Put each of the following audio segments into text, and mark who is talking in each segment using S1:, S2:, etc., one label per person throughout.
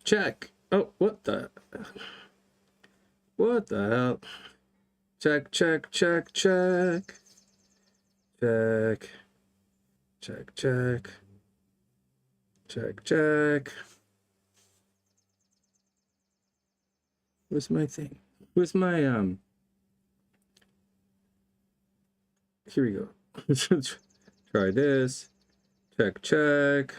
S1: Check. Oh, what the hell? Check, check, check, check. Check. Check, check. Check, check. Where's my thing? Where's my, here we go. Try this. Check, check.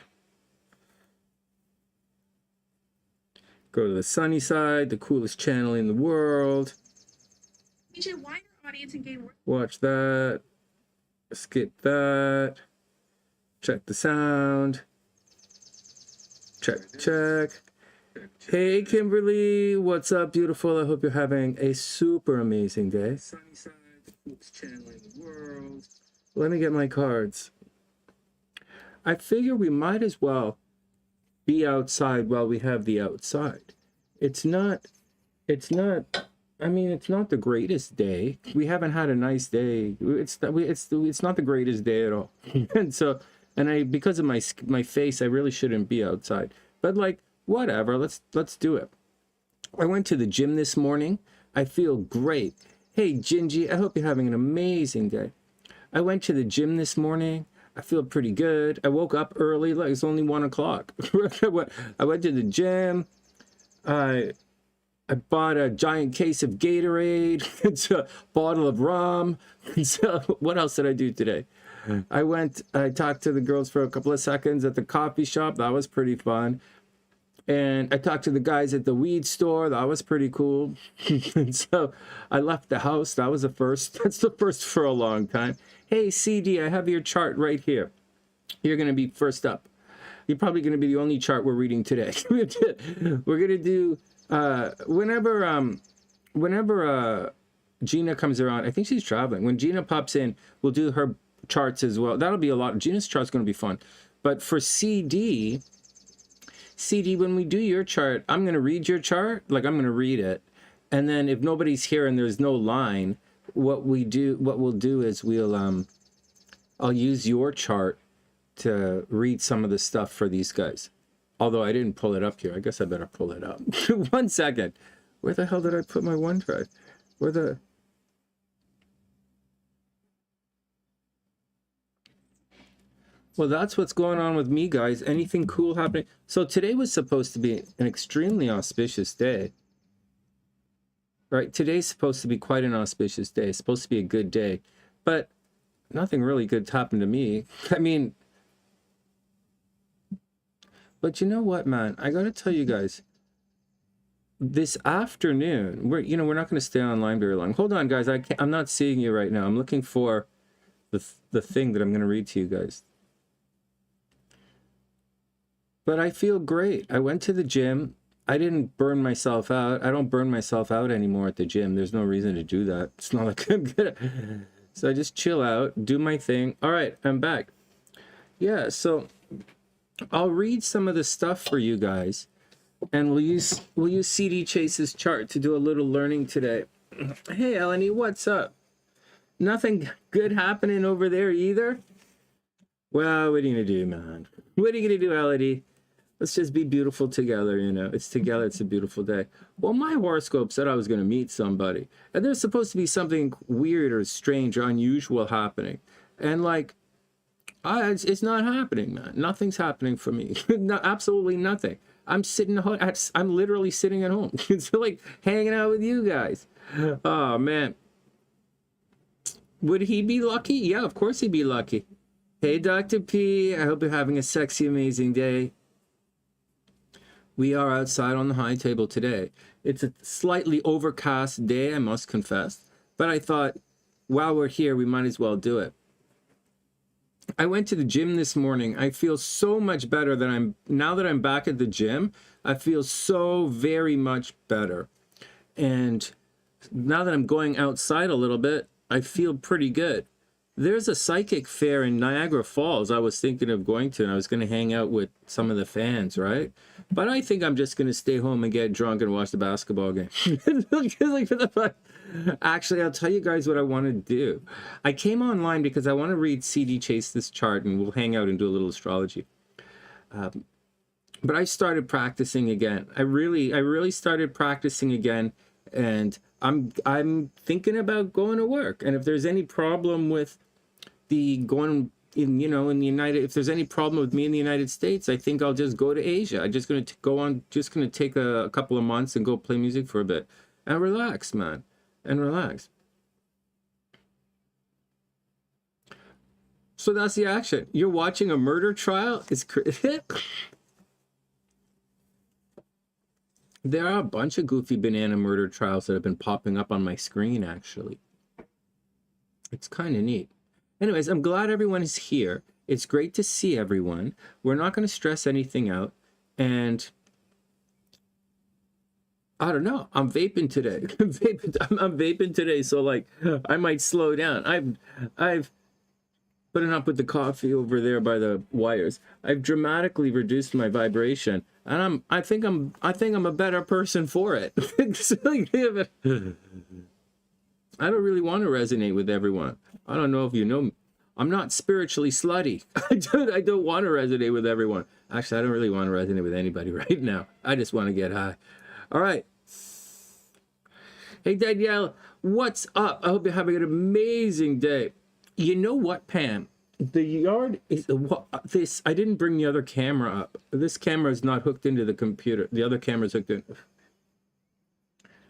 S1: Go to TheSunnySide, the coolest channel in the world.
S2: Wider audience and gain.
S1: Watch that. Skip that. Check the sound. Check, check. Hey, Kimberly. What's up, beautiful? I hope you're having a super amazing day. TheSunnySide, the coolest channel in the world. Let me get my cards. I figure we might as well be outside while we have the outside. It's not I mean, it's not the greatest day. We haven't had a nice day. It's not the greatest day at all. and because of my face, I really shouldn't be outside. But like, whatever, let's do it. I went to the gym this morning. I feel great. Hey, Gingy, I hope you're having an amazing day. I went to the gym this morning. I feel pretty good. I woke up early, like it's only 1 o'clock. I went to the gym. I bought a giant case of Gatorade. It's a bottle of rum. So what else did I do today? I talked to the girls for a couple of seconds at the coffee shop. That was pretty fun. And I talked to the guys at the weed store. That was pretty cool. And so I left the house. That was the first. That's the first for a long time. Hey, CD, I have your chart right here. You're going to be first up. You're probably going to be the only chart we're reading today. We're going to do, whenever Gina comes around, I think she's traveling. When Gina pops in, we'll do her charts as well. That'll be a lot. Gina's chart's going to be fun. But for CD, when we do your chart, I'm going to read your chart. Like, I'm going to read it. And then if nobody's here and there's no line, what we'll do is I'll use your chart to read some of the stuff for these guys. Although I didn't pull it up here. I guess I better pull it up. 1 second. Where the hell did I put my OneDrive? Well, that's what's going on with me, guys. Anything cool happening? So today was supposed to be an extremely auspicious day. Right? Today's supposed to be quite an auspicious day. It's supposed to be a good day. But nothing really good happened to me. I mean, but you know what, man? I got to tell you guys, this afternoon, we're not going to stay online very long. Hold on, guys. I'm not seeing you right now. I'm looking for the thing that I'm going to read to you guys. But I feel great. I went to the gym. I didn't burn myself out. I don't burn myself out anymore at the gym. There's no reason to do that. It's not like I'm gonna. So I just chill out, do my thing. All right, I'm back. Yeah, so I'll read some of the stuff for you guys, and we'll use CD Chase's chart to do a little learning today. Hey, Eleni, what's up? Nothing good happening over there either? Well, what are you gonna do, man? What are you gonna do, Eleni? Let's just be beautiful together, you know. It's together, it's a beautiful day. Well, my horoscope said I was going to meet somebody. And there's supposed to be something weird or strange or unusual happening. And like, it's not happening, man. Nothing's happening for me. No, absolutely nothing. I'm literally sitting at home. It's like hanging out with you guys. Oh, man. Would he be lucky? Yeah, of course he'd be lucky. Hey, Dr. P. I hope you're having a sexy, amazing day. We are outside on the high table today. It's a slightly overcast day, I must confess. But I thought, while we're here, we might as well do it. I went to the gym this morning. I feel so much better now that I'm back at the gym. I feel so very much better. And now that I'm going outside a little bit, I feel pretty good. There's a psychic fair in Niagara Falls I was thinking of going to, and I was going to hang out with some of the fans, right? But I think I'm just going to stay home and get drunk and watch the basketball game. Actually, I'll tell you guys what I want to do. I came online because I want to read CD Chase this chart, and we'll hang out and do a little astrology. but I started practicing again. I really started practicing again, and I'm thinking about going to work. And if there's any problem with the going in, in the United, if there's any problem with me in the United States, I think I'll just go to Asia. I'm just going to go on, just going to take a couple of months and go play music for a bit and relax, man, and relax. So that's the action. You're watching a murder trial. It's there are a bunch of goofy banana murder trials that have been popping up on my screen, actually. It's kind of neat. Anyways, I'm glad everyone is here. It's great to see everyone. We're not going to stress anything out. And I don't know. I'm vaping today. I'm vaping today, so like I might slow down. I've putting up with the coffee over there by the wires. I've dramatically reduced my vibration, and I think I'm a better person for it. I don't really want to resonate with everyone. I don't know if you know me. I'm not spiritually slutty. I don't want to resonate with everyone. Actually, I don't really want to resonate with anybody right now. I just want to get high. All right. Hey, Danielle, what's up? I hope you're having an amazing day. You know what, Pam? The yard is this. I didn't bring the other camera up. This camera is not hooked into the computer. The other camera's hooked in.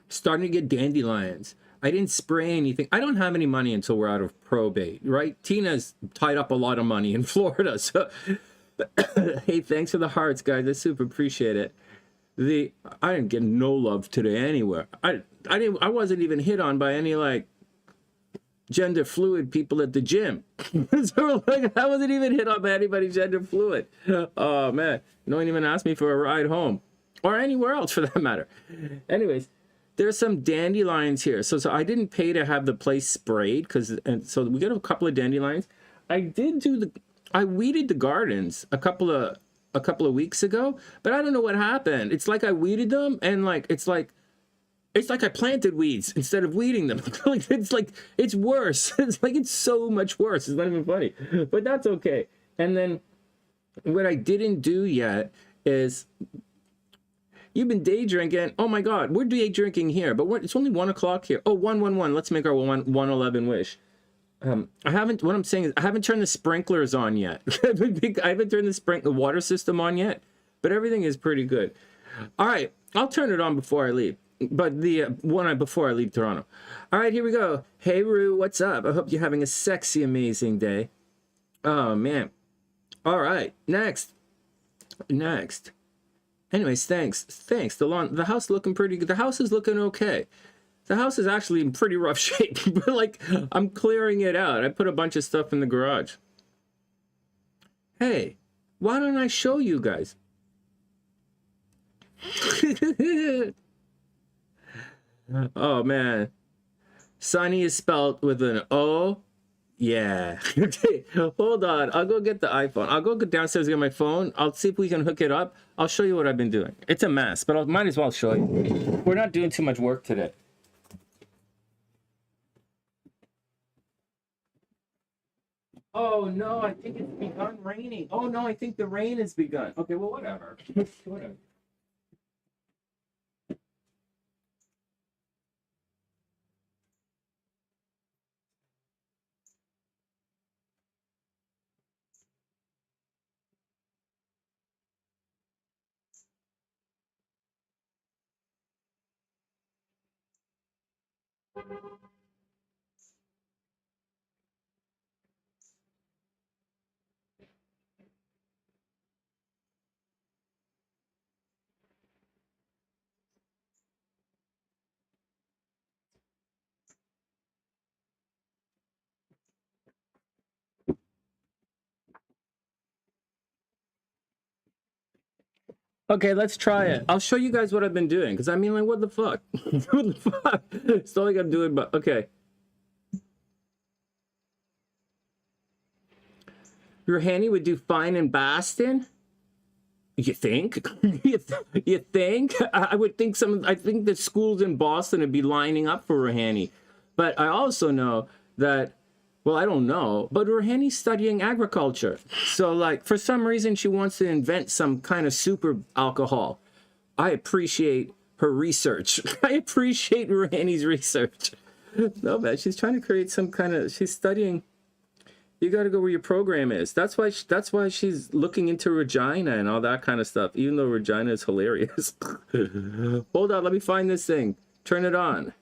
S1: Starting to get dandelions. I didn't spray anything. I don't have any money until we're out of probate, right? Tina's tied up a lot of money in Florida. So, hey, thanks for the hearts, guys. I super appreciate it. I didn't get no love today anywhere. I wasn't even hit on by any like gender fluid people at the gym. So like I wasn't even hit on by anybody gender fluid. Oh man, no one even asked me for a ride home or anywhere else for that matter. Anyways. There's some dandelions here. So I didn't pay to have the place sprayed and so we got a couple of dandelions. I weeded the gardens a couple of weeks ago, but I don't know what happened. It's like I weeded them and it's like I planted weeds instead of weeding them. It's worse. It's so much worse. It's not even funny, but that's okay. And then what I didn't do yet is you've been day drinking. Oh my God, we're day drinking here, but it's only 1 o'clock here. Oh, 111. Let's make our 111 wish. What I'm saying is I haven't turned the sprinklers on yet. I haven't turned the water system on yet, but everything is pretty good. All right, I'll turn it on before I leave. But before I leave Toronto. All right, here we go. Hey, Rue, what's up? I hope you're having a sexy, amazing day. Oh man. All right, next. Anyways, thanks. The house looking pretty good. The house is looking okay. The house is actually in pretty rough shape, but I'm clearing it out. I put a bunch of stuff in the garage. Hey, why don't I show you guys? Oh man, Sunny is spelled with an O. Yeah. Okay, hold on. I'll go get the iPhone. I'll go downstairs and get my phone. I'll see if we can hook it up. I'll show you what I've been doing. It's a mess, but I might as well show you. We're not doing too much work today. Oh no, I think it's begun raining. Oh no, I think the rain has begun. Okay, well, whatever. Whatever. Okay, let's try it. I'll show you guys what I've been doing, because I mean, what the fuck? What the fuck? It's all I'm doing, but okay. Your Hanny would do fine in Boston? You think? You think? I would think I think the schools in Boston would be lining up for Rohani. But I also know that Well, I don't know, but Rohani's studying agriculture. So, like, for some reason, she wants to invent some kind of super alcohol. I appreciate her research. I appreciate Rohani's research. No, man, she's trying to create some kind of. She's studying. You got to go where your program is. That's why. That's why she's looking into Regina and all that kind of stuff. Even though Regina is hilarious. Hold on, let me find this thing. Turn it on.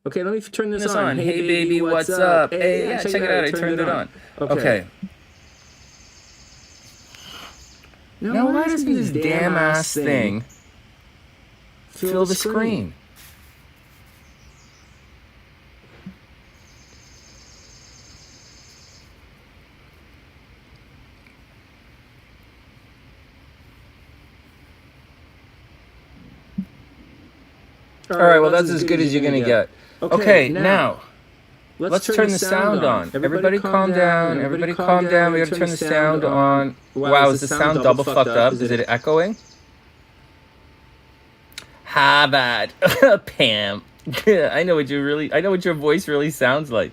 S1: Okay, let me turn this on.
S3: Hey, baby, what's up? Hey, yeah, check it out. I turned it on. Okay. Now, why doesn't this damn ass thing fill the screen? All right, well, that's as good as you're going to get. Okay, now, let's turn the sound on. Everybody calm down. Everybody calm down. We got to turn the sound on. Wow, is the sound double fucked up? Is it echoing? How bad? Pam. I know what your voice really sounds like.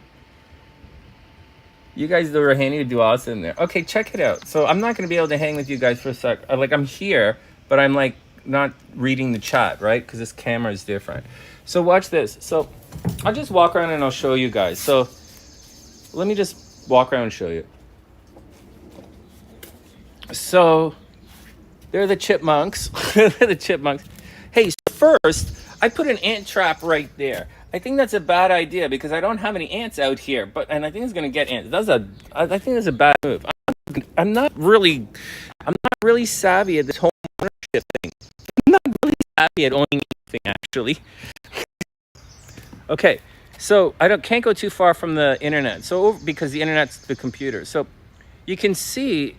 S3: You guys, the Rohani would do awesome there. Okay, check it out. So I'm not going to be able to hang with you guys for a sec. I'm here, but I'm like not reading the chat, right? Because this camera is different. So watch this. So I'll just walk around and I'll show you guys. So let me just walk around and show you. So they're the chipmunks. The chipmunks. Hey, so first, I put an ant trap right there. I think that's a bad idea because I don't have any ants out here. And I think it's gonna get ants. I think that's a bad move. I'm not really savvy at this home ownership thing. I'm not really savvy at owning anything actually. Okay, so can't go too far from the internet. So because the internet's the computer. So you can see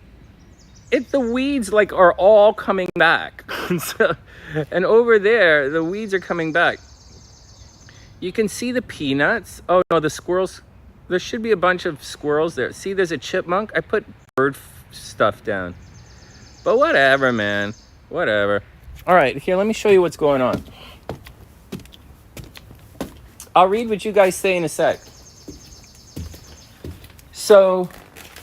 S3: the weeds like are all coming back. And over there, the weeds are coming back. You can see the peanuts. Oh no, the squirrels. There should be a bunch of squirrels there. See, there's a chipmunk. I put bird stuff down. But whatever, man. Whatever. All right, here, let me show you what's going on. I'll read what you guys say in a sec. So,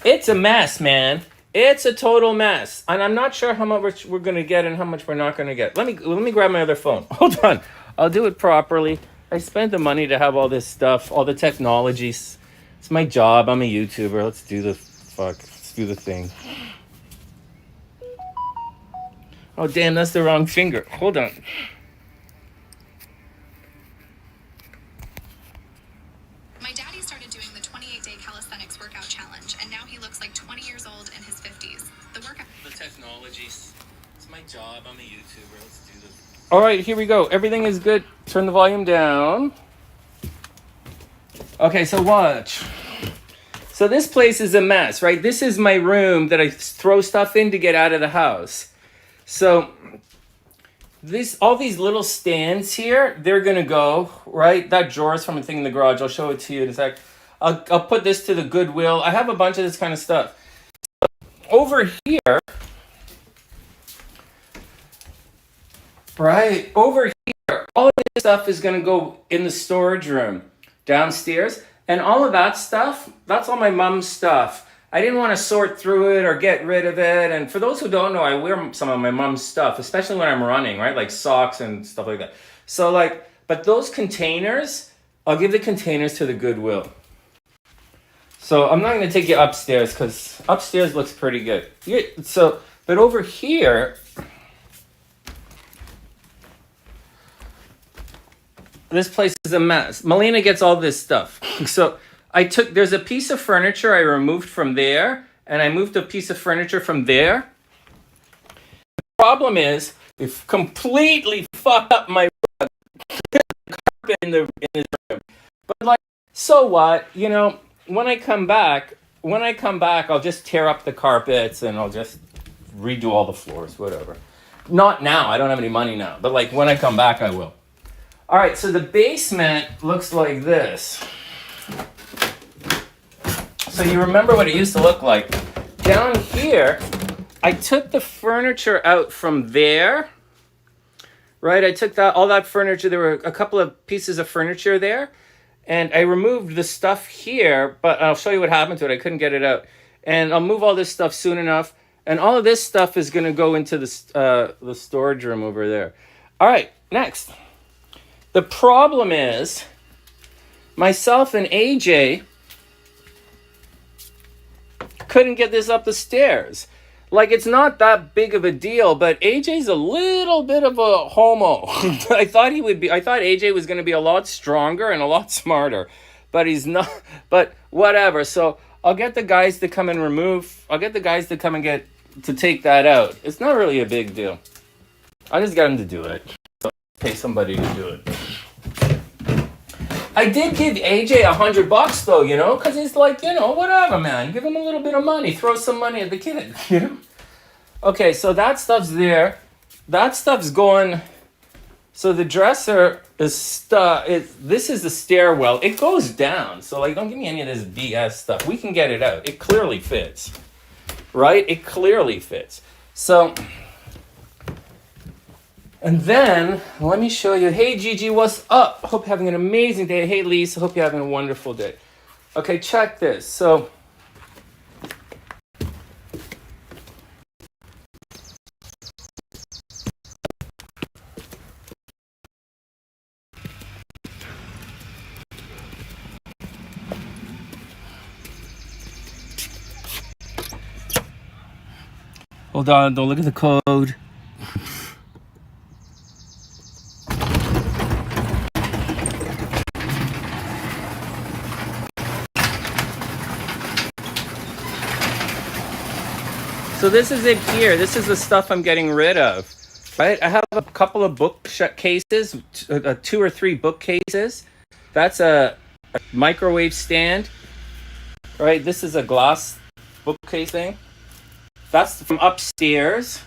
S3: it's a mess, man. It's a total mess. And I'm not sure how much we're going to get and how much we're not going to get. Let me grab my other phone. Hold on. I'll do it properly. I spent the money to have all this stuff, all the technologies. It's my job. I'm a YouTuber. Let's do the thing. Oh, damn, that's the wrong finger. Hold on.
S4: My daddy started doing the 28-day calisthenics workout challenge, and now he looks like 20 years old in his 50s. The technologies. It's my job. I'm a YouTuber. Let's do this.
S3: All right, here we go. Everything is good. Turn the volume down. Okay, so watch. So this place is a mess, right? This is my room that I throw stuff in to get out of the house. So all these little stands here, they're going to go, right? That drawer is from a thing in the garage. I'll show it to you in a sec. I'll put this to the Goodwill. I have a bunch of this kind of stuff. Over here, right? Over here, all of this stuff is going to go in the storage room downstairs. And all of that stuff, that's all my mom's stuff. I didn't want to sort through it or get rid of it. And for those who don't know, I wear some of my mom's stuff, especially when I'm running, right? Like socks and stuff like that. So but those containers, I'll give the containers to the Goodwill. So I'm not going to take you upstairs because upstairs looks pretty good. But over here, this place is a mess. Melina gets all this stuff. So there's a piece of furniture I removed from there, and I moved a piece of furniture from there. The problem is, we've completely fucked up my carpet in this room. But so what? You know, when I come back, I'll just tear up the carpets and I'll just redo all the floors, whatever. Not now. I don't have any money now. But when I come back, I will. All right, so the basement looks like this. So you remember what it used to look like. Down here, I took the furniture out from there. Right, I took all that furniture. There were a couple of pieces of furniture there. And I removed the stuff here, but I'll show you what happened to it. I couldn't get it out. And I'll move all this stuff soon enough. And all of this stuff is going to go into the storage room over there. All right, next. The problem is myself and AJ couldn't get this up the stairs. Like, it's not that big of a deal, but AJ's a little bit of a homo. I thought AJ was going to be a lot stronger and a lot smarter, but he's not. But whatever. So I'll get the guys to come and to take that out. It's not really a big deal. I just got him to do it. So pay somebody to do it. I did give AJ $100 though, you know, because he's like, you know, whatever, man. Give him a little bit of money. Throw some money at the kid, you know? Okay, so that stuff's there. That stuff's going. So the dresser is this is the stairwell. It goes down. So, like, don't give me any of this BS stuff. We can get it out. It clearly fits. Right? It clearly fits. So, and then, let me show you. Hey, Gigi, what's up? Hope you're having an amazing day. Hey, Lisa, hope you're having a wonderful day. Okay, check this. So, hold on, don't look at the code. So this is it here. This is the stuff I'm getting rid of, right? I have a couple of bookcases, 2 or 3 bookcases. That's a microwave stand, right? This is a glass bookcase thing. That's from upstairs.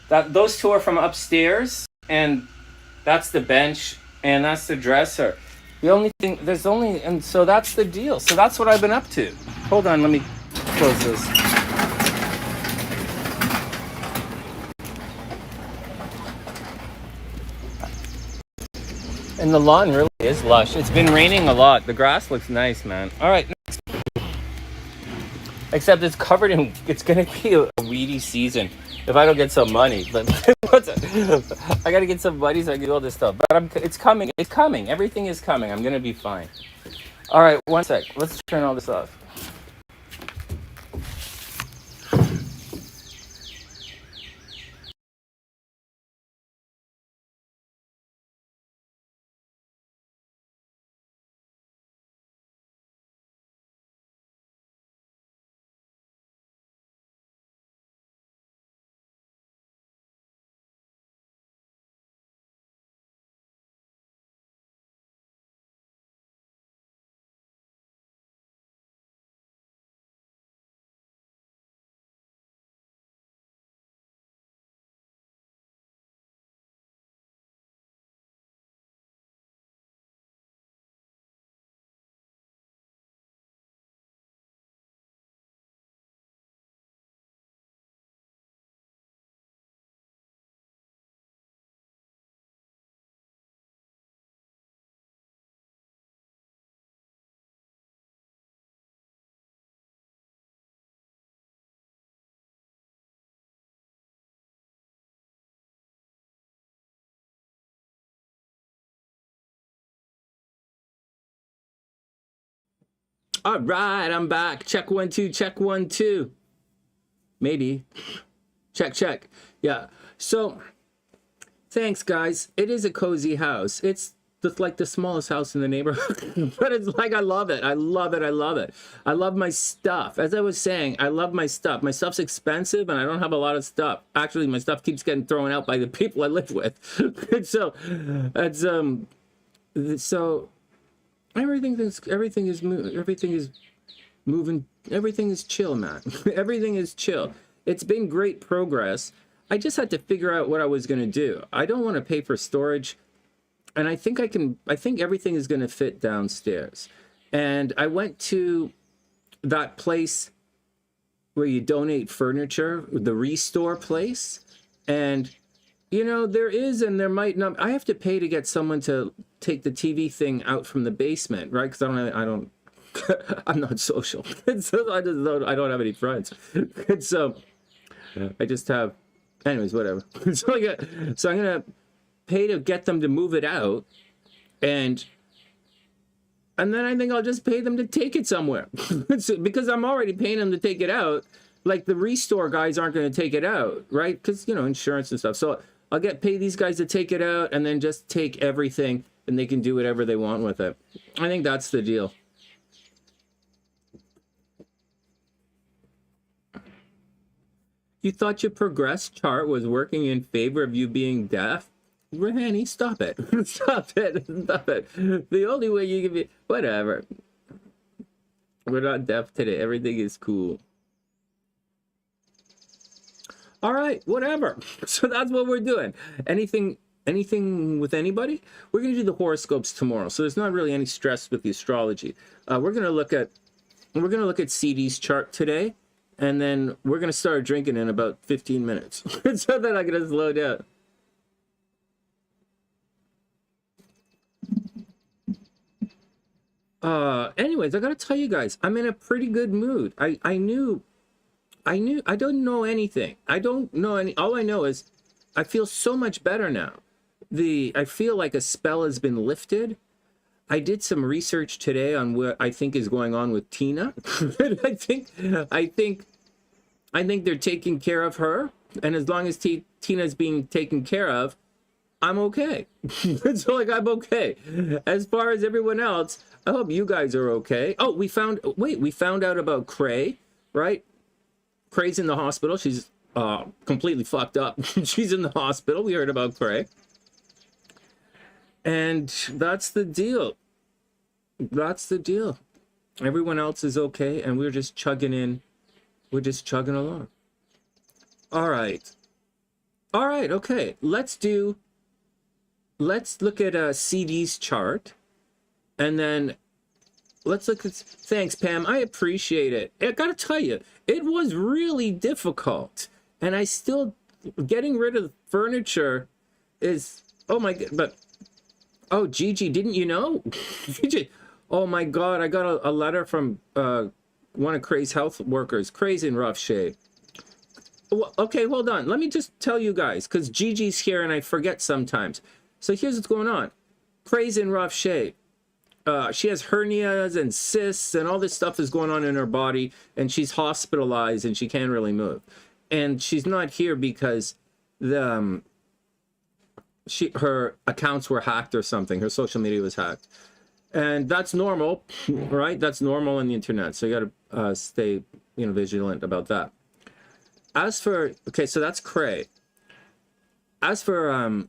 S3: Those 2 are from upstairs, and that's the bench, and that's the dresser. The only thing, and so that's the deal. So that's what I've been up to. Hold on, let me close this. And the lawn really is lush. It's been raining a lot. The grass looks nice, man. All right, next. Except it's covered in, it's going to be a weedy season if I don't get some money. But I got to get some money so I can do all this stuff. But it's coming. It's coming. Everything is coming. I'm going to be fine. All right, one sec. Let's turn all this off. All right, I'm back. Check 1 2, check 1 2. Maybe. Check. Yeah. So, thanks, guys. It is a cozy house. It's just like the smallest house in the neighborhood, but it's like I love it. I love my stuff. As I was saying, I love my stuff. My stuff's expensive, and I don't have a lot of stuff. Actually, my stuff keeps getting thrown out by the people I live with. So, so. Everything is moving. Everything is chill, man. Everything is chill. It's been great progress. I just had to figure out what I was going to do. I don't want to pay for storage, and I think everything is going to fit downstairs. And I went to that place where you donate furniture, the Restore place, and you know, there is and there might not. I have to pay to get someone to
S1: take the TV thing out from the basement, right? Because I don't I'm not social. And so I don't have any friends. And so I just have, anyways, whatever. So I'm gonna pay to get them to move it out, and then I think I'll just pay them to take it somewhere. Because I'm already paying them to take it out. Like the restore guys aren't going to take it out, right? Because, you know, insurance and stuff. So I'll pay these guys to take it out and then just take everything and they can do whatever they want with it. I think that's the deal. You thought your progress chart was working in favor of you being deaf? Randy, stop it. Stop it. Stop it. The only way you can be... Whatever. We're not deaf today. Everything is cool. All right, whatever. So that's what we're doing. Anything with anybody? We're going to do the horoscopes tomorrow. So there's not really any stress with the astrology. We're going to look at CD's chart today. And then we're going to start drinking in about 15 minutes. So that I can slow down. Anyways, I gotta tell you guys, I'm in a pretty good mood. I don't know anything. I don't know all I know is I feel so much better now. I feel like a spell has been lifted. I did some research today on what I think is going on with Tina. I think they're taking care of her, and as long as Tina's being taken care of, I'm okay. So like I'm okay. As far as everyone else, I hope you guys are okay. Oh, we found out about Cray, right? Cray's in the hospital. She's completely fucked up. She's in the hospital. We heard about Cray. And that's the deal. That's the deal. Everyone else is okay, and we're just chugging in. We're just chugging along. All right. All right, okay. Let's look at CD's chart. And then let's look at... Thanks, Pam. I appreciate it. I gotta tell you, it was really difficult. And I still... Getting rid of furniture is... Oh my god, but... Oh, Gigi, didn't you know? Gigi, oh my god, I got a letter from one of Cray's health workers. Cray's in rough shape. Well, okay, hold on. Let me just tell you guys, because Gigi's here and I forget sometimes. So here's what's going on. Cray's in rough shape. She has hernias and cysts and all this stuff is going on in her body, and she's hospitalized and she can't really move. And she's not here because her accounts were hacked or something. Her social media was hacked. And that's normal, right? That's normal on the internet. So you got to stay, vigilant about that. As for, okay, so that's Cray. As for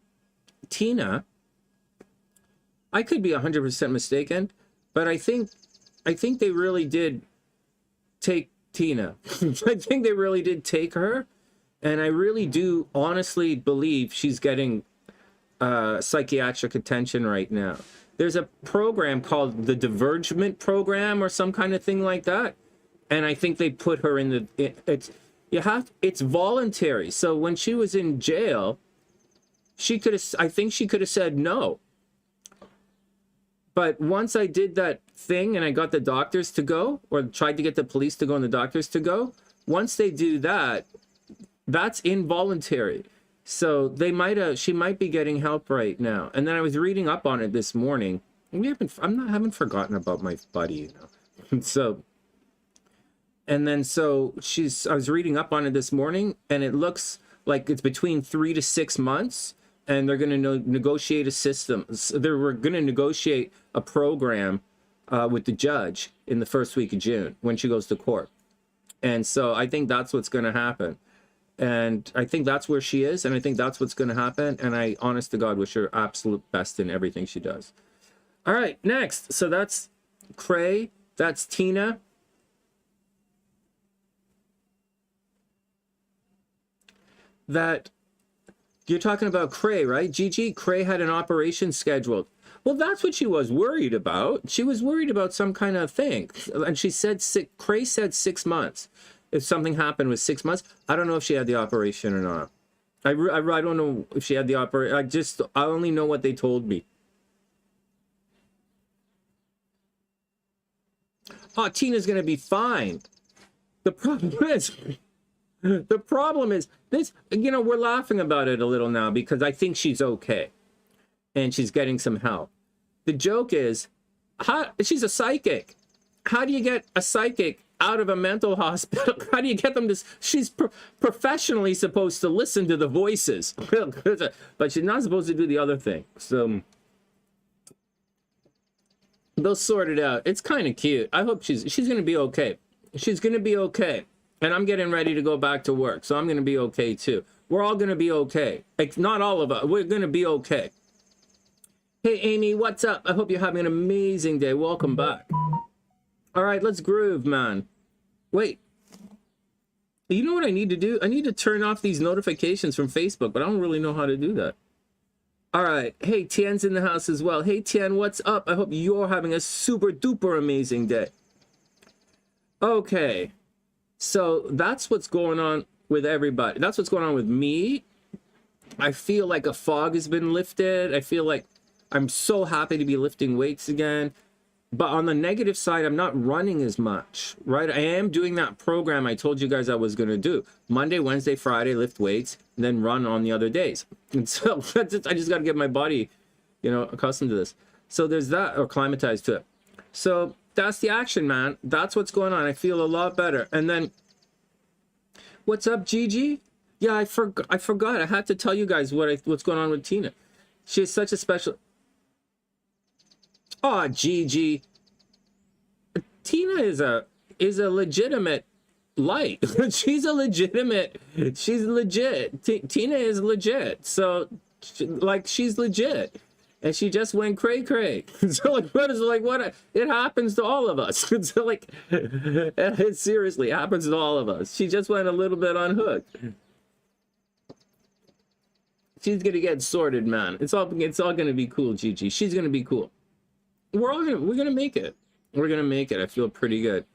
S1: Tina, I could be 100% mistaken, but I think they really did take Tina. I think they really did take her, and I really do honestly believe she's getting psychiatric attention right now. There's a program called the Divergement Program or some kind of thing like that, and I think they put her in it's voluntary. So when she was in jail, I think she could have said no. But once I did that thing and I got the doctors to go, or tried to get the police to go and the doctors to go, once they do that, that's involuntary. So she might be getting help right now. And then I was reading up on it this morning. I haven't forgotten about my buddy, So, and then I was reading up on it this morning, and it looks like it's between 3 to 6 months. And they're going to negotiate a system. We're going to negotiate a program with the judge in the first week of June when she goes to court. And so I think that's what's going to happen. And I think that's where she is. And I think that's what's going to happen. And I, honest to God, wish her absolute best in everything she does. All right, next. So that's Cray. That's Tina. You're talking about Cray, right? Gigi, Cray had an operation scheduled. Well, that's what she was worried about. She was worried about some kind of thing. And she said, Cray said 6 months. If something happened with 6 months, I don't know if she had the operation or not. I don't know if she had the operation. I only know what they told me. Oh, Tina's gonna be fine. The problem is this, you know, we're laughing about it a little now because I think she's okay and she's getting some help. The joke is, she's a psychic. How do you get a psychic out of a mental hospital? How do you get them to, she's professionally supposed to listen to the voices, but she's not supposed to do the other thing. So they'll sort it out. It's kind of cute. I hope she's going to be okay. She's going to be okay. And I'm getting ready to go back to work, so I'm going to be okay too. We're all going to be okay. Like, not all of us. We're going to be okay. Hey, Amy, what's up? I hope you're having an amazing day. Welcome back. All right, let's groove, man. Wait. You know what I need to do? I need to turn off these notifications from Facebook, but I don't really know how to do that. All right. Hey, Tien's in the house as well. Hey, Tien, what's up? I hope you're having a super duper amazing day. Okay. So that's what's going on with everybody. That's what's going on with me. I feel like a fog has been lifted. I feel like I'm so happy to be lifting weights again. But on the negative side, I'm not running as much, right? I am doing that program I told you guys I was going to do. Monday, Wednesday, Friday, lift weights, and then run on the other days. And so I just got to get my body, you know, accustomed to this. So there's that, or acclimatized to it. So that's the action, man. That's what's going on. I feel a lot better. And then, what's up, Gigi? Yeah, I forgot. I had to tell you guys what's going on with Tina. She has such a special... Oh, Gigi. Tina is a legitimate light. She's legit. Tina is legit. So, she's legit. And she just went cray-cray. So, it happens to all of us. So, it seriously happens to all of us. She just went a little bit unhooked. She's gonna get sorted, man. It's all gonna be cool, Gigi. She's gonna be cool. We're gonna make it. We're gonna make it. I feel pretty good.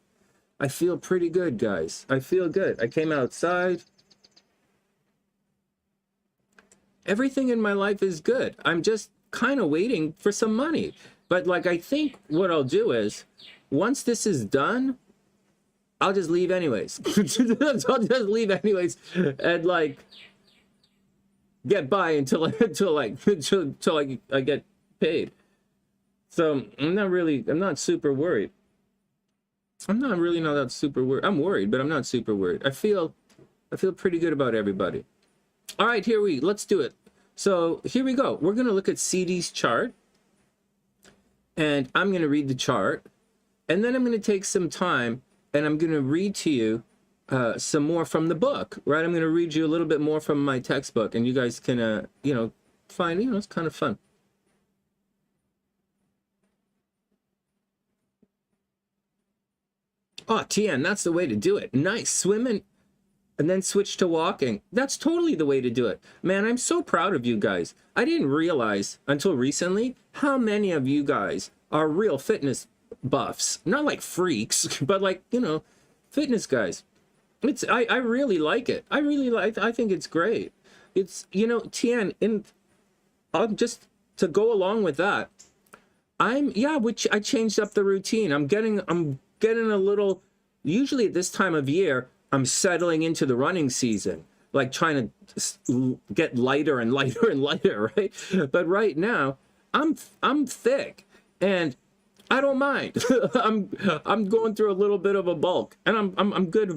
S1: I feel pretty good, guys. I feel good. I came outside. Everything in my life is good. I'm just kind of waiting for some money. But I think what I'll do is, once this is done, I'll just leave anyways. I'll just leave anyways and get by until I get paid. So I'm not super worried. I'm not really not that super worried. I'm worried, but I'm not super worried. I feel pretty good about everybody. All right, let's do it. So here we go. We're going to look at CD's chart. And I'm going to read the chart. And then I'm going to take some time and I'm going to read to you some more from the book, right? I'm going to read you a little bit more from my textbook. And you guys can, find, it's kind of fun. Oh, Tien, that's the way to do it. Nice. Swimming and then switch to walking. That's totally the way to do it. Man, I'm so proud of you guys. I didn't realize until recently how many of you guys are real fitness buffs. Not like freaks, but fitness guys. I really like it. I think it's great. It's, Tien, just to go along with that, I changed up the routine. I'm getting a little, usually at this time of year, I'm settling into the running season, trying to get lighter and lighter and lighter, right? But right now, I'm thick and I don't mind. I'm going through a little bit of a bulk and I'm good.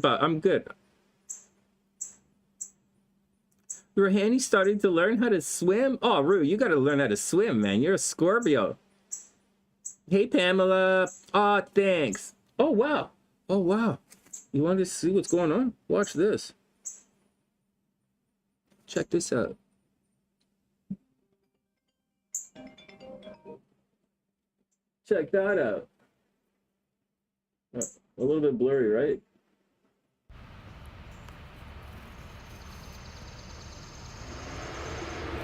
S1: Rohani starting to learn how to swim. Oh, Rue, you got to learn how to swim, man. You're a Scorpio. Hey, Pamela. Oh, thanks. Oh, wow. Oh, wow. You want to see what's going on? Watch this. Check this out. Check that out. A little bit blurry, right?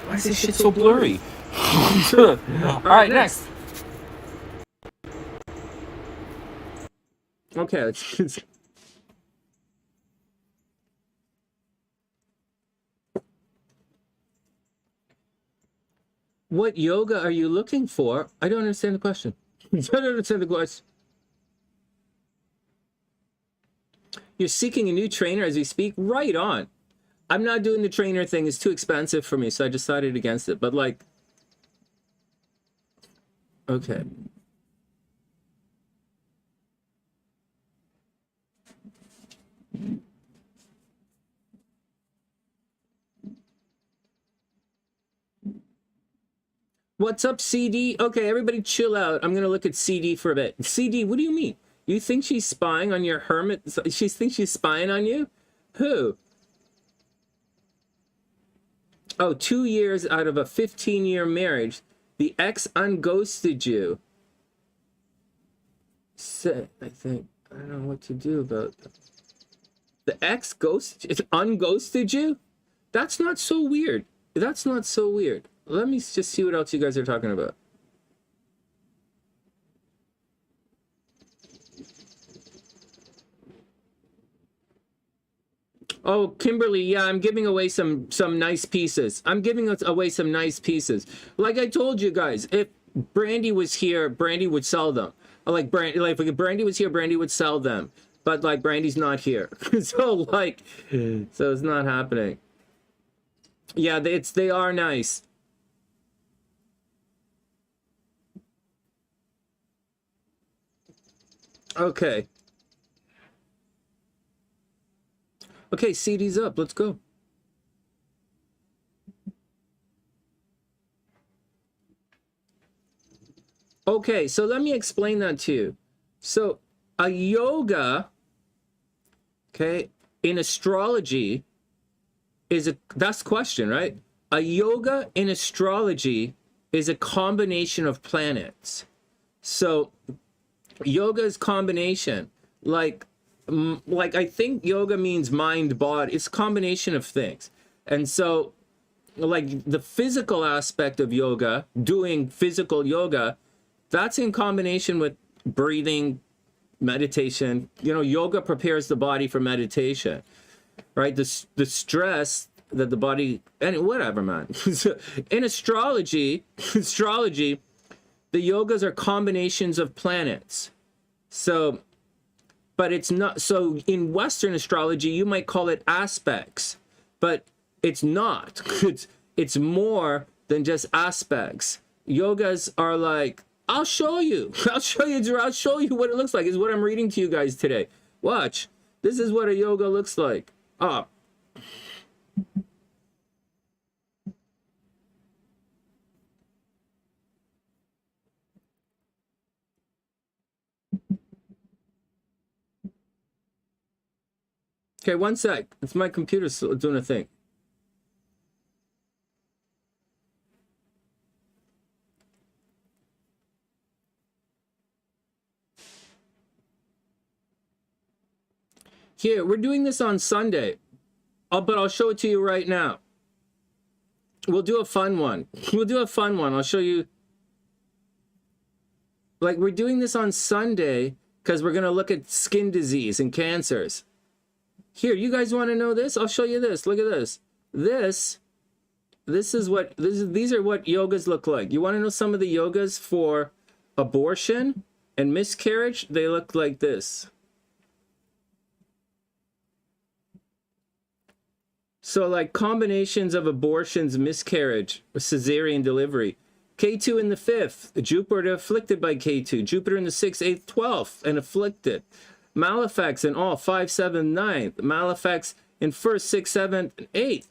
S3: Why is this shit so blurry? All right, next.
S1: Okay. What yoga are you looking for? I don't understand the question. I don't understand the question. You're seeking a new trainer as we speak? Right on. I'm not doing the trainer thing. It's too expensive for me, so I decided against it. But like, okay. What's up, CD? Okay, everybody chill out. I'm going to look at CD for a bit. CD, what do you mean? You think she's spying on your hermit? She thinks she's spying on you? Who? Oh, 2 years out of a 15-year marriage. The ex unghosted you. I think. I don't know what to do about that. The ex unghosted you? That's not so weird. That's not so weird. Let me just see what else you guys are talking about. Oh, Kimberly, yeah, I'm giving away some nice pieces. I'm giving away some nice pieces. Like I told you guys, if Brandy was here, Brandy would sell them. Like if Brandy was here, Brandy would sell them. But like Brandy's not here. So it's not happening. Yeah, they are nice. Okay. Okay, CD's up. Let's go. Okay, so let me explain that to you. So a yoga, okay, in astrology that's the question, right? A yoga in astrology is a combination of planets. So yoga is combination. Like I think yoga means mind, body. It's a combination of things. And so like the physical aspect of yoga, doing physical yoga, that's in combination with breathing, meditation. You know, yoga prepares the body for meditation, right? The stress that the body, and whatever, man. In astrology, the yogas are combinations of planets. So, but it's not, so in Western astrology, you might call it aspects, but it's not. It's more than just aspects. Yogas are like, I'll show you what it looks like. Is what I'm reading to you guys today. Watch. This is what a yoga looks like. Oh. Okay, one sec. It's my computer doing a thing. Here, we're doing this on Sunday. But I'll show it to you right now. We'll do a fun one. I'll show you. Like, we're doing this on Sunday because we're going to look at skin disease and cancers. Here, you guys want to know this? I'll show you this. Look at this. These are what yogas look like. You want to know some of the yogas for abortion and miscarriage? They look like this. So like combinations of abortions, miscarriage, cesarean delivery. K2 in the 5th, Jupiter afflicted by K2. Jupiter in the 6th, 8th, 12th, and afflicted. Malefics in all 5, 7, 9. Malefics in 1st, 6th, 7th, and 8th.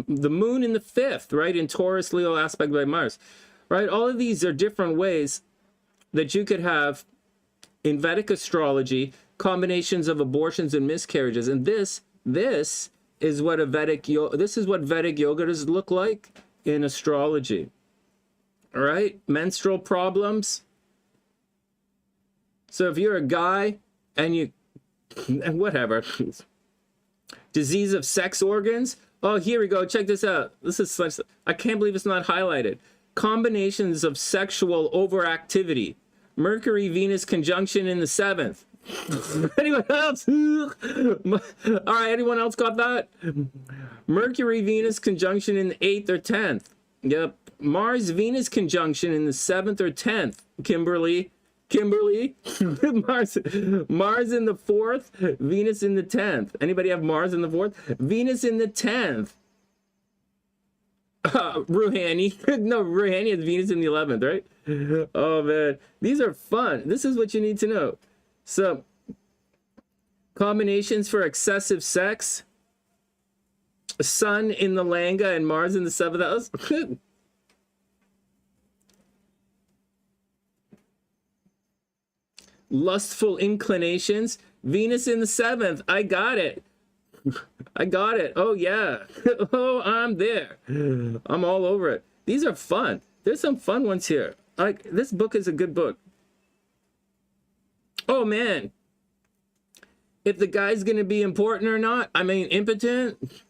S1: The moon in the 5th, right? In Taurus, Leo, aspect by Mars. Right? All of these are different ways that you could have in Vedic astrology combinations of abortions and miscarriages. And this is what Vedic yoga does look like in astrology. All right? Menstrual problems. So if you're a guy and whatever. Disease of sex organs. Oh, here we go. Check this out. I can't believe it's not highlighted. Combinations of sexual overactivity. Mercury, Venus conjunction in the 7th. Anyone else? All right, anyone else got that? Mercury Venus conjunction in the 8th or 10th. Yep. Mars Venus conjunction in the 7th or 10th. Kimberly, Kimberly, Mars in the 4th, Venus in the 10th. Anybody have Mars in the 4th? Venus in the 10th. Rouhani. No, Rouhani is Venus in the 11th, right? Oh, man. These are fun. This is what you need to know. So, combinations for excessive sex. Sun in the Langa and Mars in the 7th house. Lustful inclinations. Venus in the 7th. I got it. I got it. Oh, yeah. Oh, I'm there. I'm all over it. These are fun. There's some fun ones here. Like, this book is a good book. Oh, man. If the guy's going to be important or not, I mean, impotent.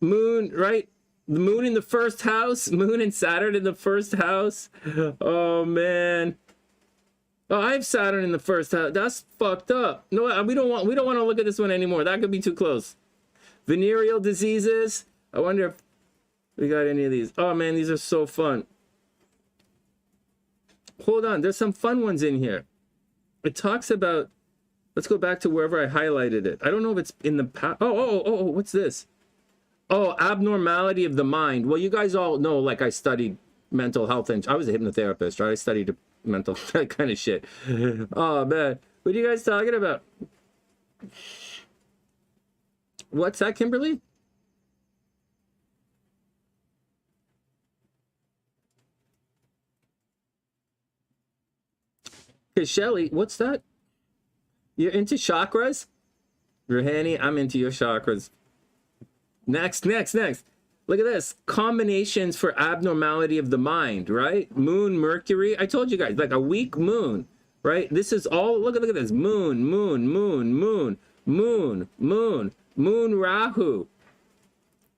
S1: Moon, right? The moon in the 1st house. Moon and Saturn in the 1st house. Oh, man. Oh, I have Saturn in the 1st house. That's fucked up. No, we don't want to look at this one anymore. That could be too close. Venereal diseases. I wonder if we got any of these. Oh man, these are so fun. Hold on, there's some fun ones in here. It talks about. Let's go back to wherever I highlighted it. I don't know if it's in the past. Oh, what's this? Oh, abnormality of the mind. Well, you guys all know, like, I studied mental health and I was a hypnotherapist, right? I studied mental that kind of shit. Oh man, what are you guys talking about? What's that, Kimberly? Okay, Shelly, what's that? You're into chakras? Rohani, I'm into your chakras. Next. Look at this. Combinations for abnormality of the mind, right? Moon, Mercury. I told you guys, like a weak moon, right? This is all, look at this. Moon, Rahu,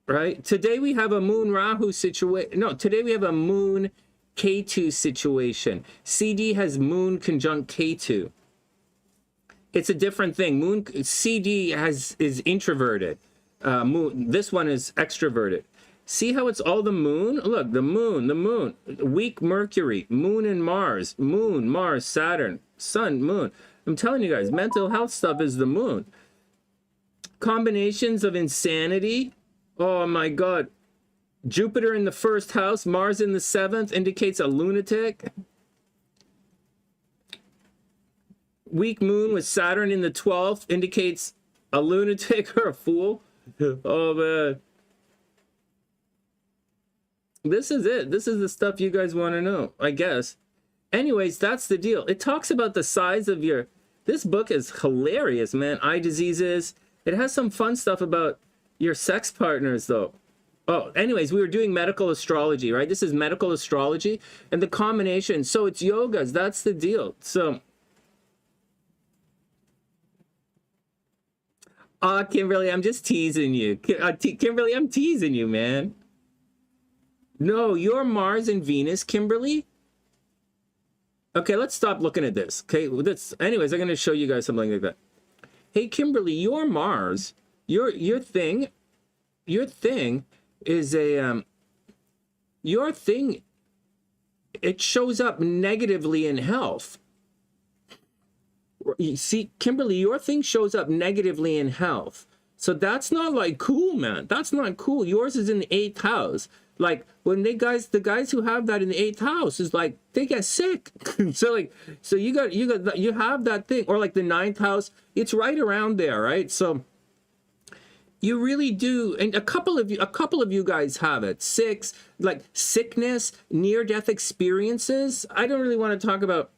S1: right? Today we have a Moon Rahu situation. No, today we have a Moon K2 situation. CD has Moon conjunct K2. It's a different thing. Moon CD is introverted. Moon, this one is extroverted. See how it's all the moon? Look, the moon, weak Mercury, moon and Mars, moon, Mars, Saturn, sun, moon. I'm telling you guys, mental health stuff is the moon. Combinations of insanity. Oh my God. Jupiter in the 1st house, Mars in the 7th indicates a lunatic. Weak moon with Saturn in the 12th indicates a lunatic or a fool. Oh man. This is it. This is the stuff you guys want to know, I guess. Anyways, that's the deal. It talks about the size of your... This book is hilarious, man. Eye diseases. It has some fun stuff about your sex partners, though. Oh, anyways, we were doing medical astrology, right? This is medical astrology. And the combination. So it's yogas. That's the deal. So... Kimberly, I'm just teasing you. Kimberly, I'm teasing you, man. No, you're Mars and Venus, Kimberly. Okay, let's stop looking at this. Okay, anyways, I'm going to show you guys something like that. Hey, Kimberly, your Mars, your thing is a your thing. It shows up negatively in health. You see, Kimberly, your thing shows up negatively in health. So that's not like cool, man. That's not cool. Yours is in the 8th house. Like when the guys who have that in the 8th house is like they get sick. so you have that thing, or like the 9th house. It's right around there, right? So you really do, and a couple of you guys have it. Like sickness, near-death experiences. I don't really want to talk about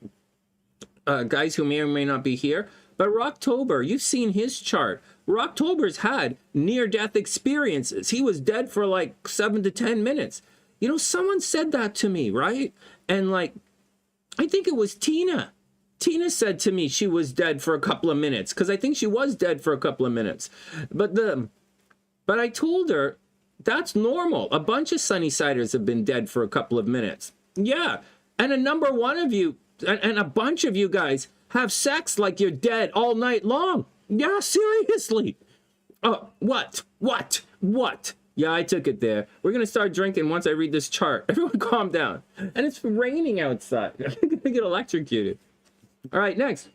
S1: guys who may or may not be here, but Rocktober, you've seen his chart. Rocktober's had near-death experiences. He was dead for like 7 to 10 minutes. You know, someone said that to me, right? And like, I think it was Tina. Tina said to me she was dead for a couple of minutes, because I think she was dead for a couple of minutes. But I told her that's normal. A bunch of Sunnysiders have been dead for a couple of minutes. Yeah, and a number one of you, and a bunch of you guys have sex like you're dead all night long. Yeah, seriously. What? Yeah, I took it there. We're going to start drinking once I read this chart. Everyone calm down. And it's raining outside. I'm going to get electrocuted. All right, next.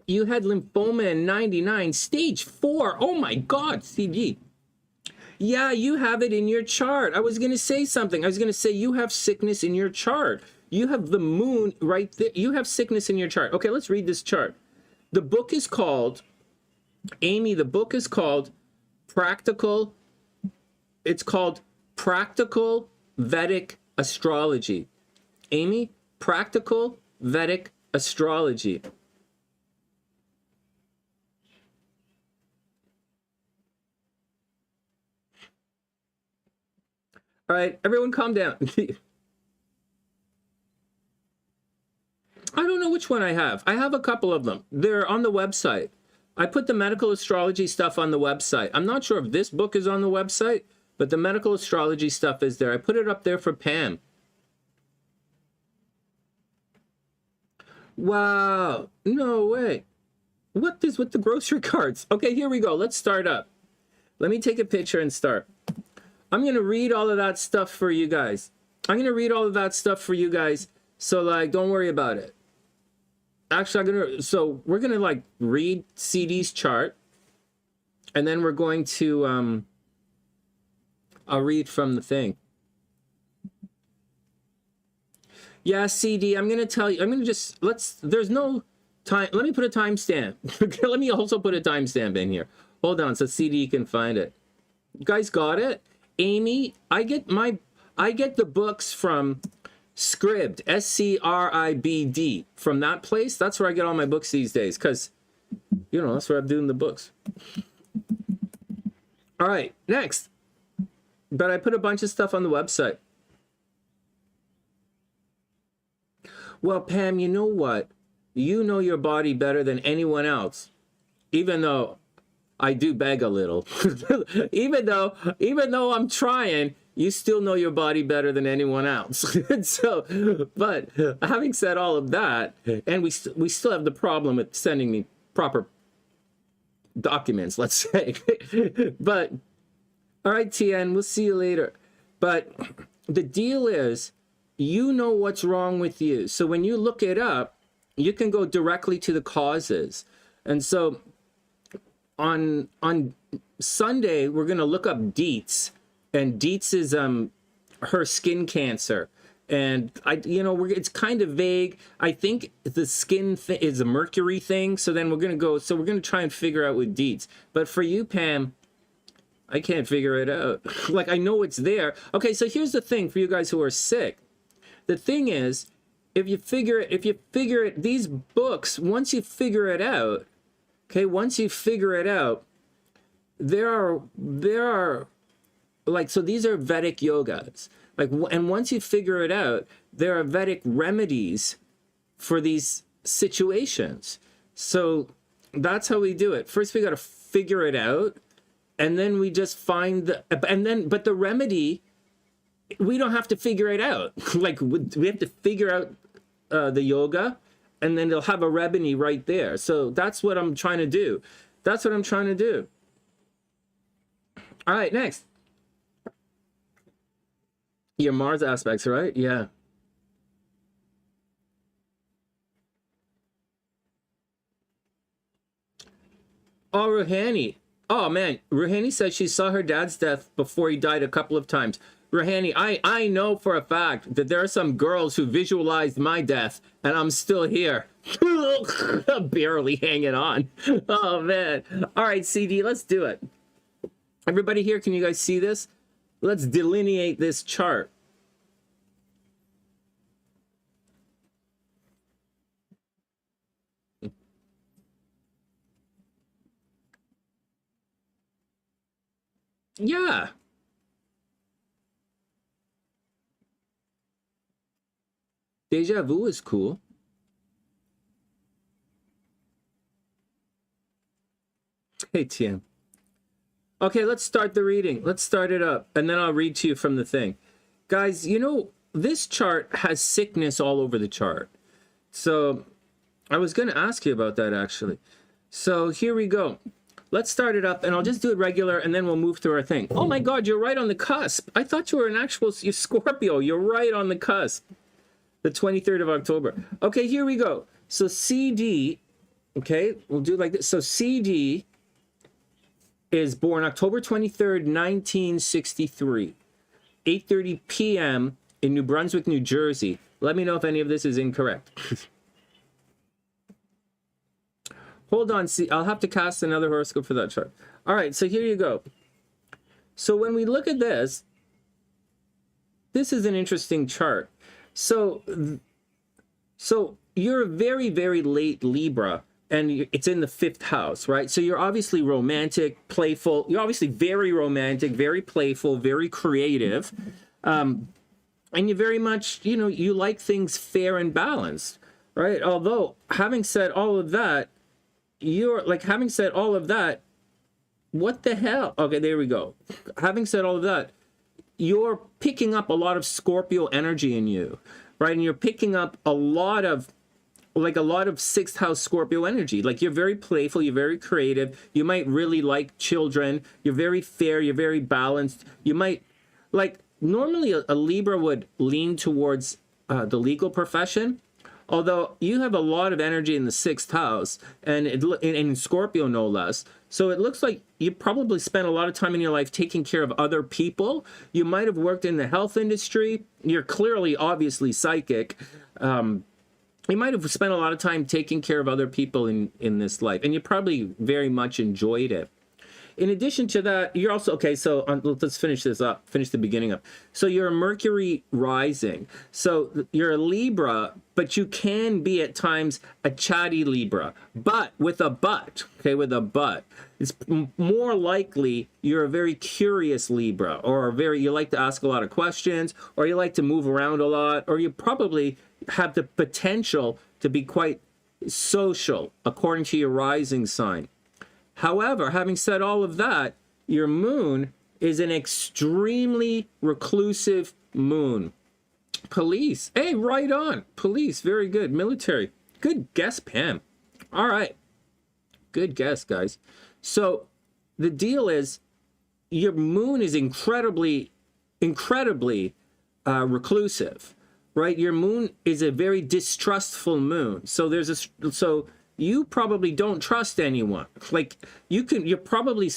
S1: You had lymphoma in 99, stage 4. Oh my God, CD. Yeah, you have it in your chart. I was going to say something. I was going to say you have sickness in your chart. You have the moon right there. You have sickness in your chart. Okay, let's read this chart. The book is called, Amy, the book is called Practical. It's called Practical Vedic Astrology. Amy, Practical Vedic Astrology. All right, everyone calm down. I don't know which one I have. I have a couple of them. They're on the website. I put the medical astrology stuff on the website. I'm not sure if this book is on the website, but the medical astrology stuff is there. I put it up there for Pam. Wow, no way. What is with the grocery carts? Okay, here we go. Let's start up. Let me take a picture and start. I'm going to read all of that stuff for you guys. I'm going to read all of that stuff for you guys. So, like, don't worry about it. Actually, we're going to, like, read CD's chart. And then we're going to, I'll read from the thing. Yeah, CD, I'm going to tell you, I'm going to just, there's no time. Let me put a timestamp. Let me also put a timestamp in here. Hold on, so CD can find it. You guys got it? Amy, I get the books from Scribd, SCRIBD, from that place. That's where I get all my books these days, because, you know, that's where I'm doing the books. All right, next. But I put a bunch of stuff on the website. Well, Pam, you know what? You know your body better than anyone else, even though I do beg a little. even though I'm trying, you still know your body better than anyone else. So, but having said all of that, and we still have the problem with sending me proper documents, let's say. But, all right, TN, we'll see you later. But the deal is, you know what's wrong with you. So when you look it up, you can go directly to the causes. And so on Sunday, we're going to look up Dietz, and Dietz is her skin cancer. And it's kind of vague. I think the skin is a Mercury thing. So then we're going to try and figure out with Dietz. But for you, Pam, I can't figure it out. Like, I know it's there. Okay, so here's the thing for you guys who are sick. The thing is, if you figure it, these books, once you figure it out, okay, there are like, so these are Vedic yogas. Like, and once you figure it out, there are Vedic remedies for these situations. So that's how we do it. First, we got to figure it out, and then we just find but the remedy, we don't have to figure it out. Like, we have to figure out the yoga, and then they'll have a remedy right there. So that's what I'm trying to do. All right, next. Your Mars aspects, right? Yeah. Oh, Ruhani. Oh, man. Ruhani said she saw her dad's death before he died a couple of times. Ruhani, I know for a fact that there are some girls who visualized my death, and I'm still here. I'm barely hanging on. Oh, man. All right, CD, let's do it. Everybody here, can you guys see this? Let's delineate this chart. Yeah. Deja vu is cool. Hey, Tien. Okay, let's start the reading. Let's start it up, and then I'll read to you from the thing. Guys, you know, this chart has sickness all over the chart. So I was going to ask you about that, actually. So here we go. Let's start it up, and I'll just do it regular, and then we'll move through our thing. Oh, my God, you're right on the cusp. I thought you were an actual Scorpio. You're right on the cusp. The 23rd of October. Okay, here we go. So CD, okay, we'll do it like this. So CD is born October 23rd, 1963, 8:30 p.m. in New Brunswick, New Jersey. Let me know if any of this is incorrect. Hold on, see, I'll have to cast another horoscope for that chart. All right, so here you go. So when we look at this, this is an interesting chart. So you're a very, very late Libra, and it's in the 5th house, right? So you're obviously romantic, playful. You're obviously very romantic, very playful, very creative. And you very much, you know, you like things fair and balanced, right? Although, having said all of that, what the hell? Okay, there we go. Having said all of that, you're picking up a lot of Scorpio energy in you, right? And you're picking up a lot of 6th house Scorpio energy. Like, you're very playful, you're very creative, you might really like children, you're very fair, you're very balanced. You might, like, normally a Libra would lean towards the legal profession, although you have a lot of energy in the 6th house, and in Scorpio no less. So it looks like you probably spent a lot of time in your life taking care of other people. You might have worked in the health industry. You're clearly, obviously psychic. You might have spent a lot of time taking care of other people in this life, and you probably very much enjoyed it. In addition to that, you're also, okay, so let's finish this up, finish the beginning up. So you're a Mercury rising. So you're a Libra, but you can be at times a chatty Libra, but with a but, okay, with a but. It's more likely you're a very curious Libra, or you like to ask a lot of questions, or you like to move around a lot, or you probably have the potential to be quite social, according to your rising sign. However, having said all of that, your moon is an extremely reclusive moon. Police. Hey, right on. Police. Very good. Military. Good guess, Pam. All right. Good guess, guys. So the deal is your moon is incredibly reclusive, right? Your moon is a very distrustful moon. So so you probably don't trust anyone. Like, you're probably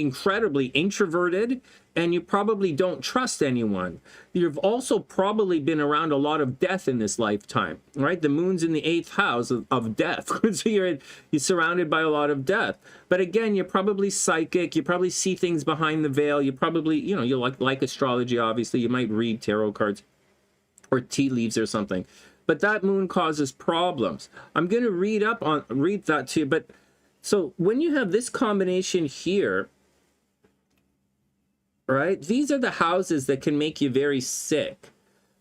S1: incredibly introverted, and you probably don't trust anyone. You've also probably been around a lot of death in this lifetime, right? The moon's in the 8th house of death. So you're surrounded by a lot of death. But again, you're probably psychic. You probably see things behind the veil. You probably, you know, you like astrology, obviously. You might read tarot cards or tea leaves or something. But that moon causes problems. I'm going to read that to you. But so when you have this combination here, right, these are the houses that can make you very sick,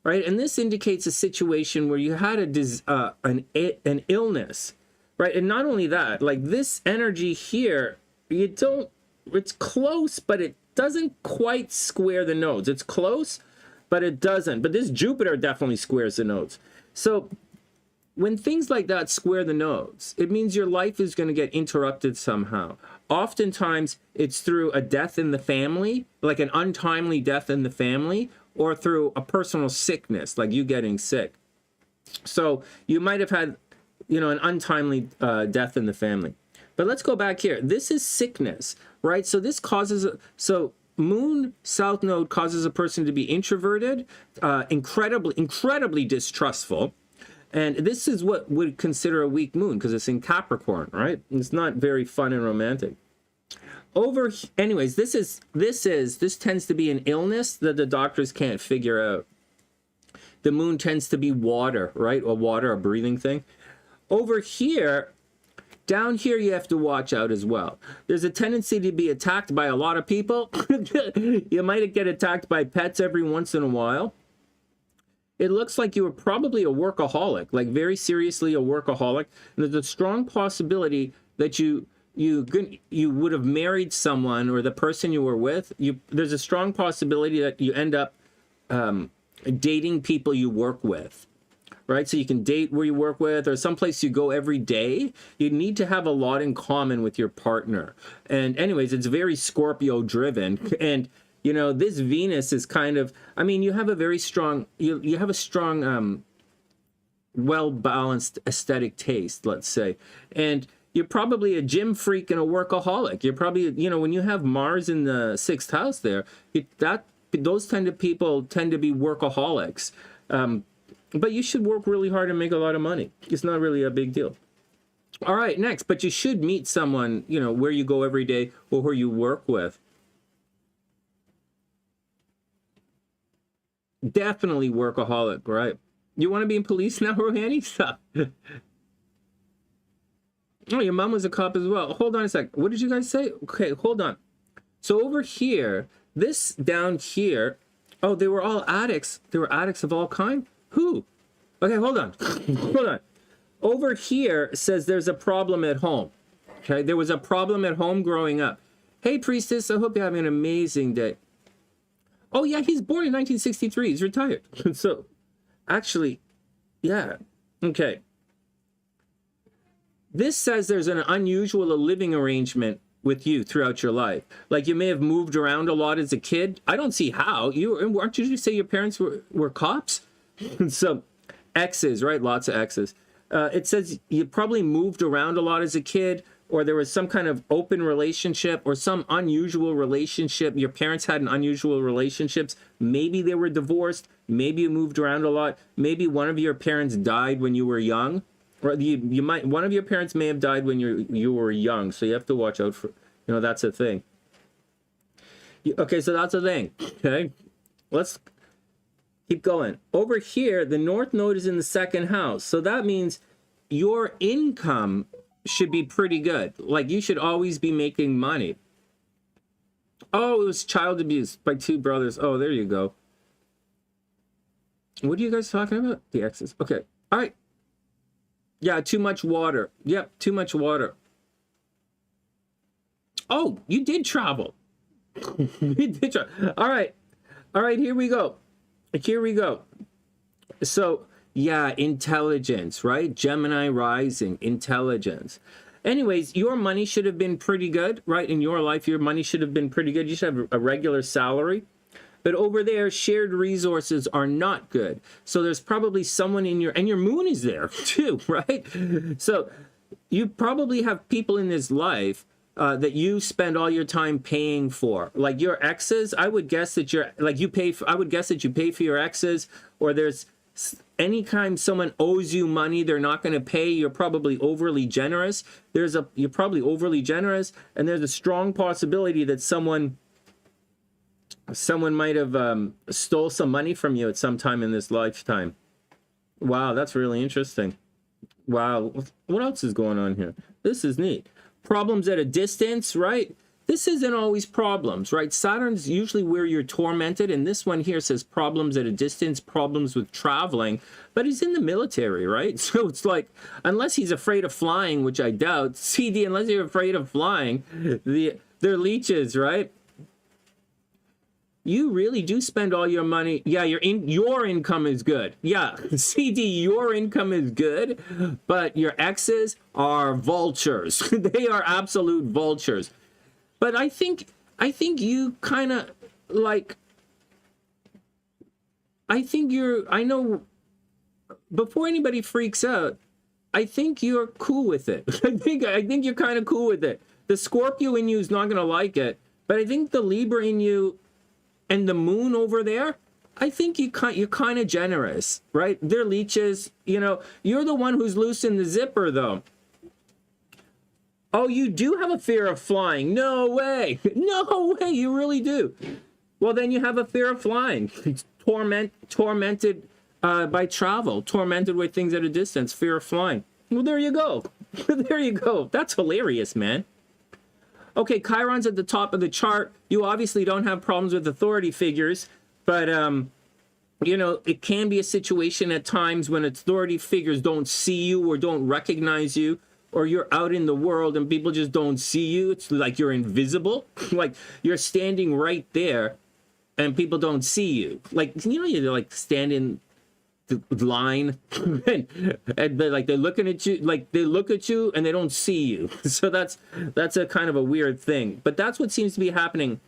S1: right? And this indicates a situation where you had an illness, right? And not only that, like, this energy here, it's close, but it doesn't quite square the nodes. It's close, but it doesn't. But this Jupiter definitely squares the nodes. So when things like that square the nodes, it means your life is going to get interrupted somehow. Oftentimes, it's through a death in the family, like an untimely death in the family, or through a personal sickness, like you getting sick. So you might have had, you know, an untimely death in the family. But let's go back here. This is sickness, right? So this causes, Moon South Node causes a person to be introverted, incredibly distrustful. And this is what would consider a weak moon, because it's in Capricorn, right? It's not very fun and romantic. Anyways, this tends to be an illness that the doctors can't figure out. The moon tends to be water, right? A breathing thing. Over here, down here, you have to watch out as well. There's a tendency to be attacked by a lot of people. You might get attacked by pets every once in a while. It looks like you were probably a workaholic, like very seriously a workaholic. And there's a strong possibility that you would have married someone, or the person you were with. There's a strong possibility that you end up dating people you work with. Right? So you can date where you work with, or someplace you go every day. You need to have a lot in common with your partner. And anyways, it's very Scorpio driven. And You know, this Venus is kind of, I mean, you have a very strong, you have a strong, well-balanced aesthetic taste, let's say. And you're probably a gym freak and a workaholic. You're probably, you know, when you have Mars in the 6th house there, those people tend to be workaholics. But you should work really hard and make a lot of money. It's not really a big deal. All right, next. But you should meet someone, you know, where you go every day or who you work with. Definitely workaholic, right? You want to be in police now, Rohani? Stop. Oh, your mom was a cop as well. Hold on a sec. What did you guys say? Okay, hold on. So over here, this down here, oh, they were all addicts. They were addicts of all kind? Who? Okay, hold on. Hold on. Over here says there's a problem at home. Okay, there was a problem at home growing up. Hey, priestess, I hope you're having an amazing day. Oh, yeah, he's born in 1963. He's retired. So, actually, yeah. Okay. This says there's an unusual living arrangement with you throughout your life. Like you may have moved around a lot as a kid. I don't see how. Aren't you say your parents were cops? So, exes, right? Lots of exes. It says you probably moved around a lot as a kid, or there was some kind of open relationship or some unusual relationship. Your parents had an unusual relationships. Maybe they were divorced. Maybe you moved around a lot. Maybe one of your parents died when you were young. Or you might, one of your parents may have died when you were young. So you have to watch out for, you know, that's a thing. Okay, so that's a thing. Okay, let's keep going. Over here, the North Node is in the 2nd house. So that means your income should be pretty good. Like you should always be making money. Oh, it was child abuse by 2 brothers. Oh, there you go. What are you guys talking about? The exes. Okay. All right. Yeah, too much water. Yep, too much water. Oh, you did travel. You did travel. All right. All right, here we go. Here we go. So, yeah, intelligence, right? Gemini rising, intelligence. Anyways, your money should have been pretty good, right? In your life, your money should have been pretty good. You should have a regular salary. But over there, shared resources are not good. So there's probably someone in your, and your moon is there too, right? So you probably have people in this life that you spend all your time paying for. Like your exes, I would guess that you're, like you pay for, I would guess that you pay for your exes, or there's, anytime someone owes you money, they're not going to pay. You're probably overly generous. You're probably overly generous, and there's a strong possibility that someone might have stole some money from you at some time in this lifetime. Wow, that's really interesting. Wow, what else is going on here? This is neat. Problems at a distance, right? This isn't always problems, right? Saturn's usually where you're tormented, and this one here says problems at a distance, problems with traveling, but he's in the military, right? So it's like, unless he's afraid of flying, which I doubt, CD, unless you're afraid of flying, they're leeches, right? You really do spend all your money. Yeah, your income is good. Yeah, CD, your income is good, but your exes are vultures. They are absolute vultures. But I think you kind of like, I know, before anybody freaks out, I think you're cool with it. I think you're kind of cool with it. The Scorpio in you is not going to like it, but I think the Libra in you and the moon over there, I think you're kind of generous, right? They're leeches, you know. You're the one who's loosened the zipper, though. Oh, you do have a fear of flying. No way. No way, you really do. Well, then you have a fear of flying. Tormented by travel. Tormented with things at a distance. Fear of flying. Well, there you go. There you go. That's hilarious, man. Okay, Chiron's at the top of the chart. You obviously don't have problems with authority figures, but, you know, it can be a situation at times when authority figures don't see you or don't recognize you, or you're out in the world and people just don't see you. It's like you're invisible. Like you're standing right there and people don't see you. Like, you know, you're like standing the line and they're like, they're looking at you, like they look at you and they don't see you. So that's a kind of a weird thing. But that's what seems to be happening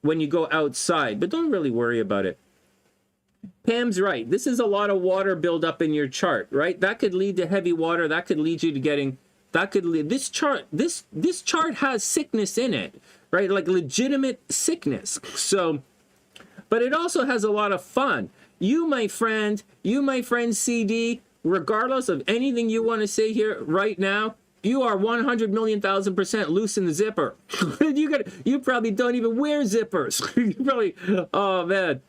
S1: when you go outside, but don't really worry about it. Pam's right. This is a lot of water buildup in your chart, right? That could lead to heavy water. That could lead you to getting, that could lead, this chart has sickness in it, right? Like legitimate sickness. So, but it also has a lot of fun. You, my friend CD, regardless of anything you want to say here right now, you are 100,000,000% loose in the zipper. You probably don't even wear zippers. You probably, oh man.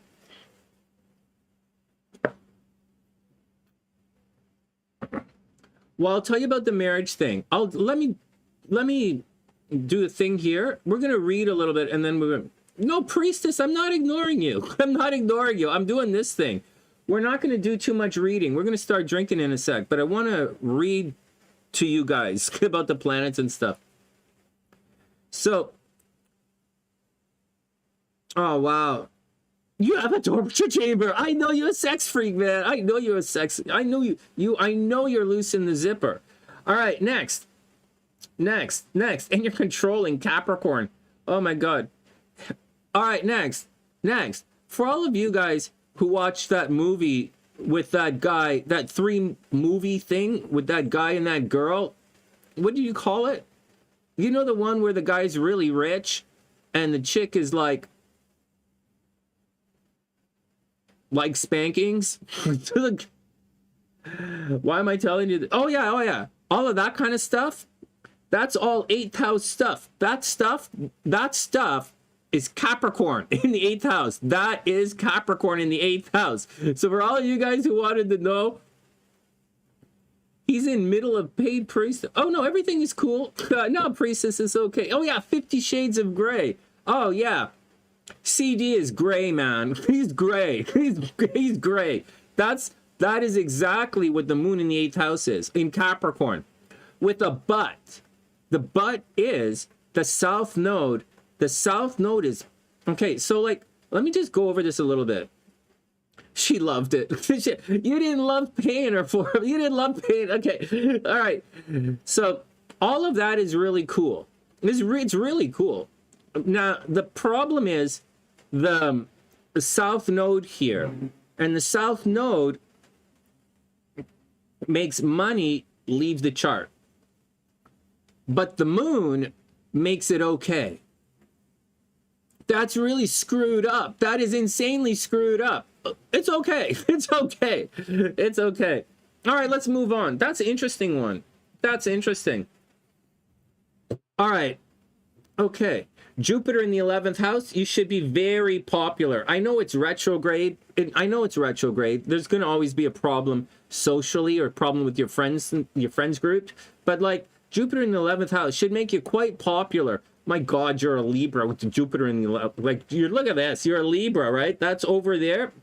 S1: Well, I'll tell you about the marriage thing. Let me do a thing here. We're gonna read a little bit, and then we're gonna. No, priestess, I'm not ignoring you. I'm not ignoring you. I'm doing this thing. We're not gonna do too much reading. We're gonna start drinking in a sec, but I want to read to you guys about the planets and stuff. So, oh wow. You have a torture chamber. I know you're a sex freak, man. I know you're a sex. I know I know you're loose in the zipper. All right, next. And you're controlling Capricorn. Oh my God. All right, next. For all of you guys who watched that movie with that guy, that 3 movie thing with that guy and that girl, what do you call it? You know the one where the guy's really rich and the chick is like spankings? Why am I telling you that? Oh yeah. All of that kind of stuff. That's all 8th house stuff. That stuff is Capricorn in the 8th house. That is Capricorn in the 8th house. So for all of you guys who wanted to know, he's in middle of paid priestess. Oh no, everything is cool. No, priestess is okay. Oh yeah, 50 Shades of Grey. Oh yeah. CD is gray, man. He's gray. He's gray. That is exactly what the moon in the 8th house is in Capricorn, with a but. The but is the south node. The south node is okay. So like, let me just go over this a little bit. She loved it. You didn't love paying her for it. You didn't love paying. Okay, all right. So all of that is really cool. It's really cool. Now, the problem is the south node here. And the south node makes money leave the chart. But the moon makes it okay. That's really screwed up. That is insanely screwed up. It's okay. It's okay. It's okay. All right, let's move on. That's an interesting one. That's interesting. All right. Okay. Jupiter in the 11th house, you should be very popular. I know it's retrograde. There's going to always be a problem socially or a problem with your friends group. But like Jupiter in the 11th house should make you quite popular. My God, you're a Libra with the Jupiter in the 11th. Like, look at this. You're a Libra, right? That's over there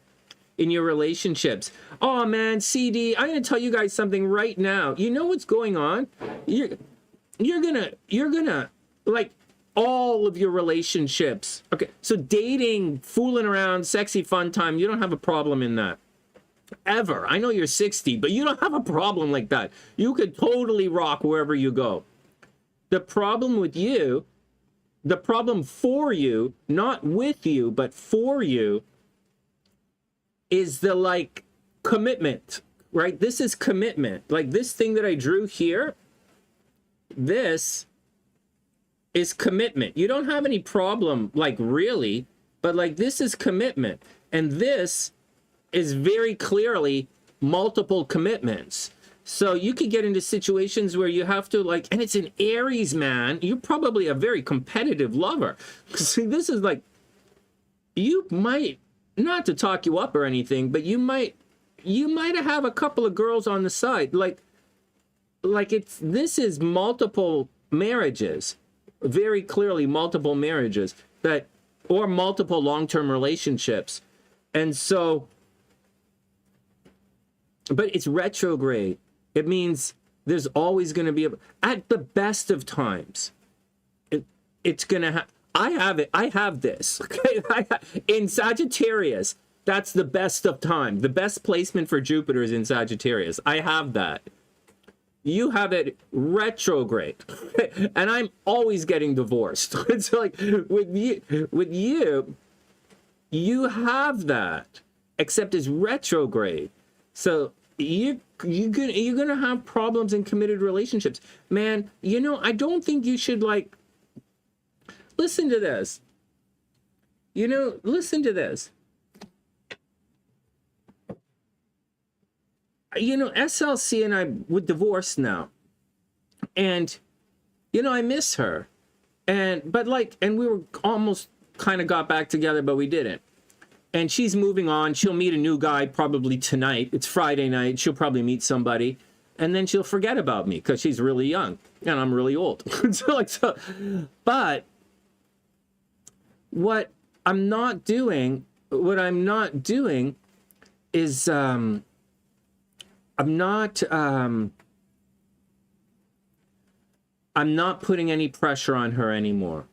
S1: in your relationships. Oh man, CD, I'm going to tell you guys something right now. You know what's going on? You're gonna like all of your relationships. Okay, so dating, fooling around, sexy fun time, you don't have a problem in that. Ever. I know you're 60, but you don't have a problem like that. You could totally rock wherever you go. The problem with you, the problem for you, not with you, but for you, is the like commitment, right? This is commitment. Like this thing that I drew here, this is commitment. You don't have any problem, like really, but like this is commitment. And this is very clearly multiple commitments. So you could get into situations where you have to like, and it's an Aries, man. You're probably a very competitive lover. See, this is like, you might, not to talk you up or anything, but you might have a couple of girls on the side. Like this is multiple marriages. Very clearly multiple marriages that, or multiple long-term relationships. And so, but it's retrograde. It means there's always going to be at the best of times. It's going to have, I have this, okay? In Sagittarius, that's the best of time. The best placement for Jupiter is in Sagittarius. I have that. You have it retrograde. And I'm always getting divorced. It's like with you, you have that, except it's retrograde. So you're gonna have problems in committed relationships. Man, you know, I don't think you should, like, listen to this. You know, listen to this. You know, SLC and I were divorced now. And, you know, I miss her. But we were almost kind of got back together, but we didn't. And she's moving on. She'll meet a new guy probably tonight. It's Friday night. She'll probably meet somebody. And then she'll forget about me because she's really young. And I'm really old. But what I'm not doing is I'm not putting any pressure on her anymore.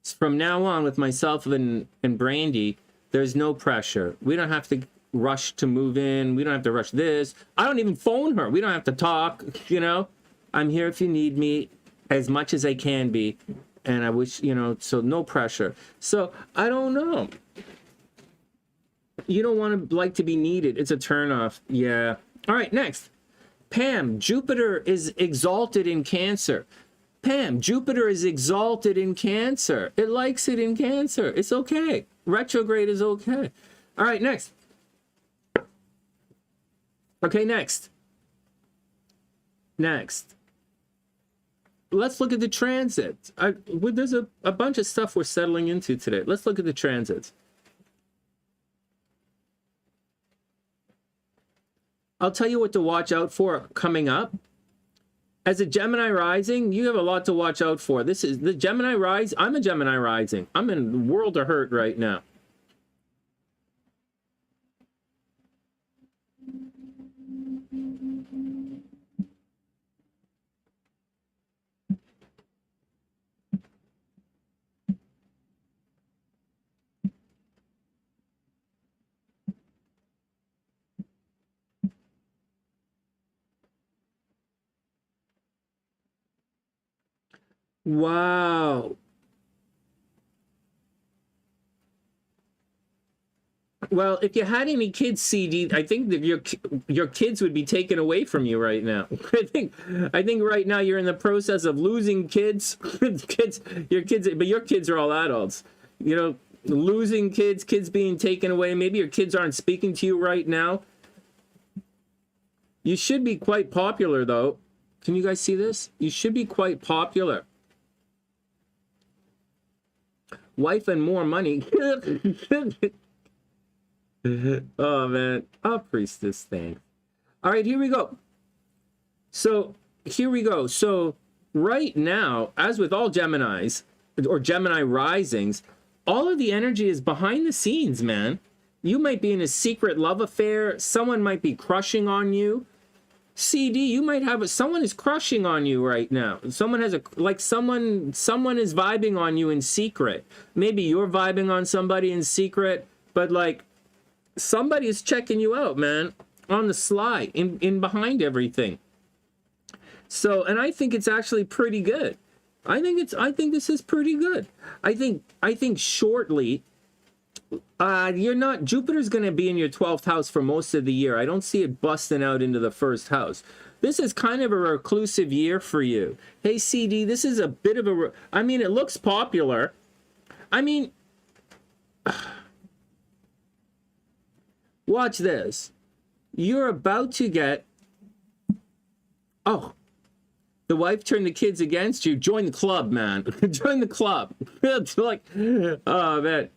S1: From now on, with myself and Brandy, there's no pressure. We don't have to rush to move in. We don't have to rush this. I don't even phone her. We don't have to talk, you know. I'm here if you need me as much as I can be. And I wish, you know, so no pressure. So I don't know. You don't want to like to be needed. It's a turnoff. Yeah. All right, next. Pam, Jupiter is exalted in Cancer. Pam, Jupiter is exalted in Cancer. It likes it in Cancer. It's okay. Retrograde is okay. All right, next. Okay, next. Next. Let's look at the transits. There's a bunch of stuff we're settling into today. Let's look at the transits. I'll tell you what to watch out for coming up. As a Gemini rising, you have a lot to watch out for. This is the Gemini rise. I'm a Gemini rising. I'm in a world of hurt right now. Wow. Well, if you had any kids, CD, I think that your kids would be taken away from you right now. I think right now you're in the process of losing kids. Your kids are all adults. You know, losing kids being taken away. Maybe your kids aren't speaking to you right now. You should be quite popular, though. Can you guys see this? You should be quite popular. Wife and more money. Oh, man. I'll priest this thing. All right, here we go. So, here we go. So, right now, as with all Geminis, or Gemini risings, all of the energy is behind the scenes, man. You might be in a secret love affair. Someone might be crushing on you. CD, you might have someone is crushing on you right now. Someone has someone is vibing on you in secret. Maybe you're vibing on somebody in secret, but like somebody is checking you out, man, on the sly, in behind everything. So, and I think it's actually pretty good. I think this is pretty good. I think shortly Jupiter's going to be in your 12th house for most of the year. I don't see it busting out into the first house. This is kind of a reclusive year for you. Hey, CD, this is a bit of I mean, it looks popular. I mean, watch this. You're about to get, oh, the wife turned the kids against you. Join the club, man. Join the club. It's like, oh, man.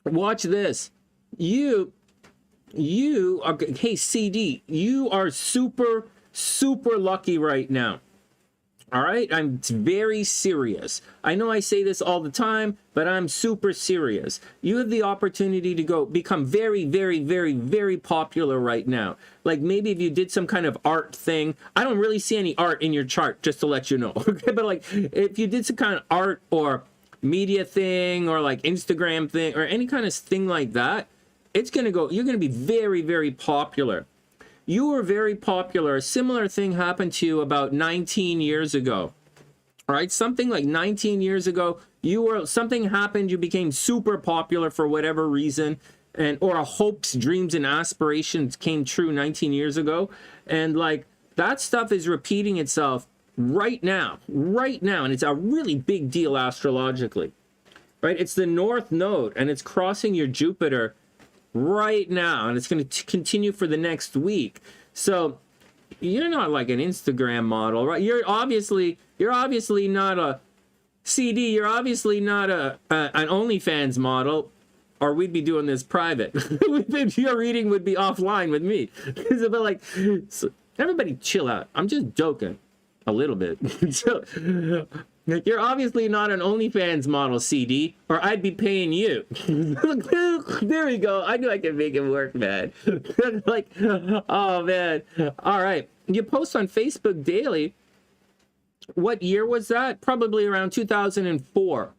S1: Watch this. You are, hey, CD, you are super, super lucky right now. All right? I'm very serious. I know I say this all the time, but I'm super serious. You have the opportunity to become very, very, very, very popular right now. Like maybe if you did some kind of art thing. I don't really see any art in your chart, just to let you know. Okay? But like if you did some kind of art or media thing or like Instagram thing or any kind of thing like that, you're going to be very, very popular. you were very popular. A similar thing happened to you about 19 years ago. All right, something like 19 years ago, something happened, you became super popular for whatever reason, or a hopes, dreams, and aspirations came true 19 years ago. And like that stuff is repeating itself right now, and it's a really big deal astrologically. Right? It's the North Node, and it's crossing your Jupiter right now, and it's going to continue for the next week. So you're not like an Instagram model, right? You're obviously not a CD. You're obviously not an OnlyFans model, or we'd be doing this private. Your reading would be offline with me. But like, so everybody chill out. I'm just joking a little bit. So, you're obviously not an OnlyFans model, CD, or I'd be paying you. There we go. I knew I could make it work, man. Like, oh, man. All right. You post on Facebook daily. What year was that? Probably around 2004.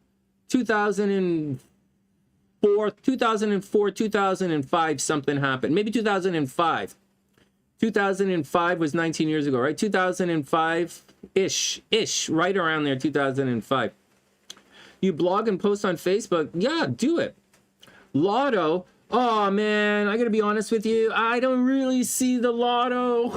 S1: 2004, 2005, something happened. Maybe 2005. 2005 was 19 years ago, right? 2005-ish, right around there, 2005. You blog and post on Facebook? Yeah, do it. Lotto? Oh, man, I gotta be honest with you. I don't really see the lotto.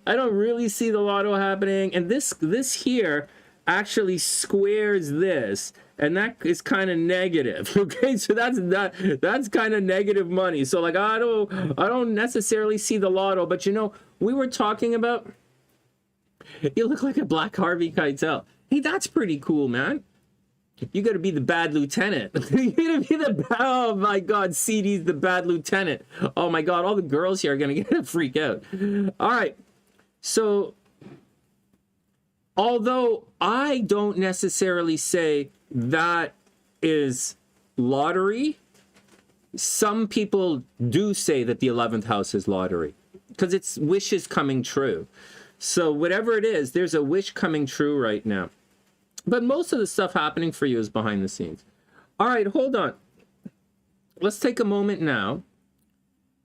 S1: I don't really see the lotto happening. And this here actually squares this. And that is kind of negative, okay? So that's kind of negative money. So like I don't necessarily see the lotto, but you know, we were talking about, you look like a Black Harvey Keitel. Hey, that's pretty cool, man. You got to be the bad lieutenant. You got to be oh my God, CD's the bad lieutenant. Oh my God, all the girls here are gonna get a freak out. All right, so although I don't necessarily say that is lottery, some people do say that the 11th house is lottery because it's wishes coming true. So whatever it is, there's a wish coming true right now. But most of the stuff happening for you is behind the scenes. All right, hold on. Let's take a moment now.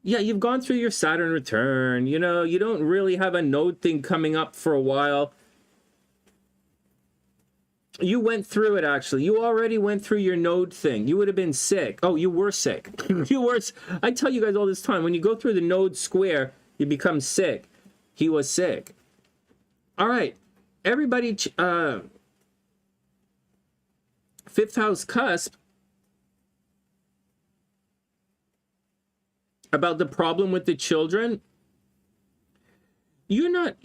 S1: Yeah, you've gone through your Saturn return. You know, you don't really have a node thing coming up for a while. You went through it, actually. You already went through your node thing. You would have been sick. Oh, you were sick. You were. I tell you guys all this time, when you go through the node square, you become sick. He was sick. All right. Everybody, fifth house cusp, about the problem with the children. You're gonna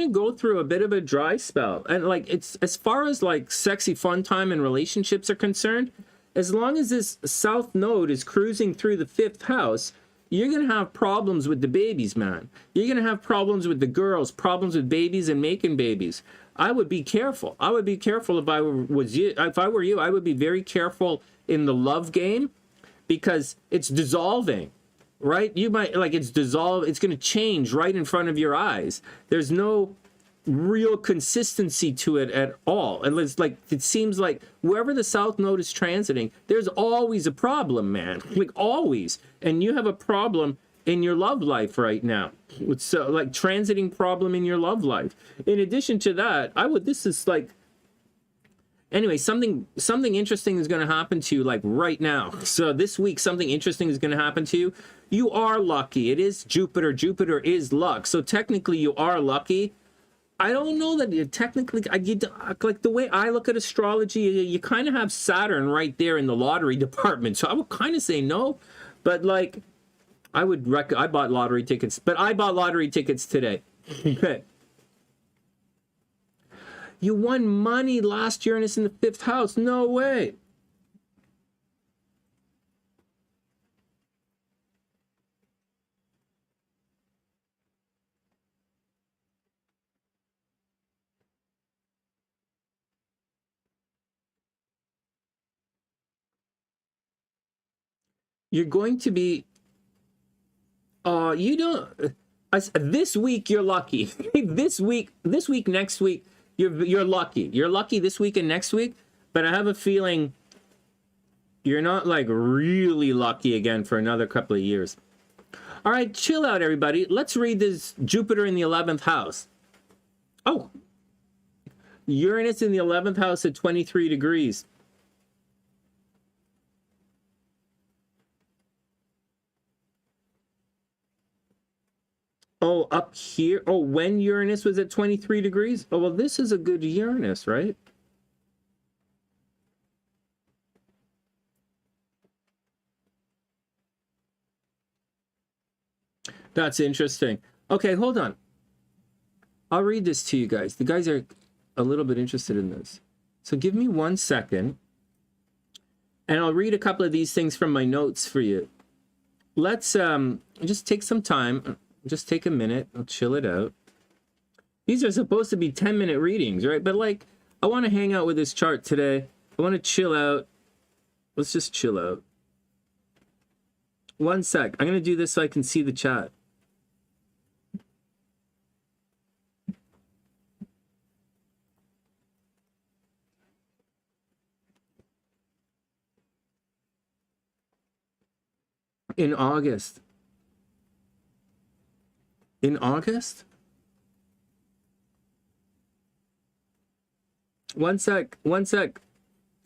S1: go through a bit of a dry spell. And like, it's as far as like sexy fun time and relationships are concerned, as long as this south node is cruising through the fifth house, you're gonna have problems with the babies, man. You're gonna have problems with the girls, problems with babies and making babies. I would be careful. I would be careful if I was you. If I were you, I would be very careful in the love game, because it's dissolving. Right? You might, like, it's dissolved. It's going to change right in front of your eyes. There's no real consistency to it at all. And it's like, it seems like wherever the south node is transiting, there's always a problem, man. Like, always. And you have a problem in your love life right now. So, like, transiting problem in your love life. In addition to that, this is like, anyway, something interesting is going to happen to you, like, right now. So this week, something interesting is going to happen to you. You are lucky. It is Jupiter. Jupiter is luck. So technically, you are lucky. I don't know that you technically, like the way I look at astrology, you kind of have Saturn right there in the lottery department. So I would kind of say no, but like, I bought lottery tickets, but I bought lottery tickets today. Okay. You won money last Uranus in the fifth house. No way. You're going to be, this week you're lucky. This week, next week, you're lucky. You're lucky this week and next week, but I have a feeling you're not like really lucky again for another couple of years. All right, chill out, everybody. Let's read this Jupiter in the 11th house. Oh, Uranus in the 11th house at 23 degrees. Oh, up here. Oh, when Uranus was at 23 degrees? Oh, well, this is a good Uranus, right? That's interesting. Okay, hold on. I'll read this to you guys. The guys are a little bit interested in this. So give me 1 second, and I'll read a couple of these things from my notes for you. Let's just take some time. Just take a minute. I'll chill it out. These are supposed to be 10-minute readings, right? But like, I want to hang out with this chart today. I want to chill out. Let's just chill out. 1 sec. I'm going to do this so I can see the chat. In August. In August? 1 sec. 1 sec.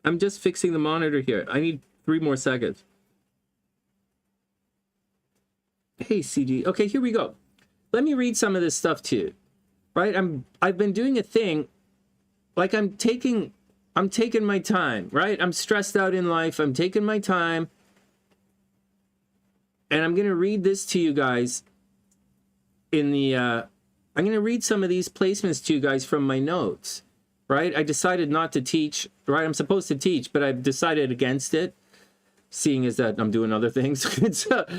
S1: I'm just fixing the monitor here. I need 3 more seconds. Hey, CG. Okay, here we go. Let me read some of this stuff to you. Right? I've been doing a thing like I'm taking my time, right? I'm stressed out in life. I'm taking my time. And I'm going to read this to you guys in the, I'm going to read some of these placements to you guys from my notes, right? I decided not to teach, right? I'm supposed to teach, but I've decided against it, seeing as that I'm doing other things. But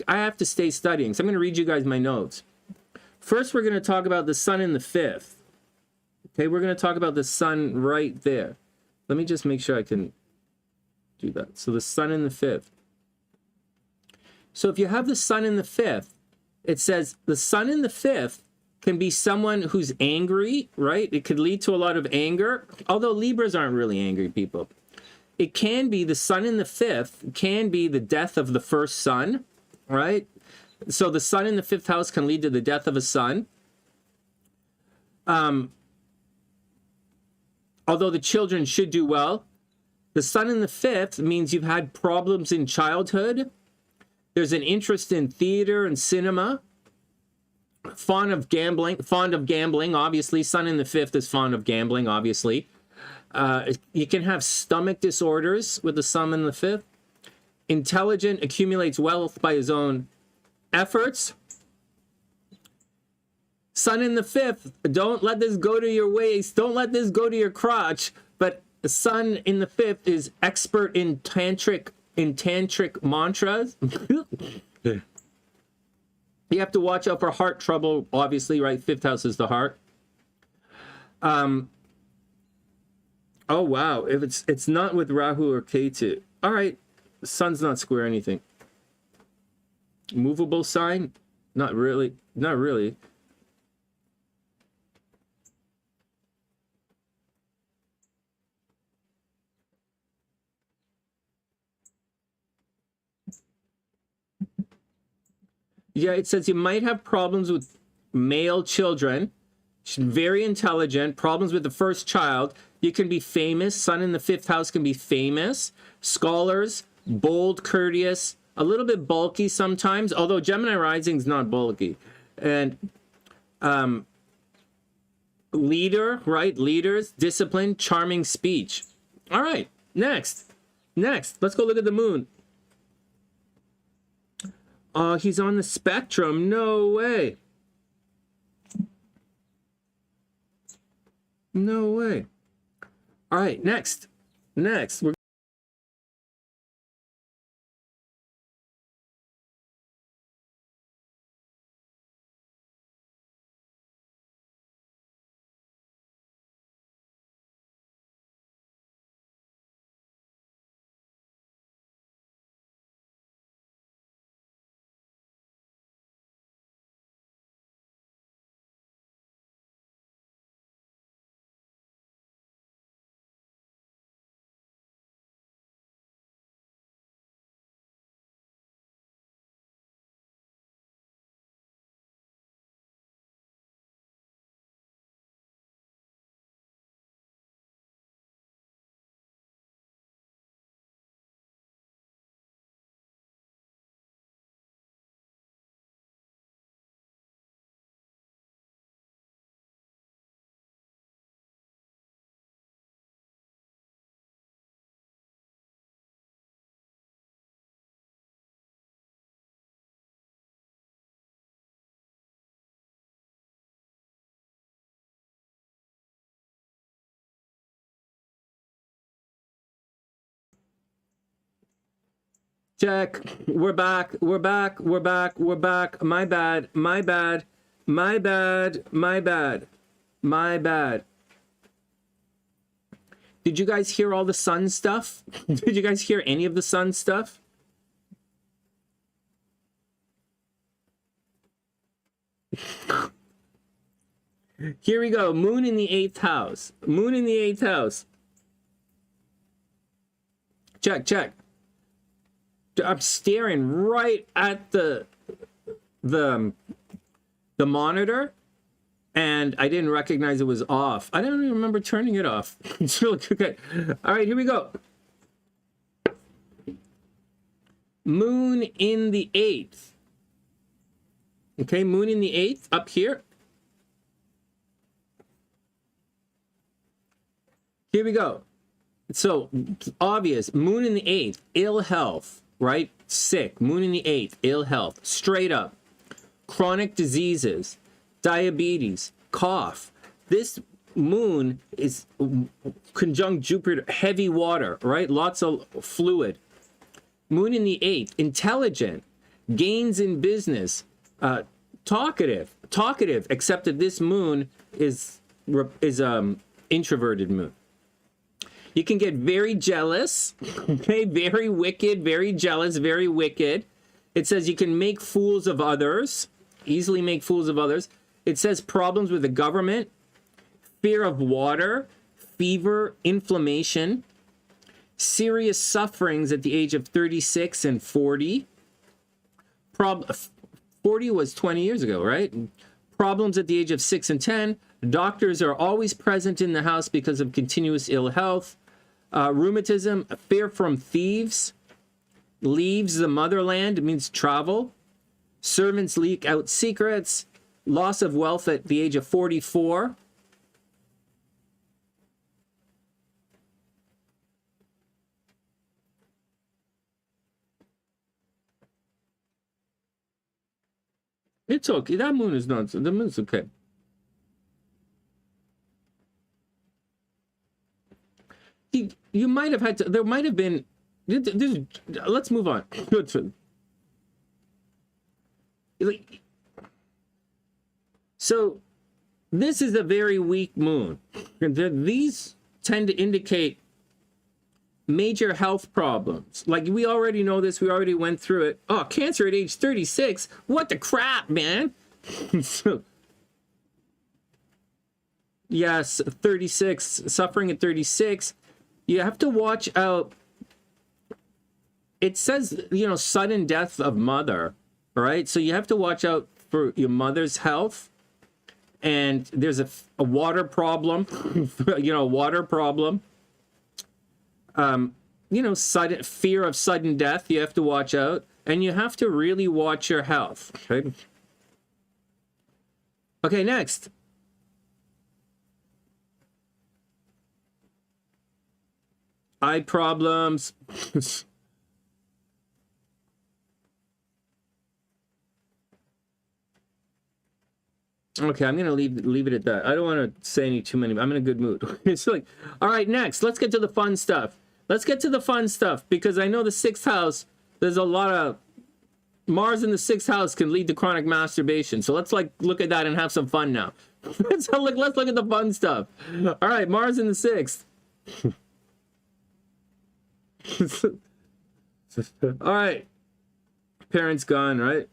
S1: I have to stay studying. So I'm going to read you guys my notes. First, we're going to talk about the sun in the 5th. Okay, we're going to talk about the sun right there. Let me just make sure I can do that. So the sun in the 5th. So if you have the sun in the 5th, it says the sun in the 5th can be someone who's angry, right? It could lead to a lot of anger, although Libras aren't really angry people. It can be the sun in the 5th, can be the death of the first son, right? So the sun in the 5th house can lead to the death of a son. Although the children should do well. The sun in the 5th means you've had problems in childhood. There's an interest in theater and cinema. Fond of gambling, obviously. Sun in the 5th is fond of gambling, obviously. You can have stomach disorders with the sun in the 5th. Intelligent, accumulates wealth by his own efforts. Sun in the 5th, don't let this go to your waist. Don't let this go to your crotch. But the sun in the 5th is expert in tantric mantras. You have to watch out for heart trouble, obviously, right? 5th house is the heart. Oh wow, if it's not with Rahu or Ketu. All right, the sun's not square anything. Movable sign? Not really. Not really. Yeah, it says you might have problems with male children. Very intelligent. Problems with the first child. You can be famous. Sun in the 5th house can be famous. Scholars, bold, courteous, a little bit bulky sometimes, although Gemini rising's not bulky. And leader, right? Leaders, discipline, charming speech. All right, next. Let's go look at the moon. Oh, he's on the spectrum. No way. No way. All right, next. We're Check. We're back. We're back. We're back. We're back. My bad. My bad. My bad. My bad. My bad. Did you guys hear all the sun stuff? Did you guys hear any of the sun stuff? Here we go. Moon in the 8th house. Moon in the 8th house. Check, check. I'm staring right at the monitor, and I didn't recognize it was off. I don't even remember turning it off. It's really good. All right, here we go. Moon in the 8th. Okay, moon in the 8th up here. Here we go. So obvious, moon in the 8th, ill health, right? Sick. Moon in the 8th, ill health. Straight up. Chronic diseases, diabetes, cough. This moon is conjunct Jupiter, heavy water, right? Lots of fluid. Moon in the 8th, intelligent, gains in business, talkative, except that this moon is introverted moon. You can get very jealous, okay? Very wicked, very jealous, very wicked. It says you can make fools of others, easily make fools of others. It says problems with the government, fear of water, fever, inflammation, serious sufferings at the age of 36 and 40. 40 was 20 years ago, right? Problems at the age of 6 and 10. Doctors are always present in the house because of continuous ill health. Rheumatism, fear from thieves, leaves the motherland, it means travel. Servants leak out secrets, loss of wealth at the age of 44. It's okay. That moon is not, the moon's okay. You might have had to, there might have been, let's move on. So this is a very weak moon. These tend to indicate major health problems. Like, we already know this, we already went through it. Oh, cancer at age 36. What the crap, man? So, yes, 36, suffering at 36. You have to watch out. It says, you know, sudden death of mother, right? So you have to watch out for your mother's health. And there's a water problem, you know, water problem. You know, sudden fear of sudden death. You have to watch out, and you have to really watch your health. Okay. Okay, next. Eye problems. Okay, I'm gonna leave it at that. I don't want to say too many. I'm in a good mood. It's like, all right, next, let's get to the fun stuff. Let's get to the fun stuff, because I know the 6th house, there's a lot of Mars in the 6th house can lead to chronic masturbation. So let's like look at that and have some fun now. let's look at the fun stuff. All right, Mars in the 6th. All right, parents gone, right?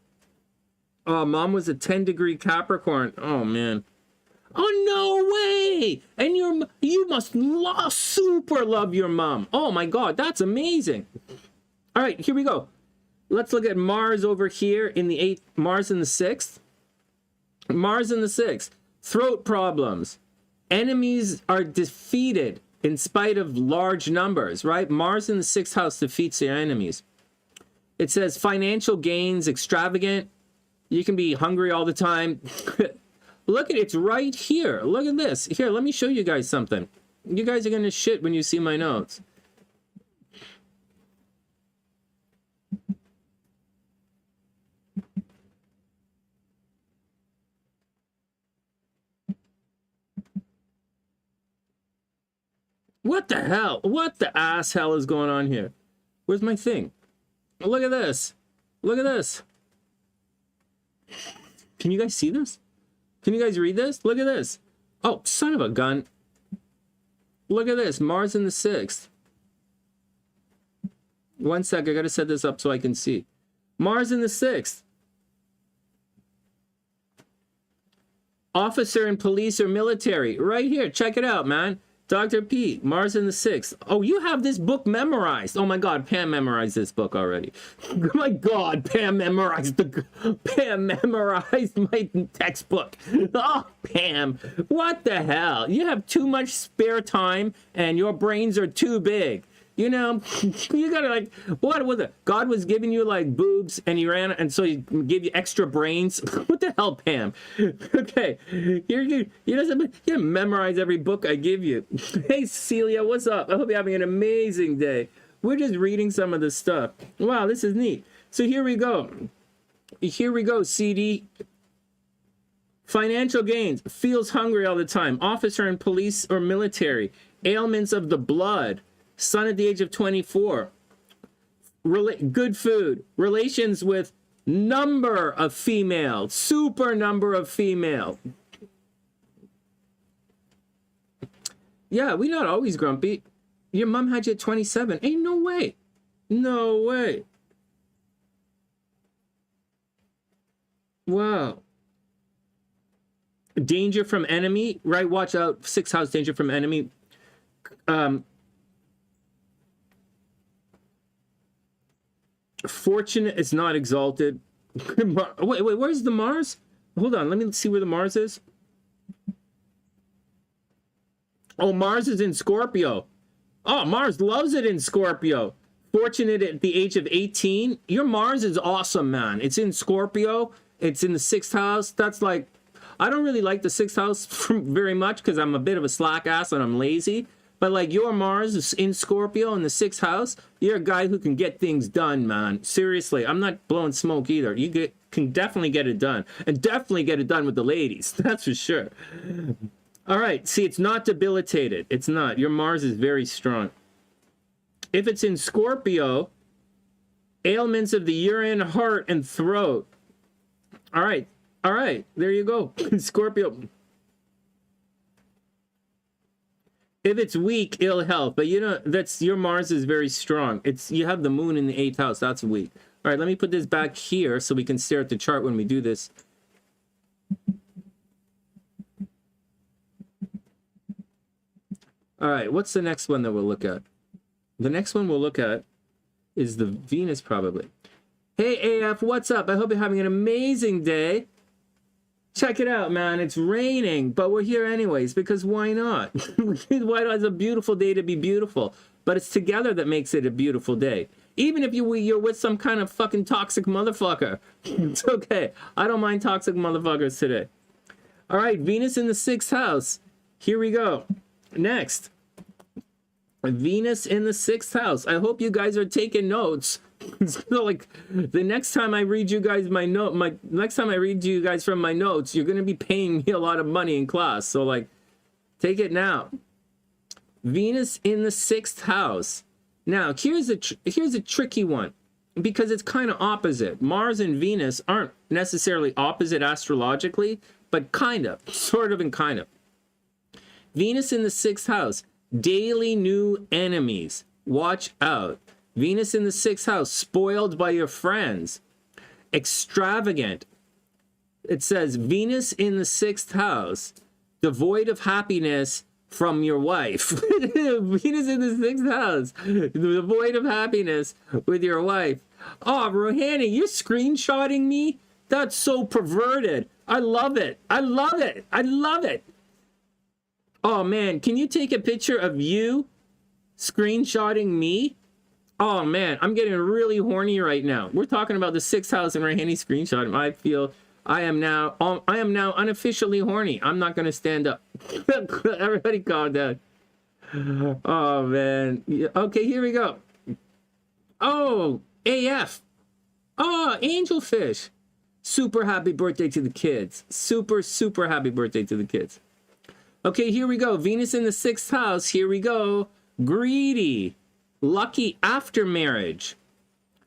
S1: Oh, mom was a 10-degree Capricorn. Oh man. Oh, no way! And you must super love your mom. Oh my God, that's amazing. All right, here we go. Let's look at Mars over here in the 8th, Mars in the 6th. Mars in the 6th. Throat problems. Enemies are defeated in spite of large numbers, right? Mars in the 6th house defeats your enemies. It says financial gains, extravagant. You can be hungry all the time. Look at it, it's right here. Look at this. Here, let me show you guys something. You guys are gonna shit when you see my notes. What the hell? What the ass hell is going on here? Where's my thing? Look at this. Look at this. Can you guys see this? Can you guys read this? Look at this. Oh, son of a gun. Look at this. Mars in the 6th. One sec. I got to set this up so I can see. Mars in the 6th. Officer in police or military. Right here. Check it out, man. Dr. Pete, Mars in the 6th. Oh, you have this book memorized. Oh my God, Pam memorized this book already. Oh my God, Pam memorized my textbook. Oh, Pam, what the hell? You have too much spare time and your brains are too big. You know, you gotta like, what was it? God was giving you like boobs and he ran, and so he gave you extra brains. What the hell, Pam? Okay, you memorize every book I give you. Hey, Celia, what's up? I hope you're having an amazing day. We're just reading some of this stuff. Wow, this is neat. So here we go. Here we go, CD. Financial gains. Feels hungry all the time. Officer in police or military. Ailments of the blood. Son at the age of 24. Good food. Relations with number of female. Super number of female. Yeah, we're not always grumpy. Your mom had you at 27. Ain't no way. No way. Wow. Danger from enemy. Right, watch out. 6th house, danger from enemy. Fortunate is not exalted. Wait, where's the Mars? Hold on, let me see where the Mars is. Oh, Mars is in Scorpio. Oh, Mars loves it in Scorpio. Fortunate at the age of 18. Your Mars is awesome, man. It's in Scorpio. It's in the 6th house. That's like, I don't really like the 6th house very much because I'm a bit of a slack ass and I'm lazy. But like your Mars is in Scorpio in the 6th house, you're a guy who can get things done, man. Seriously, I'm not blowing smoke either. You can definitely get it done. And definitely get it done with the ladies. That's for sure. All right, see, it's not debilitated. It's not. Your Mars is very strong. If it's in Scorpio, ailments of the urine, heart, and throat. All right, there you go. Scorpio. If it's weak, ill health, but you know, that's your Mars is very strong. You have the moon in the 8th house. That's weak. All right, let me put this back here so we can stare at the chart when we do this. All right, what's the next one that we'll look at? The next one we'll look at is the Venus, probably. Hey, AF, what's up? I hope you're having an amazing day. Check it out, man. It's raining, but we're here anyways, because why not? Why not? It's a beautiful day to be beautiful, but it's together that makes it a beautiful day. Even if you're with some kind of fucking toxic motherfucker. It's okay. I don't mind toxic motherfuckers today. All right, Venus in the 6th house. Here we go. Next. Venus in the 6th house. I hope you guys are taking notes. So like the next time I read you guys next time I read you guys from my notes, you're gonna be paying me a lot of money in class. So like, take it now. Venus in the 6th house. Now here's a tricky one because it's kind of opposite. Mars and Venus aren't necessarily opposite astrologically, but kind of, sort of, and kind of. Venus in the 6th house. Daily new enemies. Watch out. Venus in the 6th house, spoiled by your friends. Extravagant. It says Venus in the 6th house, devoid of happiness from your wife. Venus in the 6th house, devoid of happiness with your wife. Oh, Rohani, you're screenshotting me? That's so perverted. I love it. I love it. I love it. Oh, man, can you take a picture of you screenshotting me? Oh man, I'm getting really horny right now. We're talking about the 6th house and Rahani screenshot. I feel I am now unofficially horny. I'm not gonna stand up. Everybody calm down. Oh man. Okay, here we go. Oh, AF. Oh, angelfish. Super happy birthday to the kids. Super, super happy birthday to the kids. Okay, here we go. Venus in the 6th house. Here we go. Greedy. Lucky after marriage.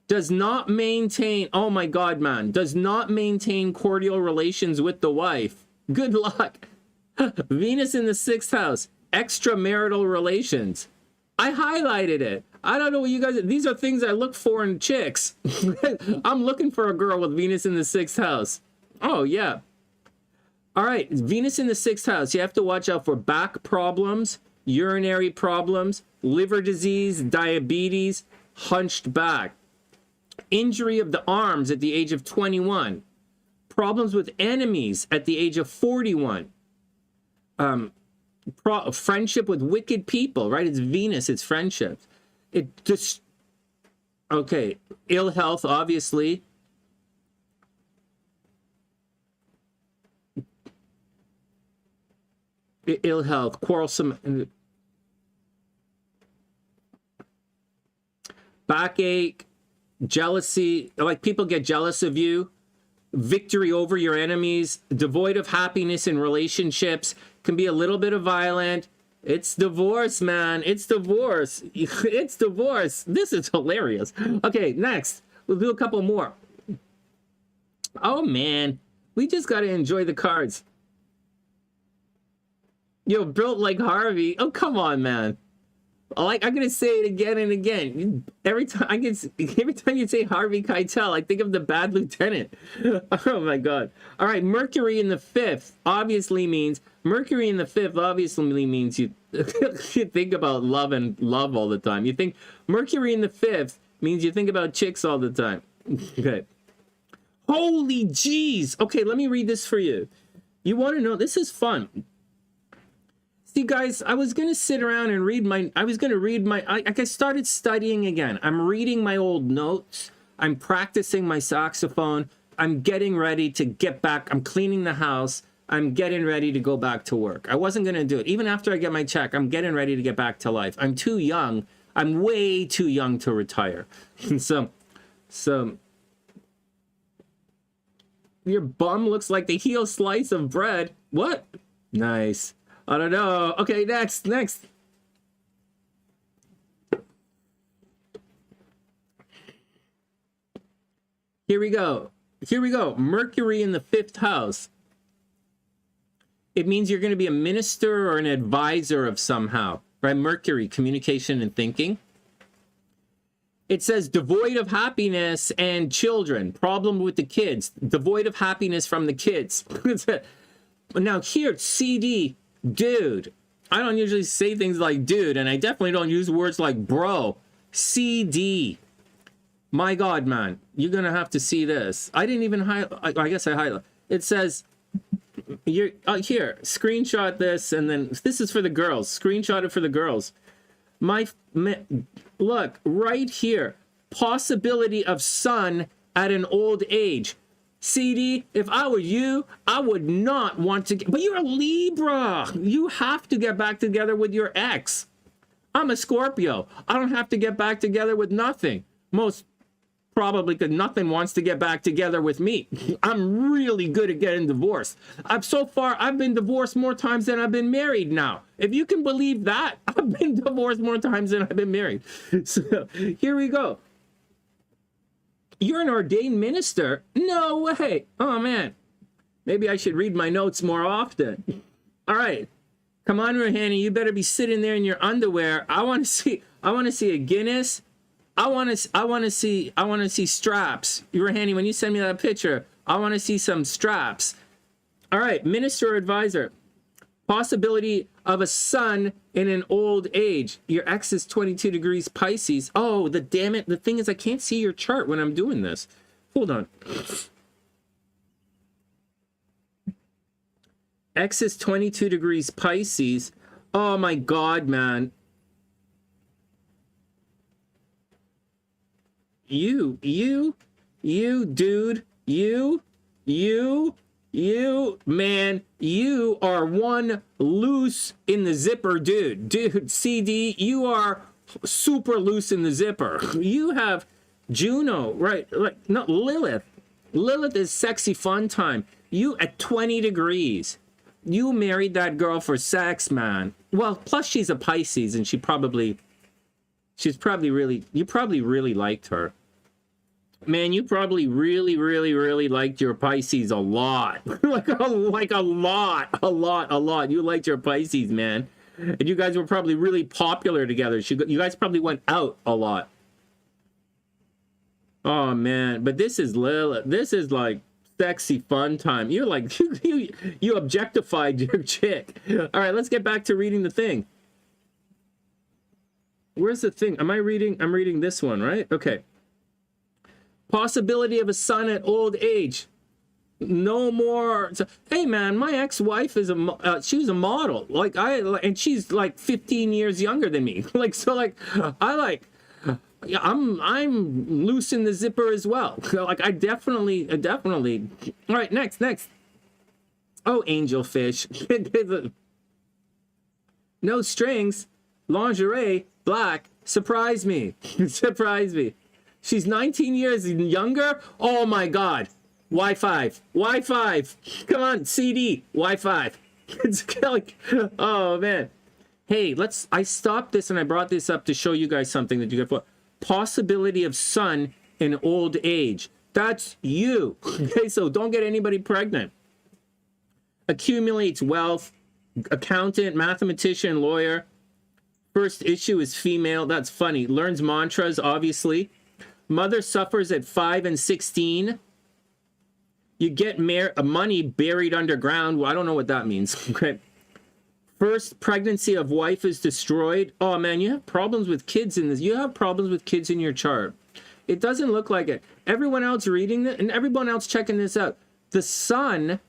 S1: Does not maintain, oh my God, man, does not maintain cordial relations with the wife. Good luck. Venus in the 6th house, extramarital relations. I highlighted it. I don't know what you guys, these are things I look for in chicks. I'm looking for a girl with Venus in the 6th house. Oh, yeah. All right, Venus in the 6th house. You have to watch out for back problems, urinary problems, liver disease, diabetes, hunched back. Injury of the arms at the age of 21. Problems with enemies at the age of 41. Friendship with wicked people, right? It's Venus, it's friendship. It just, okay, ill health, obviously. Ill health, quarrelsome, backache, jealousy, like people get jealous of you, victory over your enemies, devoid of happiness in relationships, can be a little bit of violent. It's divorce, man. It's divorce. It's divorce. This is hilarious. Okay, next. We'll do a couple more. Oh, man. We just got to enjoy the cards. Yo, built like Harvey. Oh, come on, man. Like, I'm gonna say it again and again. Every time you say Harvey Keitel, I think of the Bad Lieutenant. Oh my God! All right, Mercury in the 5th obviously means you you think about love all the time. You think Mercury in the 5th means you think about chicks all the time. Okay. Holy jeez. Okay, let me read this for you. You want to know? This is fun. See, guys, I was going to sit around and read I started studying again. I'm reading my old notes. I'm practicing my saxophone. I'm getting ready to get back. I'm cleaning the house. I'm getting ready to go back to work. I wasn't going to do it. Even after I get my check, I'm getting ready to get back to life. I'm too young. I'm way too young to retire. So your bum looks like the heel slice of bread. What? Nice. I don't know. Okay, next. Here we go. Mercury in the 5th house. It means you're going to be a minister or an advisor of somehow, right? Mercury, communication and thinking. It says devoid of happiness and children. Problem with the kids. Devoid of happiness from the kids. Now here, CD. Dude, I don't usually say things like dude, and I definitely don't use words like bro. CD. My God, man, you're going to have to see this. I didn't even highlight. I guess I highlight. It says, here, screenshot this, and then this is for the girls. Screenshot it for the girls. Look, right here. Possibility of son at an old age. CD, if I were you, I would not want to get, but you're a Libra. You have to get back together with your ex. I'm a Scorpio. I don't have to get back together with nothing. Most probably because nothing wants to get back together with me. I'm really good at getting divorced. I've been divorced more times than I've been married now. If you can believe that, I've been divorced more times than I've been married. So here we go. You're an ordained minister? No way. Oh, man. Maybe I should read my notes more often. All right. Come on, Rohani. You better be sitting there in your underwear. I want to see a Guinness. I want to see straps. Rohani, when you send me that picture, I want to see some straps. All right. Minister or advisor. Possibility of a son in an old age. Your ex is 22 degrees Pisces. Oh, damn it. The thing is, I can't see your chart when I'm doing this. Hold on. Ex is 22 degrees Pisces. Oh my God, man. You, dude. You, man, you are one loose in the zipper, dude. Dude, CD, you are super loose in the zipper. You have Juno, right? Like, not Lilith. Lilith is sexy fun time. You at 20 degrees. You married that girl for sex, man. Well, plus she's a Pisces and you probably really liked her. Man, you probably really, really, really liked your Pisces a lot. like a lot. You liked your Pisces, man. And you guys were probably really popular together. You guys probably went out a lot. Oh man, but this is Lilith. This is like sexy fun time. You're like you objectified your chick. All right, let's get back to reading the thing. Where's the thing? Am I reading? I'm reading this one, right? Okay. Possibility of a son at old age. No more. Hey man, my ex-wife is she was a model. Like and she's like 15 years younger than me. I'm loose in the zipper as well. Like I definitely. All right, next. Oh, angelfish. No strings, lingerie, black. Surprise me. Surprise me. She's 19 years younger. Oh my God. Y5. Come on, CD. Y5. It's like, oh man. Hey, I stopped this and I brought this up to show you guys something that you get for possibility of son in old age. That's you. Okay, so don't get anybody pregnant. Accumulates wealth, accountant, mathematician, lawyer. First issue is female. That's funny. Learns mantras, obviously. Mother suffers at 5 and 16. You get money buried underground. Well, I don't know what that means. Okay. First pregnancy of wife is destroyed. Oh man, you have problems with kids in this. You have problems with kids in your chart. It doesn't look like it. Everyone else reading it and everyone else checking this out. The sun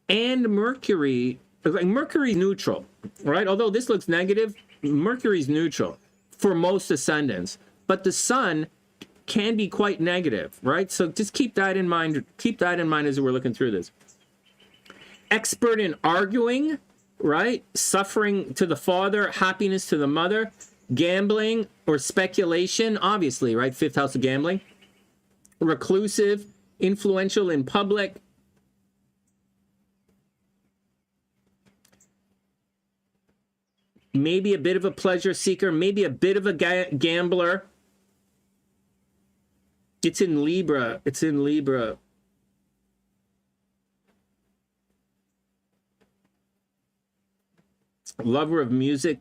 S1: and Mercury, like Mercury's neutral, right? Although this looks negative, Mercury's neutral for most ascendants. But the sun can be quite negative, right? So just keep that in mind. Keep that in mind as we're looking through this. Expert in arguing, right? Suffering to the father, happiness to the mother. Gambling or speculation, obviously, right? Fifth house of gambling. Reclusive, influential in public. Maybe a bit of a pleasure seeker, maybe a bit of a gambler. It's in Libra. It's in Libra. Lover of music.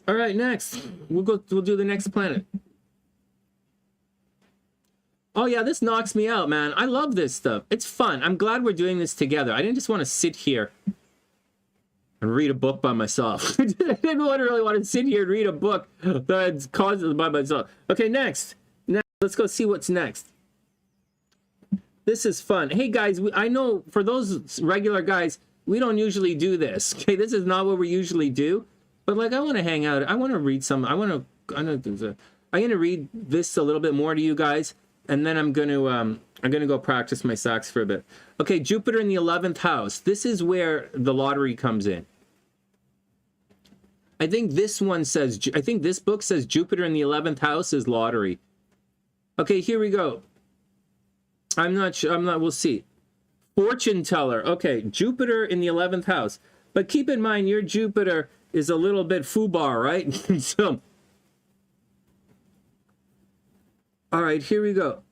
S1: All right, next. We'll do the next planet. Oh yeah, this knocks me out, man. I love this stuff. It's fun. I'm glad we're doing this together. I didn't just want to sit here and read a book by myself. I didn't really want to sit here and read a book that's caused by myself. Okay, next. Let's go see what's next. This is fun. Hey guys, I know for those regular guys, we don't usually do this. Okay, this is not what we usually do. But like, I want to hang out. I want to read some. I'm gonna read this a little bit more to you guys, and then I'm gonna go practice my sax for a bit. Okay, Jupiter in the 11th house. This is where the lottery comes in. I think this book says Jupiter in the 11th house is lottery. Okay, here we go. I'm not sure. We'll see. Fortune teller. Okay, Jupiter in the 11th house. But keep in mind, your Jupiter is a little bit foobar, right? So, all right, here we go.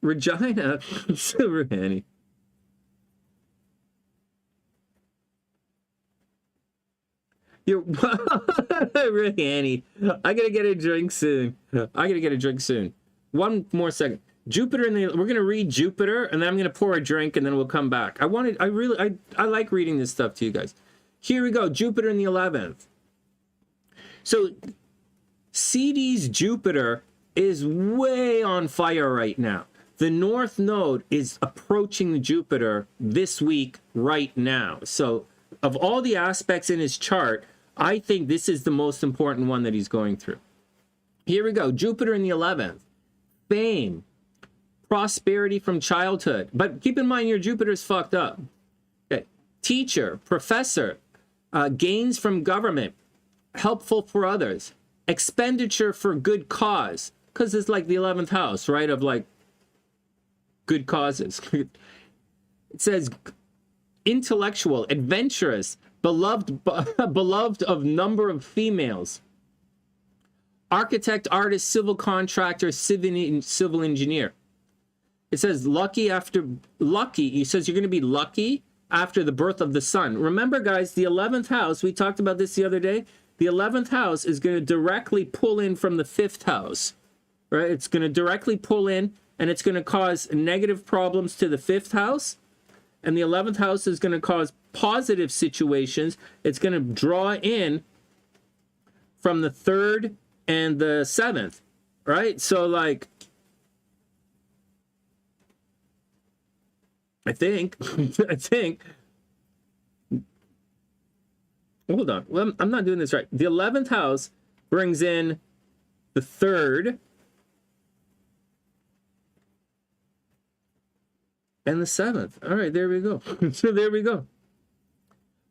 S1: Regina, Silver Hanny. You're really Annie. I gotta get a drink soon. One more second. Jupiter in the. We're gonna read Jupiter, and then I'm gonna pour a drink, and then we'll come back. I like reading this stuff to you guys. Here we go. Jupiter in the 11th. So, CD's Jupiter is way on fire right now. The North Node is approaching the Jupiter this week right now. So, of all the aspects in his chart, I think this is the most important one that he's going through. Here we go. Jupiter in the 11th. Fame. Prosperity from childhood. But keep in mind your Jupiter's fucked up. Okay. Teacher. Professor. Gains from government. Helpful for others. Expenditure for good cause. Because it's like the 11th house, right? Of like good causes. It says intellectual, adventurous, beloved of number of females. Architect, artist, civil contractor, civil engineer. It says lucky. It says you're going to be lucky after the birth of the sun. Remember, guys, the 11th house, we talked about this the other day. The 11th house is going to directly pull in from the 5th house, right? It's going to directly pull in, and it's going to cause negative problems to the 5th house. And the 11th house is going to cause positive situations. It's going to draw in from the 3rd and the 7th, right? So, like, I think, hold on. Well, I'm not doing this right. The 11th house brings in the 3rd and the 7th. All right, there we go. So there we go.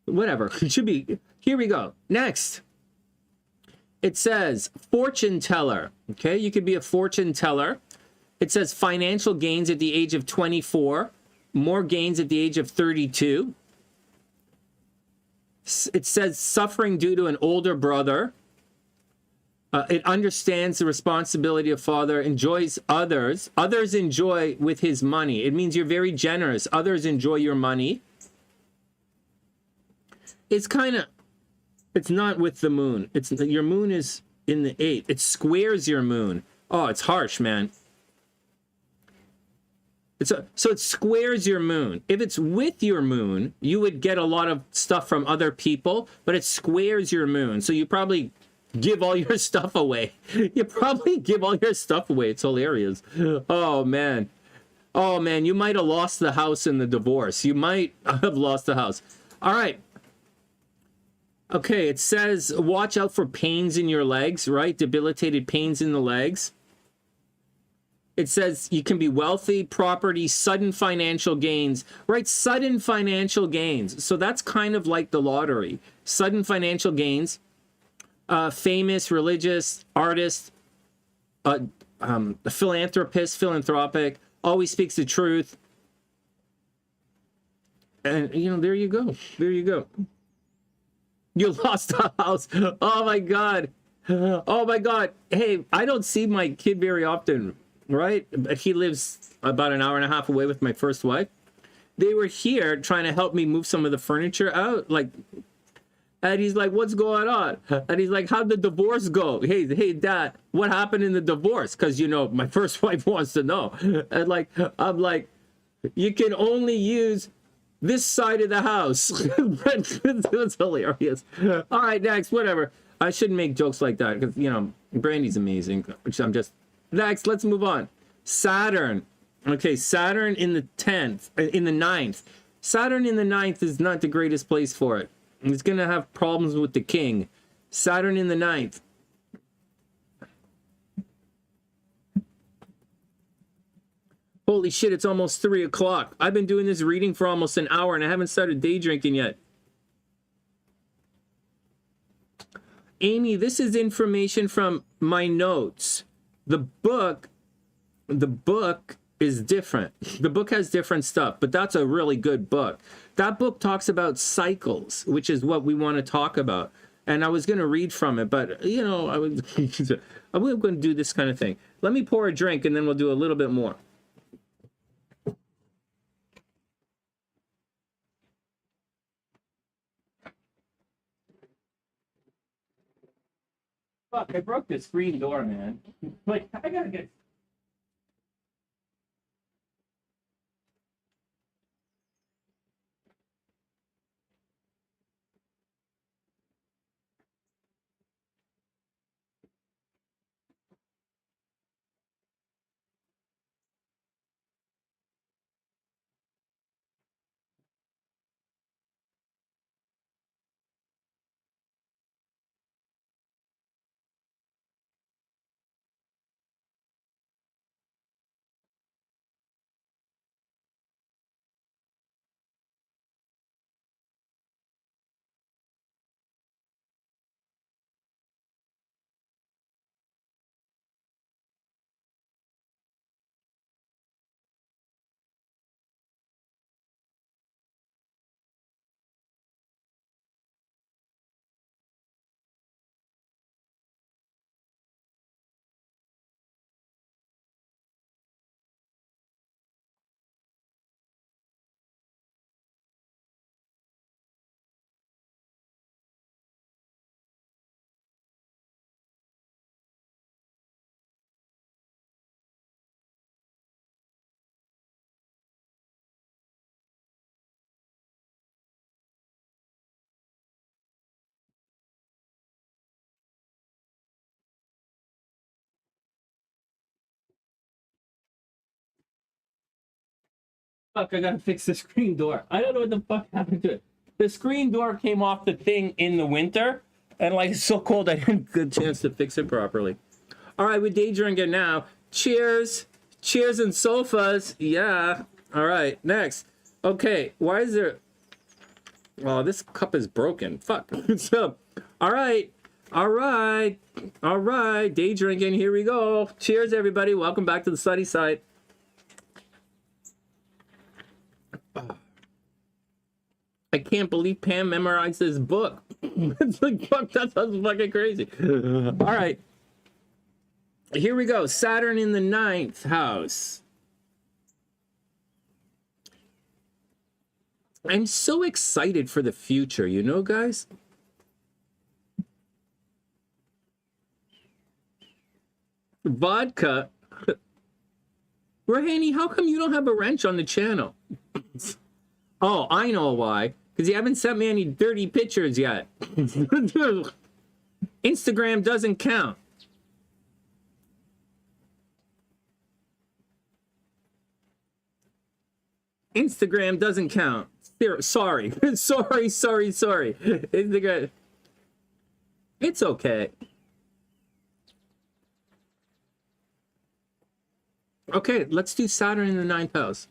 S1: Whatever. It should be. Here we go. Next. It says fortune teller. Okay, you could be a fortune teller. It says financial gains at the age of 24. More gains at the age of 32. It says suffering due to an older brother. It understands the responsibility of father, enjoys others. Others enjoy with his money. It means you're very generous. Others enjoy your money. It's kind of, it's not with the moon. It's your moon is in the 8th. It squares your moon. Oh, it's harsh, man. So it squares your moon. If it's with your moon, you would get a lot of stuff from other people, but it squares your moon. So you probably give all your stuff away. You probably give all your stuff away. It's hilarious. Oh, man. Oh, man, you might have lost the house in the divorce. You might have lost the house. All right. Okay, it says watch out for pains in your legs, right? Debilitated pains in the legs. It says you can be wealthy, property, sudden financial gains, right? Sudden financial gains. So that's kind of like the lottery. Sudden financial gains. Famous, religious, artist, philanthropic, always speaks the truth. And, you know, there you go. There you go. You lost a house. Oh, my God. Oh, my God. Hey, I don't see my kid very often. Right? He lives about an hour and a half away with my first wife. They were here trying to help me move some of the furniture out. Like, and he's like, what's going on? And he's like, how'd the divorce go? Hey, Dad, what happened in the divorce? Because, you know, my first wife wants to know. And like, I'm like, you can only use this side of the house. It's hilarious. All right, next, whatever. I shouldn't make jokes like that because, you know, Brandy's amazing. Which I'm just... Next, let's move on. Saturn. Okay, Saturn in the 10th, in the 9th. Saturn in the 9th is not the greatest place for it. It's going to have problems with the king. Saturn in the 9th. Holy shit, it's almost 3 o'clock. I've been doing this reading for almost an hour and I haven't started day drinking yet. Amy, this is information from my notes. The book is different. The book has different stuff, but that's a really good book. That book talks about cycles, which is what we want to talk about. And I was going to read from it, but, you know, I'm going to do this kind of thing. Let me pour a drink, and then we'll do a little bit more. Fuck, I broke the screen door, man. Like, I gotta get...
S3: fuck, I gotta fix the screen door. I don't know what the fuck happened to it. The screen door came off the thing in the winter, and like it's so cold I didn't get a chance to fix it properly. All right, we're day drinking now. Cheers. Cheers and sofas. Yeah. All right, next. Okay, why is there... Oh, this cup is broken. Fuck. So, all right. All right. All right. Day drinking. Here we go. Cheers, everybody. Welcome back to the sunny side. I can't believe Pam memorized this book. It's like, fuck, that sounds fucking crazy. All right. Here we go. Saturn in the 9th house. I'm so excited for the future, you know, guys? Vodka. Rahani, how come you don't have a wrench on the channel? Oh, I know why. Because you haven't sent me any dirty pictures yet. Instagram doesn't count. Instagram doesn't count. Sorry. sorry. Instagram. It's okay. Okay, let's do Saturn in the 9th house.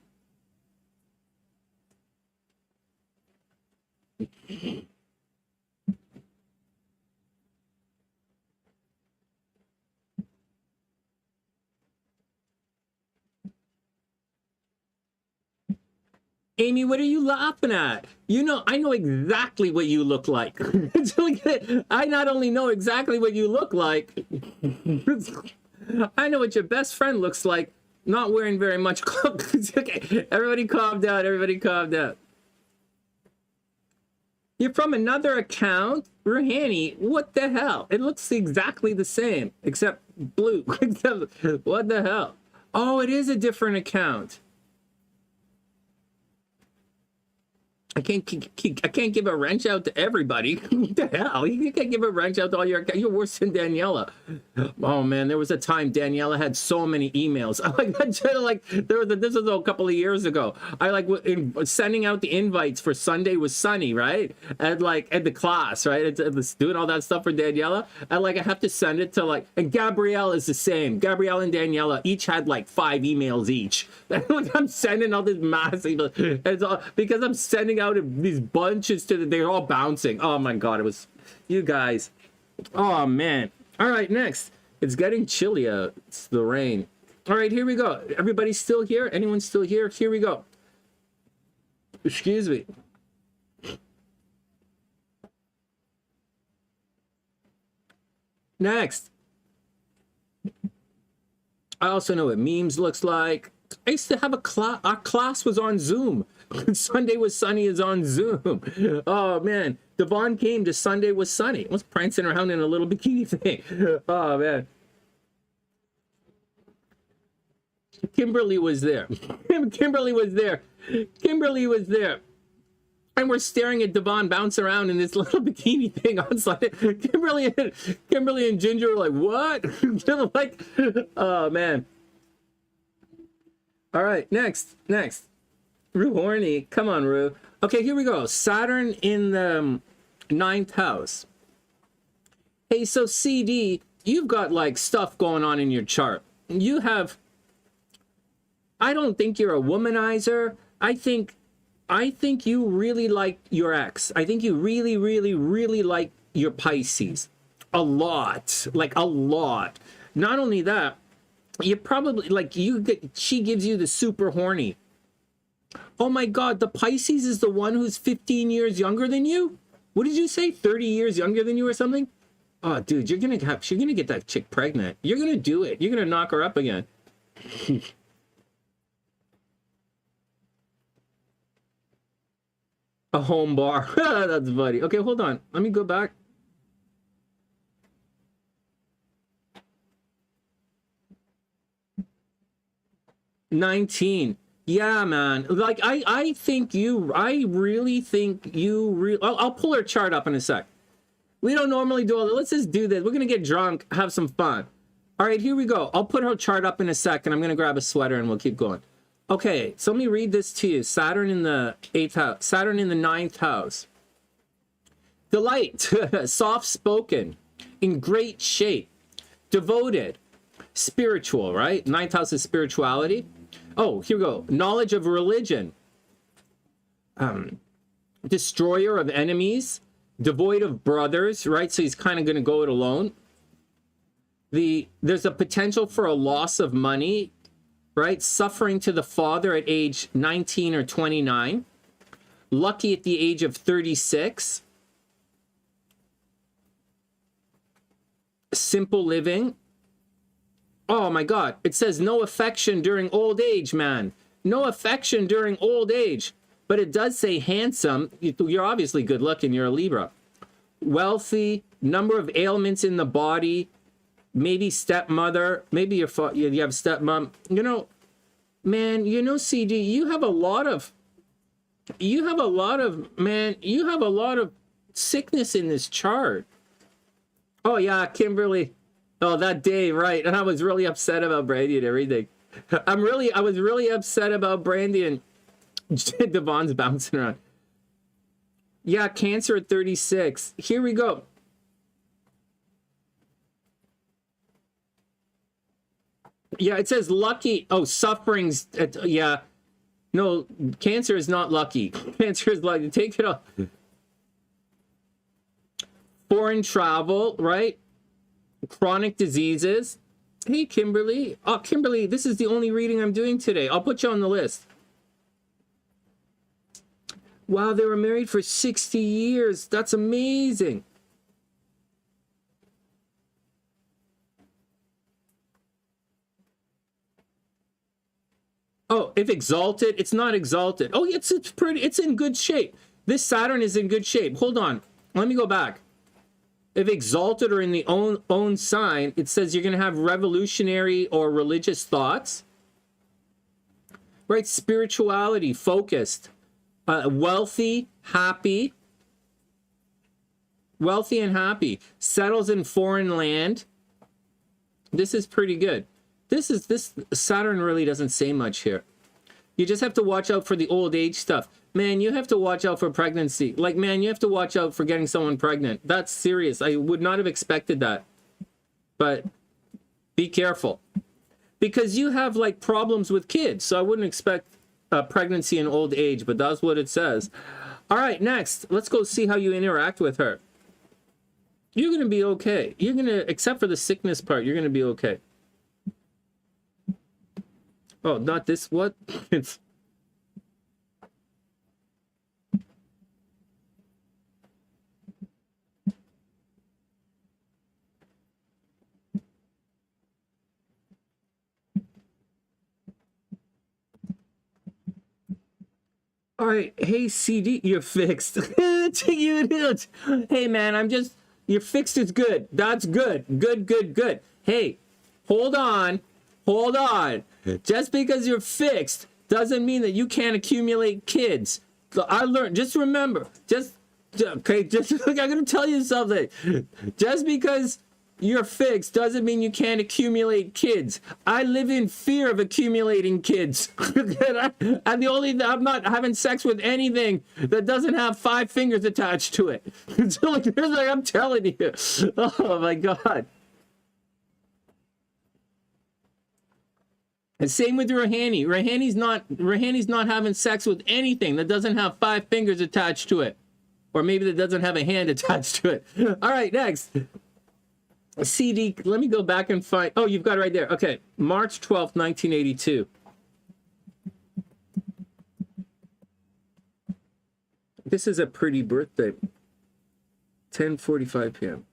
S3: Amy, what are you laughing at? You know, I know exactly what you look like. I not only know exactly what you look like, I know what your best friend looks like, not wearing very much clothes. Okay, everybody calm down, everybody calm down. You're from another account? Rahani, what the hell? It looks exactly the same, except blue. What the hell? Oh, it is a different account. I can't give a wrench out to everybody. What the hell? You can't give a wrench out to all your... You're worse than Daniela. Oh, man, there was a time Daniela had so many emails. This was a couple of years ago. I sending out the invites for Sunday with Sunny, right? And at the class, right? Doing all that stuff for Daniela. And I have to send it to and Gabrielle is the same. Gabrielle and Daniela each had 5 emails each. I'm sending all this mass email. It's all because I'm sending out these bunches they're all bouncing. Oh my god, it was you guys. Oh man. All right, next. It's getting chilly out. It's the rain. All right, here we go. Everybody still here? Anyone still here? Here we go. Excuse me. Next. I also know what memes looks like. I used to have a class. Our class was on Zoom. Sunday with Sunny is on Zoom. Oh man, Devon came to Sunday with Sunny. I was prancing around in a little bikini thing. Oh man. Kimberly was there. Kimberly was there. Kimberly was there. And we're staring at Devon bounce around in this little bikini thing on Sunday. Kimberly and Ginger were like, what? Oh man. All right, next. Rue horny. Come on, Rue. Okay, here we go. Saturn in the 9th house. Hey, so CD, you've got stuff going on in your chart. You have... I don't think you're a womanizer. I think you really like your ex. I think you really, really, really like your Pisces. A lot. A lot. Not only that, you probably she gives you the super horny. Oh my god, the Pisces is the one who's 15 years younger than you? What did you say? 30 years younger than you or something? Oh dude, you're gonna get that chick pregnant. You're gonna do it. You're gonna knock her up again. A home bar. That's funny. Okay, hold on. Let me go back. $19. Yeah, man. I really think you I'll pull her chart up in a sec. We don't normally do all that. Let's just do this. We're gonna get drunk, have some fun. All right, here we go. I'll put her chart up in a sec, and I'm gonna grab a sweater, and we'll keep going.
S1: Okay, so let me read this to you. Saturn in the 8th house, Saturn in the 9th house. Delight, soft-spoken, in great shape, devoted, spiritual, right? 9th house is spirituality. Oh, here we go. Knowledge of religion. Destroyer of enemies, devoid of brothers, right? So he's kind of going to go it alone. There's a potential for a loss of money, right? Suffering to the father at age 19 or 29. Lucky at the age of 36. Simple living. Oh my God. It says no affection during old age, man. No affection during old age. But it does say handsome. You're obviously good looking. You're a Libra. Wealthy. Number of ailments in the body. Maybe stepmother. Maybe you have stepmom. You know, man, you know, CD, you have a lot of sickness in this chart. Oh yeah, Kimberly. Oh, that day, right. And I was really upset about Brandy and everything. I was really upset about Brandy and Devon's bouncing around. Yeah, Cancer at 36. Here we go. Yeah, it says lucky. Oh, sufferings. Yeah. No, Cancer is not lucky. Cancer is lucky. Take it off. Foreign travel, right? Chronic diseases. Hey, Kimberly. Oh, Kimberly, this is the only reading I'm doing today. I'll put you on the list. Wow, they were married for 60 years. That's amazing. Oh, if exalted, it's not exalted. Oh, it's in good shape. This Saturn is in good shape. Hold on. Let me go back. If exalted or in the own sign, it says you're going to have revolutionary or religious thoughts. Right? Spirituality, focused. Wealthy, happy. Wealthy and happy. Settles in foreign land. This is pretty good. This Saturn really doesn't say much here. You just have to watch out for the old age stuff. Man, you have to watch out for pregnancy. Like, man, you have to watch out for getting someone pregnant. That's serious. I would not have expected that. But be careful. Because you have, like, problems with kids. So I wouldn't expect pregnancy and old age, but that's what it says. All right, next. Let's go see how you interact with her. You're going to be okay. You're going to, except for the sickness part, you're going to be okay. Oh, not this. What? It's all right. Hey, CD, you're fixed. Hey, man, you're fixed is good. That's good. Good. Hey, hold on. Just because you're fixed doesn't mean that you can't accumulate kids. So I learned, just remember, I'm going to tell you something. Just because you're fixed doesn't mean you can't accumulate kids. I live in fear of accumulating kids. I'm not having sex with anything that doesn't have 5 fingers attached to it. So I'm telling you. Oh my God. And same with Rohani. Rohani's not having sex with anything that doesn't have 5 fingers attached to it. Or maybe that doesn't have a hand attached to it. All right, next. CD, let me go back and find. Oh, you've got it right there. Okay, March 12th, 1982. This is a pretty birthday. 10:45 p.m.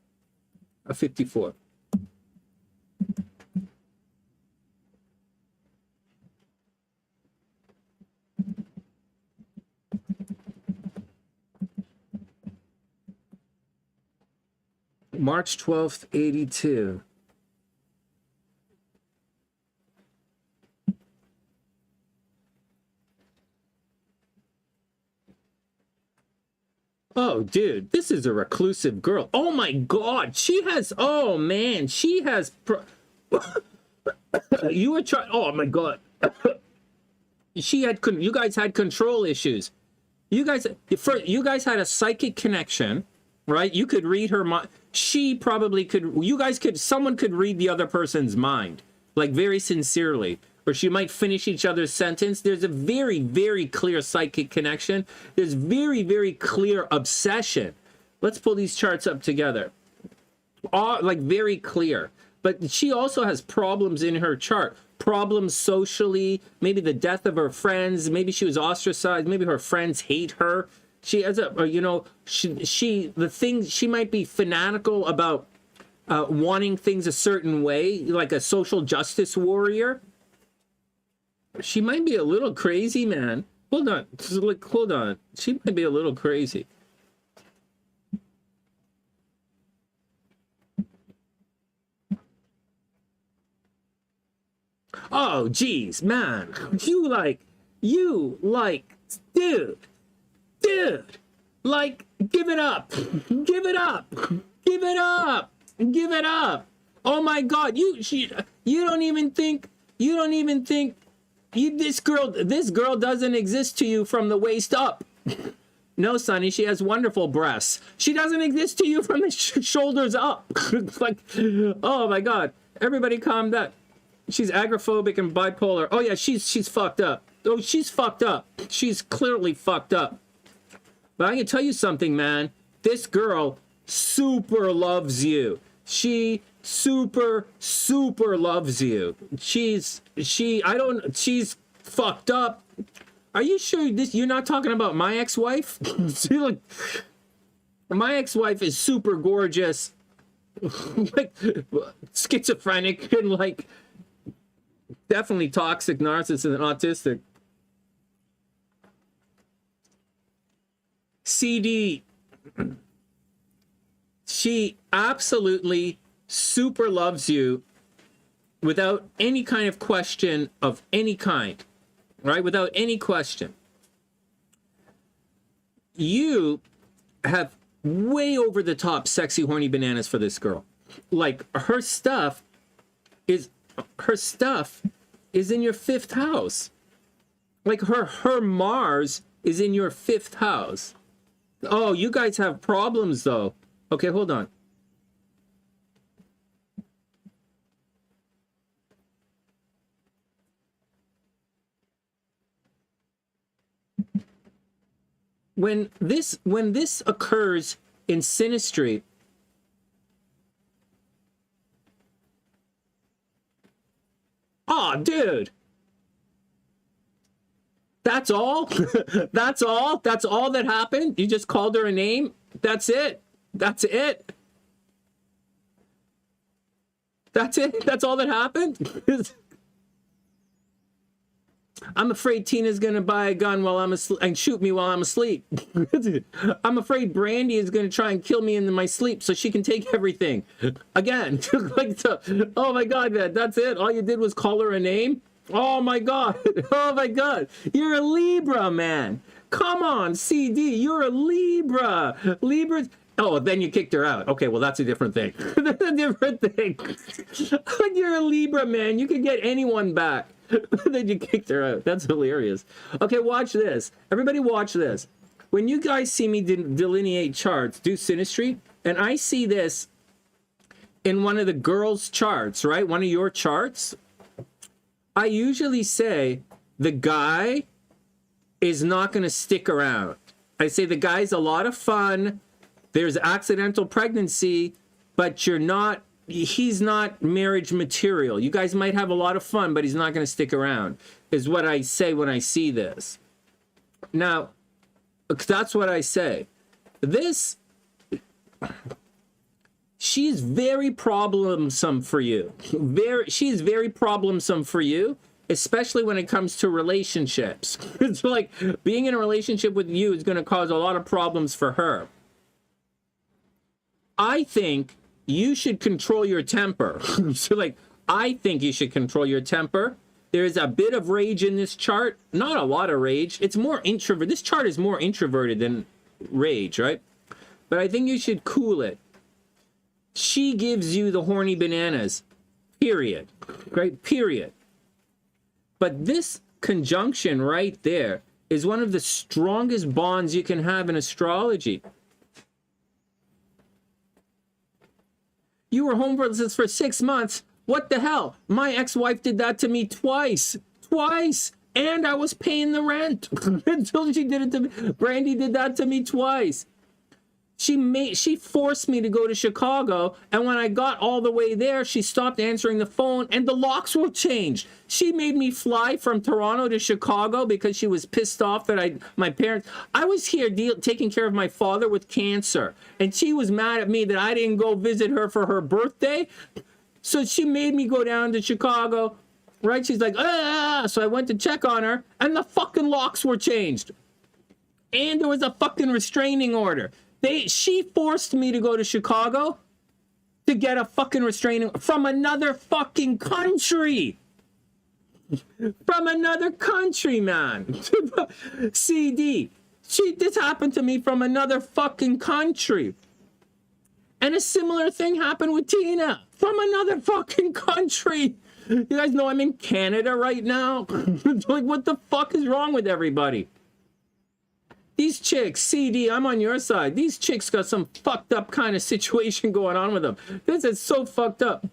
S1: 54. March 12th, 82. Oh, dude, this is a reclusive girl. Oh my God, she has, oh man, she has, you were trying, oh my God. you guys had control issues. You guys had a psychic connection, right? You could read her mind. She probably could. Someone could read the other person's mind, like very sincerely, or she might finish each other's sentence. There's a very, very clear psychic connection. There's very, very clear obsession. Let's pull these charts up together. Like very clear. But she also has problems in her chart. Problems socially, maybe the death of her friends, maybe she was ostracized, maybe her friends hate her. She has she might be fanatical about wanting things a certain way, like a social justice warrior. She might be a little crazy, man. Hold on. She might be a little crazy. Oh, geez, man. Dude, like, give it up. Give it up. Give it up. Give it up. Oh my God, you don't even think this girl doesn't exist to you from the waist up. No, Sonny, she has wonderful breasts. She doesn't exist to you from the shoulders up. Like, oh my God, everybody calm down. She's agoraphobic and bipolar. Oh yeah, she's fucked up. Oh, she's fucked up. She's clearly fucked up. But I can tell you something, man. This girl super loves you. She super loves you. She's fucked up. Are you sure you're not talking about my ex-wife? My ex-wife is super gorgeous. Like schizophrenic and like definitely toxic, narcissist, and autistic. CD. She absolutely super loves you without any kind of question of any kind, right? Without any question. You have way over the top sexy horny bananas for this girl. Like her stuff is in your 5th house. Like her Mars is in your 5th house. Oh, you guys have problems though. Okay, hold on. When this occurs in synastry, oh, dude. That's all? That's all? That's all that happened? You just called her a name? That's it? That's it? That's it? That's all that happened? I'm afraid Tina's gonna buy a gun while I'm asleep and shoot me while I'm asleep. I'm afraid Brandy is gonna try and kill me in my sleep so she can take everything. Again. Like, oh my God, man, that's it? All you did was call her a name? Oh my God. Oh my God. You're a Libra, man. Come on, CD. You're a Libra. Libras. Oh, then you kicked her out. Okay, well, that's a different thing. That's a different thing. You're a Libra, man. You can get anyone back. Then you kicked her out. That's hilarious. Okay, watch this. Everybody watch this. When you guys see me delineate charts, do synastry, and I see this in one of the girls' charts, right? One of your charts. I usually say the guy is not going to stick around. I say the guy's a lot of fun. There's accidental pregnancy, but he's not marriage material. You guys might have a lot of fun, but he's not going to stick around, is what I say when I see this. Now, that's what I say. She's very problemsome for you. She's very problemsome for you, especially when it comes to relationships. It's like being in a relationship with you is going to cause a lot of problems for her. I think you should control your temper. So I think you should control your temper. There's a bit of rage in this chart. Not a lot of rage. It's more introvert. This chart is more introverted than rage, right? But I think you should cool it. She gives you the horny bananas. Period. Right? Period. But this conjunction right there is one of the strongest bonds you can have in astrology. You were home for 6 months. What the hell? My ex-wife did that to me twice. Twice. And I was paying the rent until she did it to me. Brandy did that to me twice. She forced me to go to Chicago, and when I got all the way there, she stopped answering the phone, and the locks were changed. She made me fly from Toronto to Chicago because she was pissed off that my parents... I was here taking care of my father with cancer, and she was mad at me that I didn't go visit her for her birthday, so she made me go down to Chicago, right? She's like, ah! So I went to check on her, and the fucking locks were changed. And there was a fucking restraining order. She forced me to go to Chicago to get a fucking restraining from another fucking country. From another country, man. CD. This happened to me from another fucking country. And a similar thing happened with Tina. From another fucking country. You guys know I'm in Canada right now? Like, what the fuck is wrong with everybody? These chicks, CD, I'm on your side. These chicks got some fucked up kind of situation going on with them. This is so fucked up.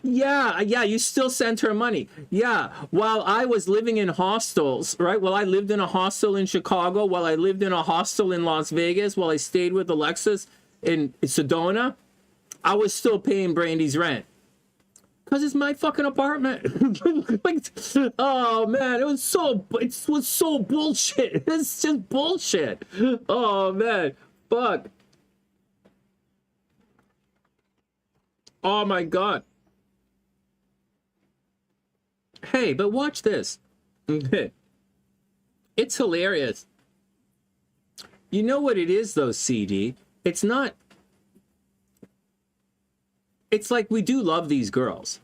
S1: Yeah, you still sent her money. Yeah, while I was living in hostels, right? While I lived in a hostel in Chicago, while I lived in a hostel in Las Vegas, while I stayed with Alexis in Sedona, I was still paying Brandy's rent. Because it's my fucking apartment. Like, oh man, it was so bullshit. It's just bullshit. Oh man, fuck. Oh my god. Hey, but watch this. It's hilarious. You know what it is though, CD? It's not... It's like we do love these girls.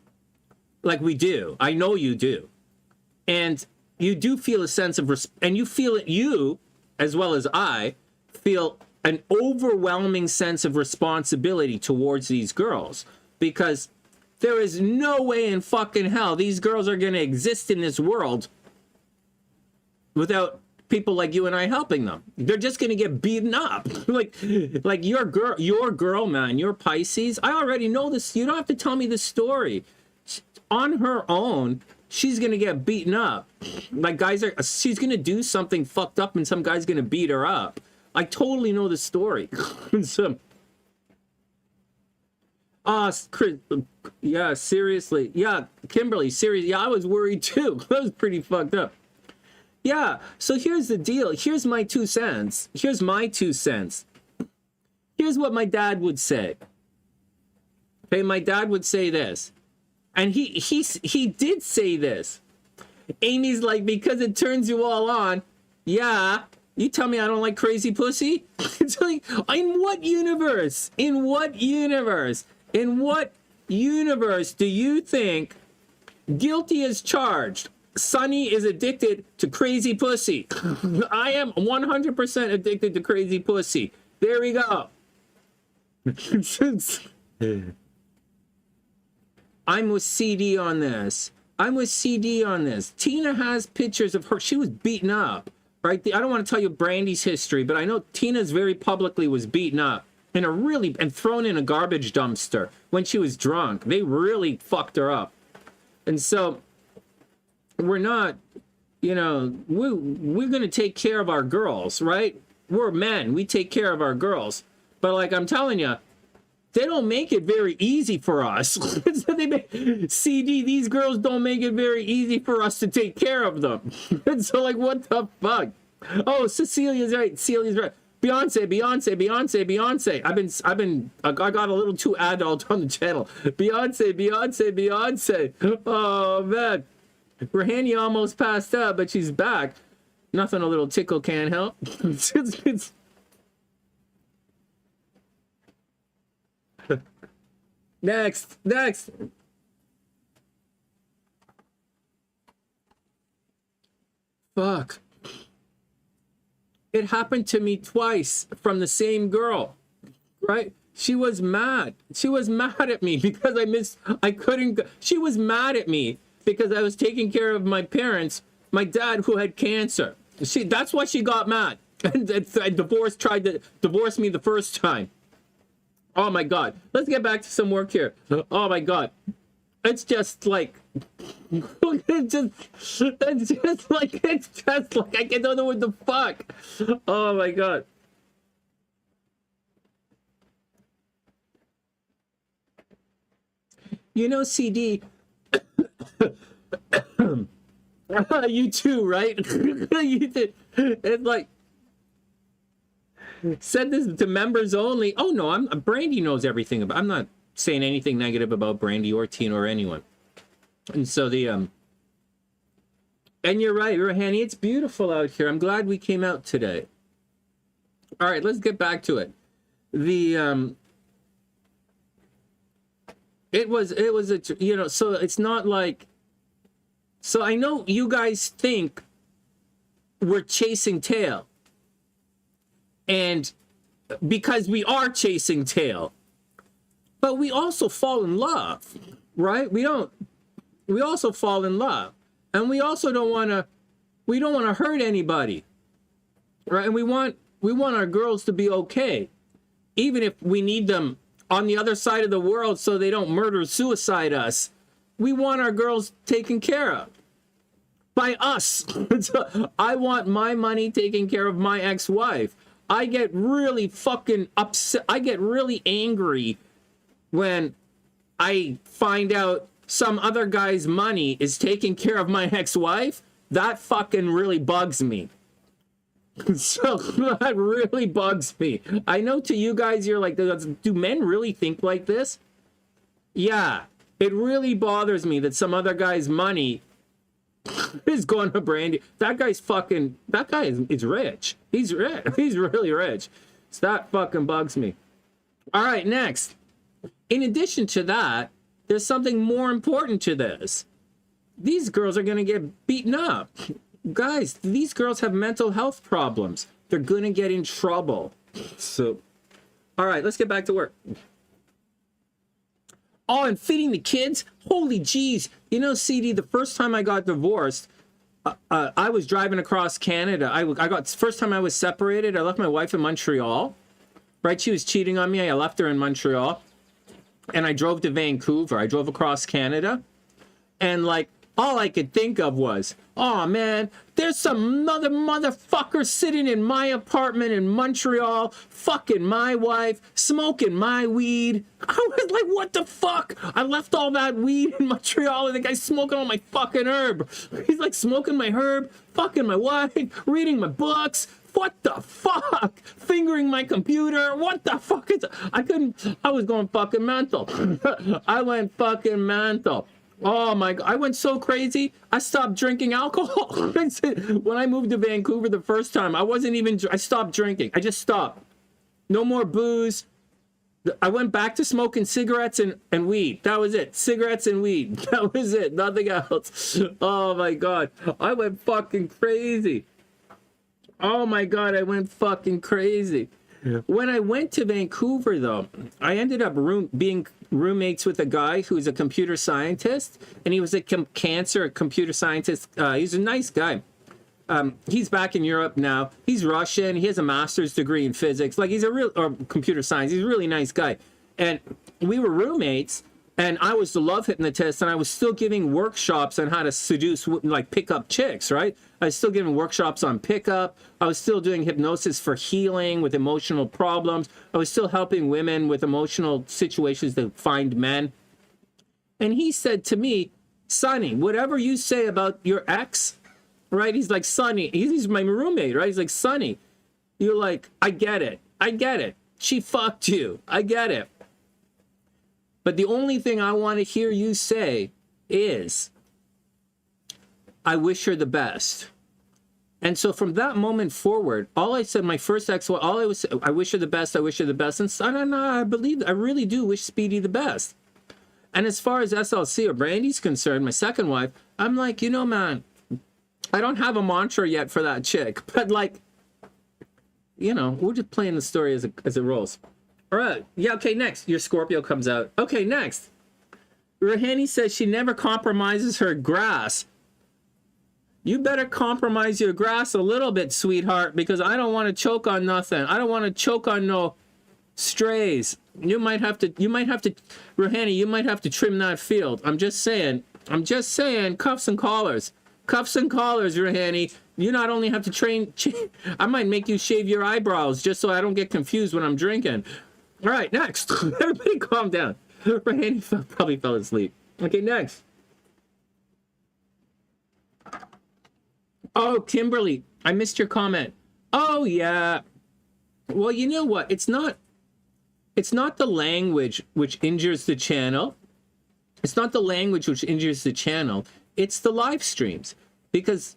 S1: Like we do. I know you do. And you do feel a sense of and you feel it, you, as well as I, feel an overwhelming sense of responsibility towards these girls. Because there is no way in fucking hell these girls are going to exist in this world without people like you and I helping them. They're just gonna get beaten up. like your girl, man, your Pisces. I already know this. You don't have to tell me the story. On her own, she's gonna get beaten up. Like she's gonna do something fucked up, and some guy's gonna beat her up. I totally know the story. So, Chris, yeah, seriously, yeah, Kimberly, seriously, yeah, I was worried too. That was pretty fucked up. Yeah, so here's the deal. Here's my 2 cents. Here's my 2 cents. Here's what my dad would say. Okay, my dad would say this. And he did say this. Amy's like, because it turns you all on. Yeah, you tell me I don't like crazy pussy? It's like, in what universe? In what universe? In what universe do you think guilty as charged? Sunny is addicted to crazy pussy. I am 100% addicted to crazy pussy. There we go. I'm with CD on this. I'm with CD on this. Tina has pictures of her. She was beaten up, right? I don't want to tell you Brandy's history, but I know Tina's very publicly was beaten up and thrown in a garbage dumpster when she was drunk. They really fucked her up. And so... we're not, you know, we're going to take care of our girls, right? We're men. We take care of our girls. But like I'm telling you, they don't make it very easy for us. CD, these girls don't make it very easy for us to take care of them. And so like, what the fuck? Oh, Cecilia's right. Celia's right. Beyonce. I got a little too adult on the channel. Beyonce. Oh, man. Rahani almost passed out, but she's back. Nothing a little tickle can't help. Next. Fuck. It happened to me twice from the same girl, right? She was mad. She was mad at me because I couldn't. She was mad at me because I was taking care of my parents, my dad who had cancer. That's why she got mad. And tried to divorce me the first time. Oh my God. Let's get back to some work here. Oh my God. It's just like I don't know what the fuck. Oh my God. You know, CD. You too, right? You too. It's like, said this to members only. Oh no, Brandy knows everything about. I'm not saying anything negative about Brandy or Tina or anyone. And so and you're right, Rohani, it's beautiful out here. I'm glad we came out today. All right, let's get back to it. It was a, you know, so it's not like, so I know you guys think we're chasing tail. And because we are chasing tail, but we also fall in love, right? We also fall in love, and we also don't want to hurt anybody, right? And we want our girls to be okay, even if we need them on the other side of the world so they don't murder suicide us. We want our girls taken care of by us. I want my money taking care of my ex-wife. I get really fucking upset. I get really angry when I find out some other guy's money is taking care of my ex-wife. That fucking really bugs me. So that really bugs me. I know to you guys, you're like, do men really think like this? Yeah, it really bothers me that some other guy's money is going to Brandy. That guy is rich. He's rich. He's really rich. So that fucking bugs me. All right, next. In addition to that, there's something more important to this. These girls are going to get beaten up. Guys, these girls have mental health problems. They're going to get in trouble. So, all right, let's get back to work. Oh, and feeding the kids? Holy jeez. You know, CD, the first time I got divorced, I was driving across Canada. First time I was separated, I left my wife in Montreal. Right? She was cheating on me. I left her in Montreal. And I drove to Vancouver. I drove across Canada. And, like, all I could think of was, oh, man, there's some other motherfucker sitting in my apartment in Montreal, fucking my wife, smoking my weed. I was like, what the fuck? I left all that weed in Montreal and the guy's smoking all my fucking herb. He's like smoking my herb, fucking my wife, reading my books. What the fuck? Fingering my computer. What the fuck is... I was going fucking mental. I went fucking mental. Oh my God, I went so crazy, I stopped drinking alcohol. When I moved to Vancouver the first time, I stopped drinking. I just stopped. No more booze. I went back to smoking cigarettes and weed. That was it. Cigarettes and weed. That was it. Nothing else. Oh my God. I went fucking crazy. Oh my God, I went fucking crazy. When I went to Vancouver, though, I ended up being roommates with a guy who's a computer scientist, and he was a computer scientist. He's a nice guy. He's back in Europe now. He's Russian. He has a master's degree in physics. Like, he's or computer science. He's a really nice guy. And we were roommates, and I was the love hypnotist, and I was still giving workshops on how to seduce, like, pick up chicks, right? I was still giving workshops on pickup. I was still doing hypnosis for healing with emotional problems. I was still helping women with emotional situations to find men. And he said to me, Sonny, whatever you say about your ex, right? He's like, Sonny, he's my roommate, right? He's like, Sonny, you're like, I get it. I get it. She fucked you. I get it. But the only thing I want to hear you say is, I wish her the best. And so from that moment forward, all I said, my first ex, all I was, I wish her the best, I wish her the best. And I really do wish Speedy the best. And as far as SLC or Brandy's concerned, my second wife, I'm like, you know, man, I don't have a mantra yet for that chick. But like, you know, we're just playing the story as it rolls. All right. Yeah, okay, next. Your Scorpio comes out. Okay, next. Rahani says she never compromises her grass. You better compromise your grass a little bit, sweetheart, because I don't want to choke on nothing. I don't want to choke on no strays. You might have to, Rahani, you might have to trim that field. I'm just saying, cuffs and collars. Cuffs and collars, Rahani. You not only have to train, I might make you shave your eyebrows just so I don't get confused when I'm drinking. All right, next. Everybody calm down. Rahani probably fell asleep. Okay, next. Oh, Kimberly, I missed your comment. Oh, yeah. Well, you know what? It's not the language which injures the channel. It's not the language which injures the channel. It's the live streams. Because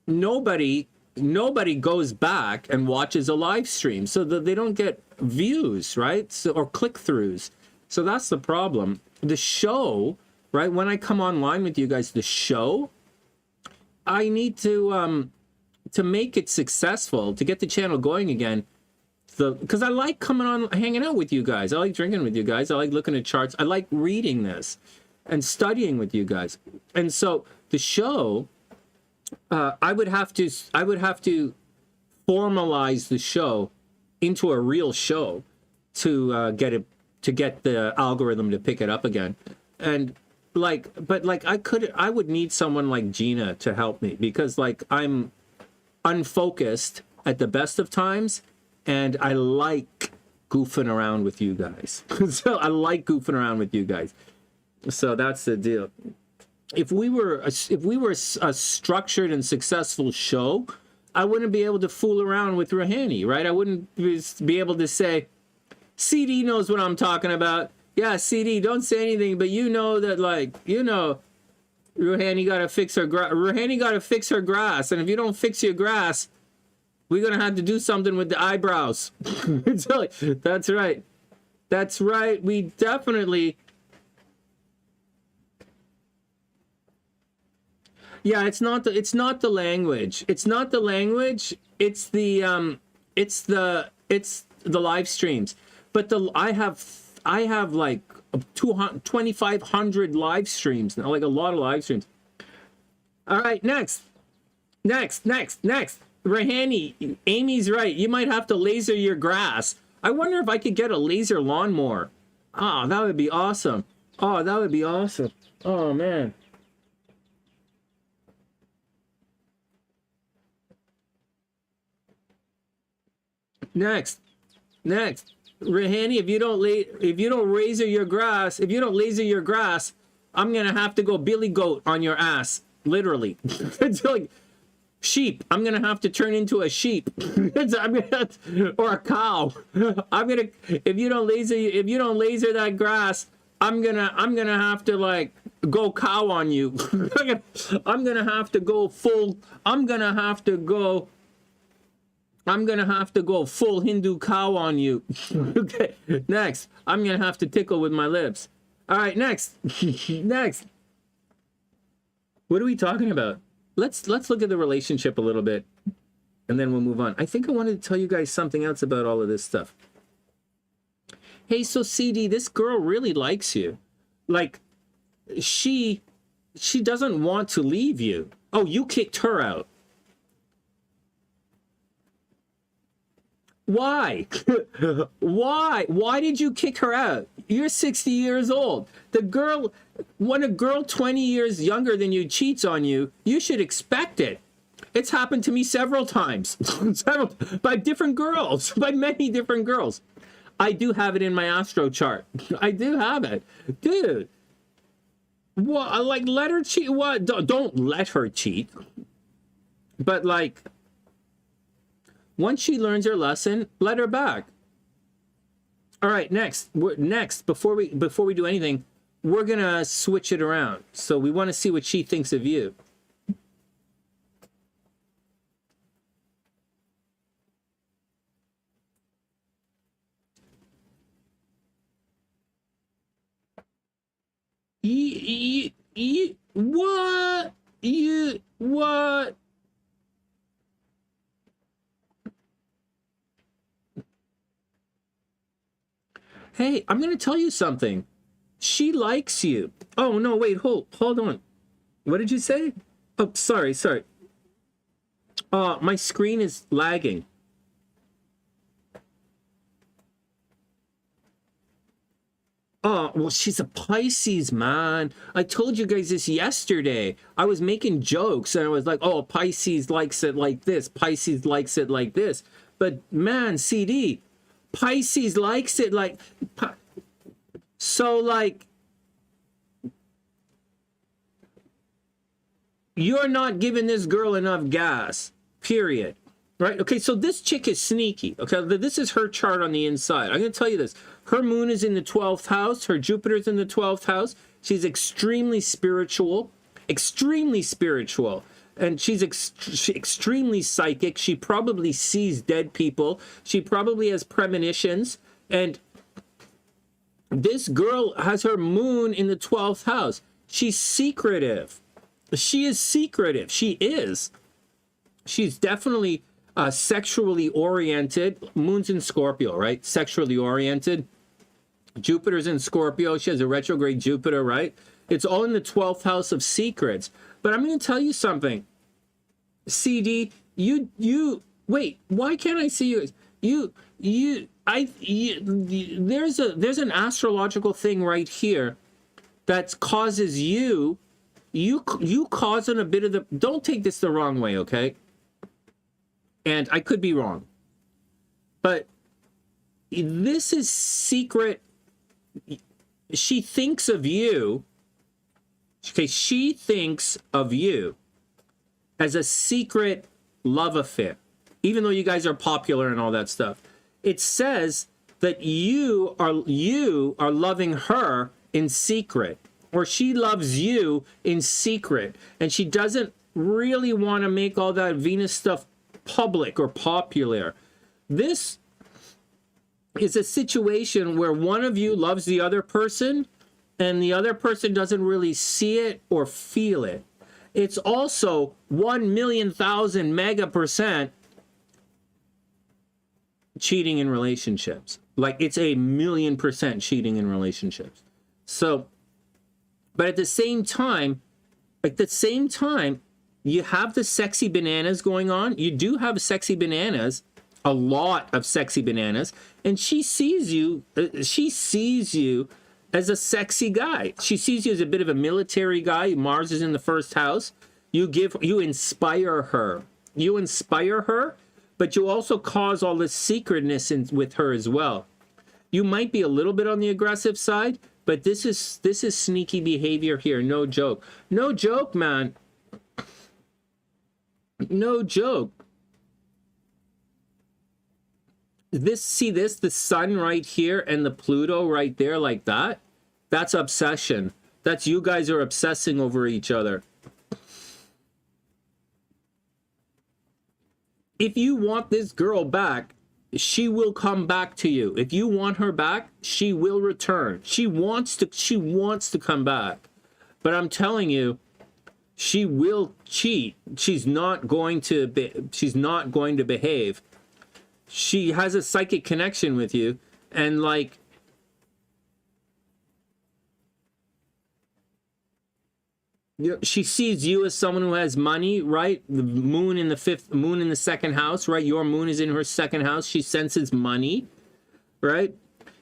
S1: nobody goes back and watches a live stream, so that they don't get views, right? So, or click-throughs. So that's the problem. The show, right? When I come online with you guys, the show, I need to make it successful, to get the channel going again. Because I like coming on, hanging out with you guys. I like drinking with you guys. I like looking at charts. I like reading this and studying with you guys. And so the show, I would have to formalize the show into a real show to get the algorithm to pick it up again. And I would need someone like Gina to help me, because like I'm unfocused at the best of times, and I like goofing around with you guys. So I like goofing around with you guys. So that's the deal. If we were a structured and successful show, I wouldn't be able to fool around with Rahani, right? I wouldn't be able to say, CD knows what I'm talking about. Yeah, CD, don't say anything, but you know that, like, you know, Rahani got to fix her Rahani got to fix her grass, and if you don't fix your grass, we're gonna have to do something with the eyebrows. That's right. That's right. We definitely. Yeah, it's not the language. It's not the language. It's the live streams. But I have like 2,500 live streams now, like a lot of live streams. All right, next. Rahani, Amy's right. You might have to laser your grass. I wonder if I could get a laser lawnmower. Oh, that would be awesome. Oh, that would be awesome. Oh, man. Next. Rahani, if you don't laser your grass, I'm gonna have to go Billy Goat on your ass, literally. It's like sheep. I'm gonna have to turn into a sheep, or a cow. If you don't laser that grass, I'm gonna have to like go cow on you. I'm gonna have to go full Hindu cow on you. Okay, next. I'm gonna have to tickle with my lips. All right, next. Next. What are we talking about? Let's look at the relationship a little bit, and then we'll move on. I think I wanted to tell you guys something else about all of this stuff. Hey, so CD, this girl really likes you. Like, she doesn't want to leave you. Oh, you kicked her out. Why? Why did you kick her out? You're 60 years old. When a girl 20 years younger than you cheats on you, you should expect it. It's happened to me several times. By different girls, by many different girls. I do have it in my Astro chart. I do have it. Dude. What, like, let her cheat? What? Don't let her cheat. But, like, once she learns her lesson, let her back. All right, next, before we do anything, we're gonna switch it around. So we want to see what she thinks of you. What? Hey, I'm going to tell you something. She likes you. Oh, no, wait, hold on. What did you say? Oh, sorry. My screen is lagging. Oh, well, she's a Pisces, man. I told you guys this yesterday. I was making jokes, and I was like, oh, Pisces likes it like this. Pisces likes it like this. But, man, CD, Pisces likes it like... So, like... You're not giving this girl enough gas, period. Right? Okay, so this chick is sneaky. Okay, this is her chart on the inside. I'm going to tell you this. Her moon is in the 12th house. Her Jupiter's in the 12th house. She's extremely spiritual. And she's extremely psychic. She probably sees dead people. She probably has premonitions. And this girl has her moon in the 12th house. She's secretive. She is secretive. She is. She's definitely sexually oriented. Moon's in Scorpio, right? Sexually oriented. Jupiter's in Scorpio. She has a retrograde Jupiter, right? It's all in the 12th house of secrets. But I'm going to tell you something. CD, wait, why can't I see you? There's an astrological thing right here that causes you causing a bit of the, don't take this the wrong way, okay? And I could be wrong. But this is secret. She thinks of you. Okay, she thinks of you as a secret love affair, even though you guys are popular and all that stuff. It says that you are loving her in secret, or she loves you in secret, and she doesn't really want to make all that Venus stuff public or popular. This is a situation where one of you loves the other person and the other person doesn't really see it or feel it. It's also 1,000,000 mega% cheating in relationships. Like, it's 1,000,000% cheating in relationships. So, but at the same time, you have the sexy bananas going on. You do have sexy bananas, a lot of sexy bananas, and she sees you as a sexy guy. She sees you as a bit of a military guy. Mars is in the first house. You inspire her. You inspire her, but you also cause all this secretness with her as well. You might be a little bit on the aggressive side, but this is sneaky behavior here. No joke. No joke, man. No joke. The sun right here and the Pluto right there like that, that's obsession. That's you guys are obsessing over each other. If you want this girl back, she will come back to you. If you want her back, she will return. She wants to come back. But I'm telling you, she will cheat. She's not going to behave. She has a psychic connection with you, and like, she sees you as someone who has money, right? The moon in the second house, right? Your moon is in her second house. She senses money, right?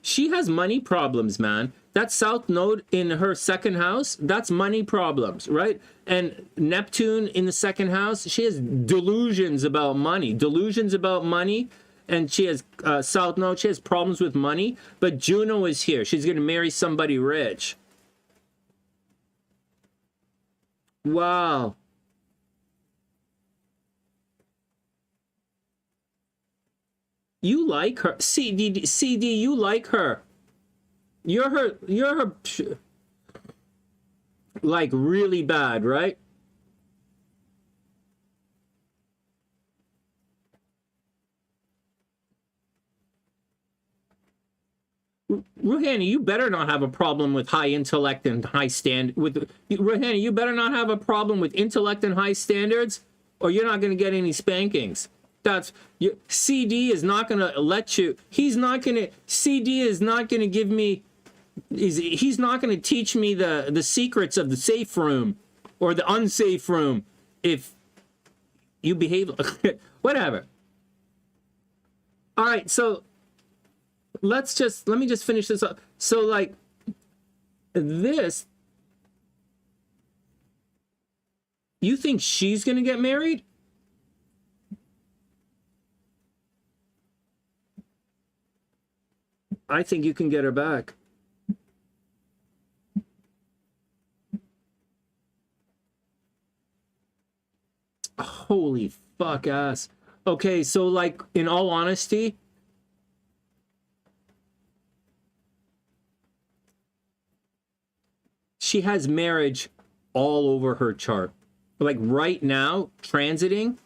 S1: She has money problems, man. That south node in her second house, that's money problems, right? And Neptune in the second house, she has delusions about money. And she has south node, she has problems with money. But Juno is here. She's going to marry somebody rich. Wow. You like her. CD, you like her. You're her like really bad, right? Ruhani, you better not have a problem with high intellect and high Ruhani, you better not have a problem with intellect and high standards, or you're not going to get any spankings. CD is not going to let you. CD is not going to give me He's not going to teach me the secrets of the safe room or the unsafe room if you behave. Whatever. All right, so let me just finish this up. So like this, you think she's going to get married? I think you can get her back. Holy fuck ass. Okay, so like in all honesty, she has marriage all over her chart. Like right now, transiting,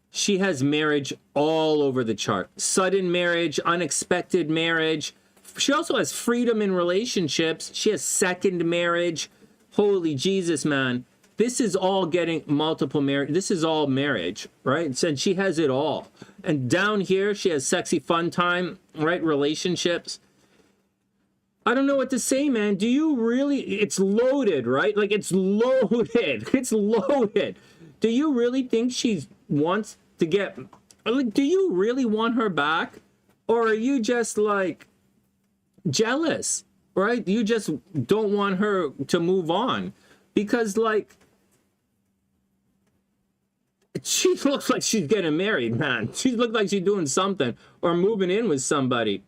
S1: she has marriage all over the chart. Sudden marriage, unexpected marriage. She also has freedom in relationships. She has second marriage. Holy Jesus, man. This is all getting multiple marriage. This is all marriage, right? And she has it all. And down here, she has sexy fun time, right? Relationships. I don't know what to say, man. Do you really? It's loaded, right? Like it's loaded. It's loaded. Do you really think she wants to get? Like, do you really want her back, or are you just like jealous, right? You just don't want her to move on because, like, she looks like she's getting married, man. She looks like she's doing something or moving in with somebody.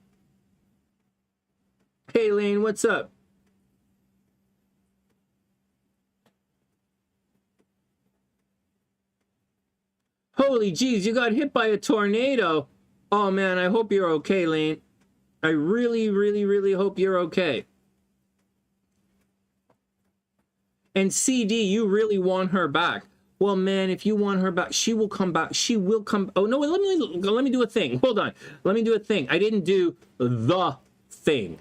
S1: Hey, Lane, what's up? Holy jeez, you got hit by a tornado. Oh, man, I hope you're okay, Lane. I really, really, really hope you're okay. And CD, you really want her back. Well, man, if you want her back, she will come back. She will come. Oh, no, wait, let me do a thing. Hold on. Let me do a thing. I didn't do the thing.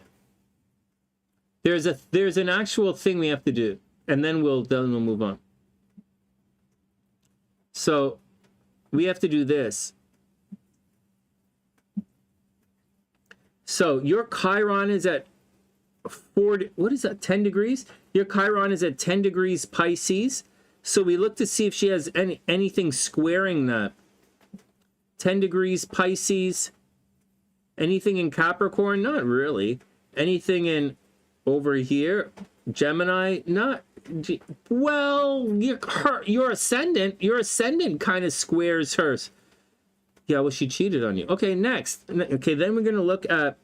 S1: There's an actual thing we have to do, and then we'll move on. So we have to do this. So your Chiron is at 40, what is that, 10 degrees? Your Chiron is at 10 degrees Pisces. So we look to see if she has anything squaring that. 10 degrees Pisces. Anything in Capricorn? Not really. Anything in over here? Gemini? Not. Well, your ascendant kind of squares hers. Yeah, well, she cheated on you. Okay, next. Okay, then we're going to look at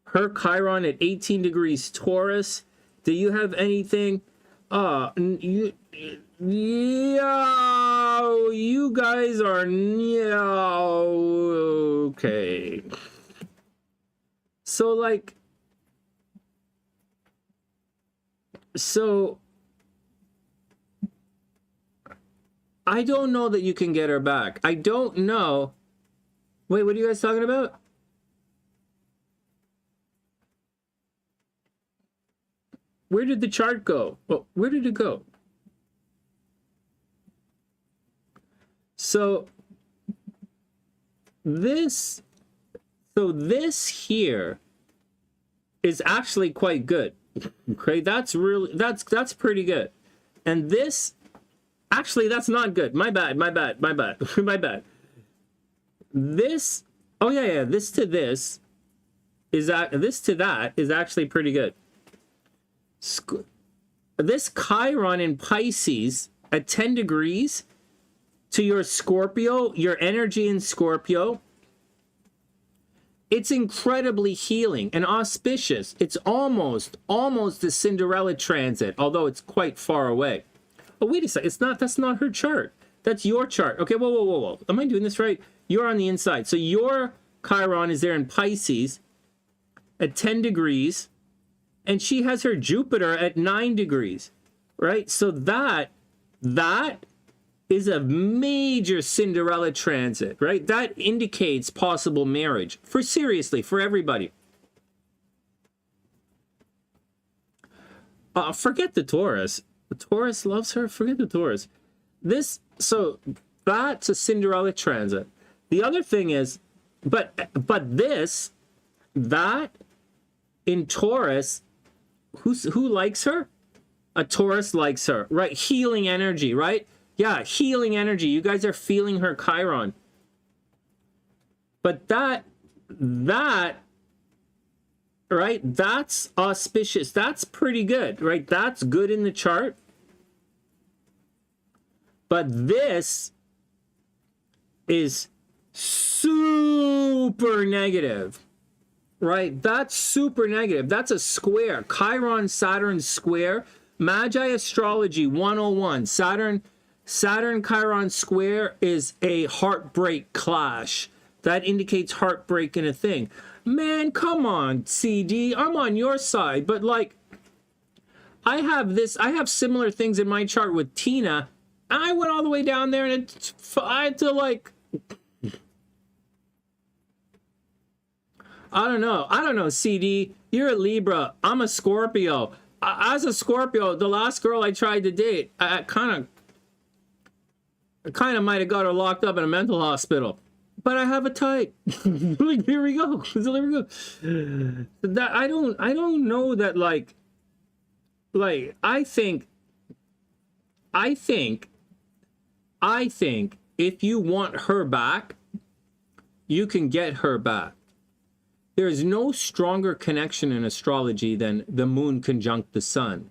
S1: her Chiron at 18 degrees Taurus. Do you have anything? You guys are, okay. So, like, I don't know that you can get her back. I don't know. Wait, what are you guys talking about? Where did the chart go? Well, where did it go? So this here is actually quite good. Okay, that's pretty good. And this, actually, that's not good. My bad. My bad. This, oh yeah, this to this is this to that is actually pretty good. This Chiron in Pisces at 10 degrees to your Scorpio, your energy in Scorpio, it's incredibly healing and auspicious. It's almost a Cinderella transit, although it's quite far away. Oh, wait a second. That's not her chart. That's your chart. Okay, whoa. Am I doing this right? You're on the inside. So your Chiron is there in Pisces at 10 degrees. And she has her Jupiter at 9 degrees, right? So that is a major Cinderella transit, right? That indicates possible marriage for everybody. Forget the Taurus. The Taurus loves her. Forget the Taurus. So that's a Cinderella transit. The other thing is, but this that in Taurus, who likes her? A Taurus likes her, right? Healing energy, right? Yeah, healing energy. You guys are feeling her Chiron. But that, right? That's auspicious. That's pretty good, right? That's good in the chart. But this is super negative, right? That's super negative. That's a square. Chiron, Saturn square. Magi Astrology 101. Saturn, Chiron square is a heartbreak clash. That indicates heartbreak in a thing. Man, come on, CD. I'm on your side. But like, I have similar things in my chart with Tina. I went all the way down there and I had to like, I don't know, CD. You're a Libra. I'm a Scorpio. As a Scorpio, the last girl I tried to date, I kind of might have got her locked up in a mental hospital. But I have a type. Like, here we go. So there we go. That I don't know that like I think if you want her back, you can get her back. There is no stronger connection in astrology than the moon conjunct the sun.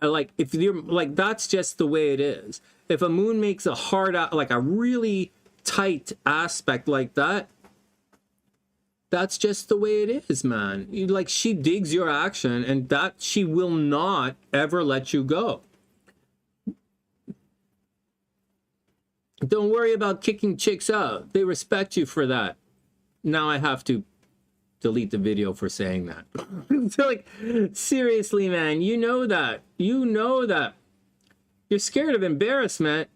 S1: Like, if you're like, that's just the way it is. If a moon makes a hard, like a really tight aspect like that, that's just the way it is, man. Like, she digs your action, and that she will not ever let you go. Don't worry about kicking chicks out. They respect you for that. Now I have to delete the video for saying that. So like, seriously, man, you know that. You know that. You're scared of embarrassment.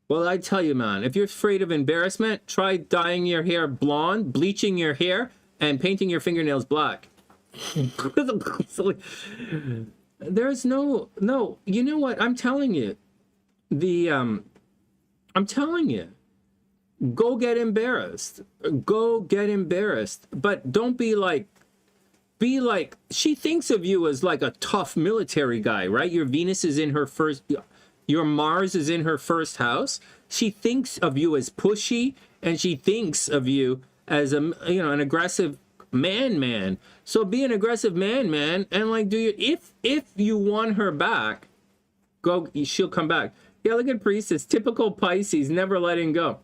S1: Well, I tell you, man, if you're afraid of embarrassment, try dyeing your hair blonde, bleaching your hair, and painting your fingernails black. So like, there's no, you know what? I'm telling you. I'm telling you. Go get embarrassed. Go get embarrassed. But don't be like, she thinks of you as like a tough military guy, right? Your Venus is in her first, your Mars is in her first house. She thinks of you as pushy, and she thinks of you as an aggressive man. So be an aggressive man, and like, if you want her back, she'll come back. Yeah, look at Priestess, typical Pisces, never letting go.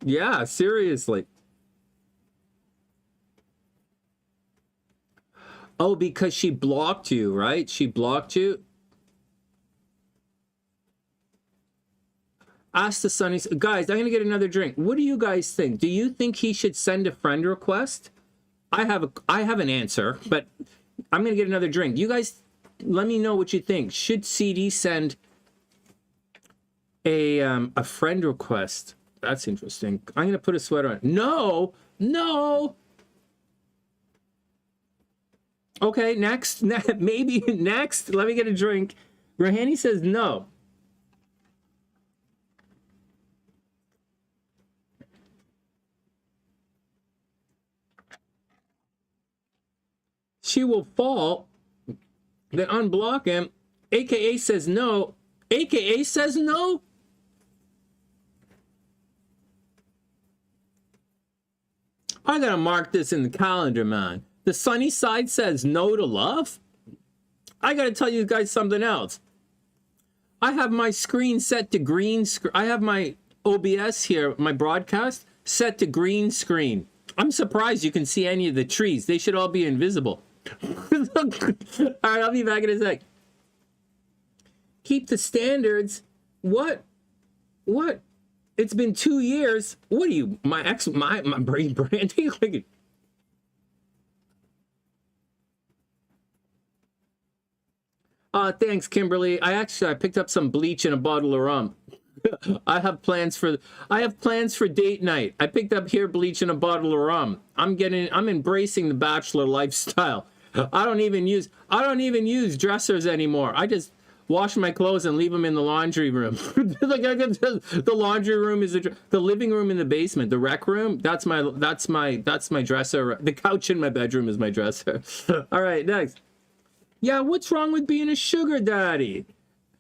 S1: Yeah, seriously. Oh, because she blocked you, right? She blocked you. Ask the Sunnies. Guys, I'm going to get another drink. What do you guys think? Do you think he should send a friend request? I have an answer, but I'm going to get another drink. You guys, let me know what you think. Should CD send a friend request? That's interesting. I'm going to put a sweater on. No. Okay, next. Maybe next. Let me get a drink. Rahani says no. She will fall. Then unblock him. AKA says no. AKA says no. I gotta mark this in the calendar, man. The sunny side says no to love. I gotta tell you guys something else. I have my screen set to green screen. I have my OBS here, my broadcast, set to green screen. I'm surprised you can see any of the trees. They should all be invisible. All right, I'll be back in a sec. Keep the standards. What? It's been 2 years. What are you, my brain branding? Thanks, Kimberly. I picked up some bleach and a bottle of rum. I have plans for date night. I picked up here bleach and a bottle of rum. I'm embracing the bachelor lifestyle. I don't even use dressers anymore. wash my clothes and leave them in the laundry room. Like the laundry room is the living room in the basement. The rec room, that's my dresser. The couch in my bedroom is my dresser. All right, next. Yeah, what's wrong with being a sugar daddy?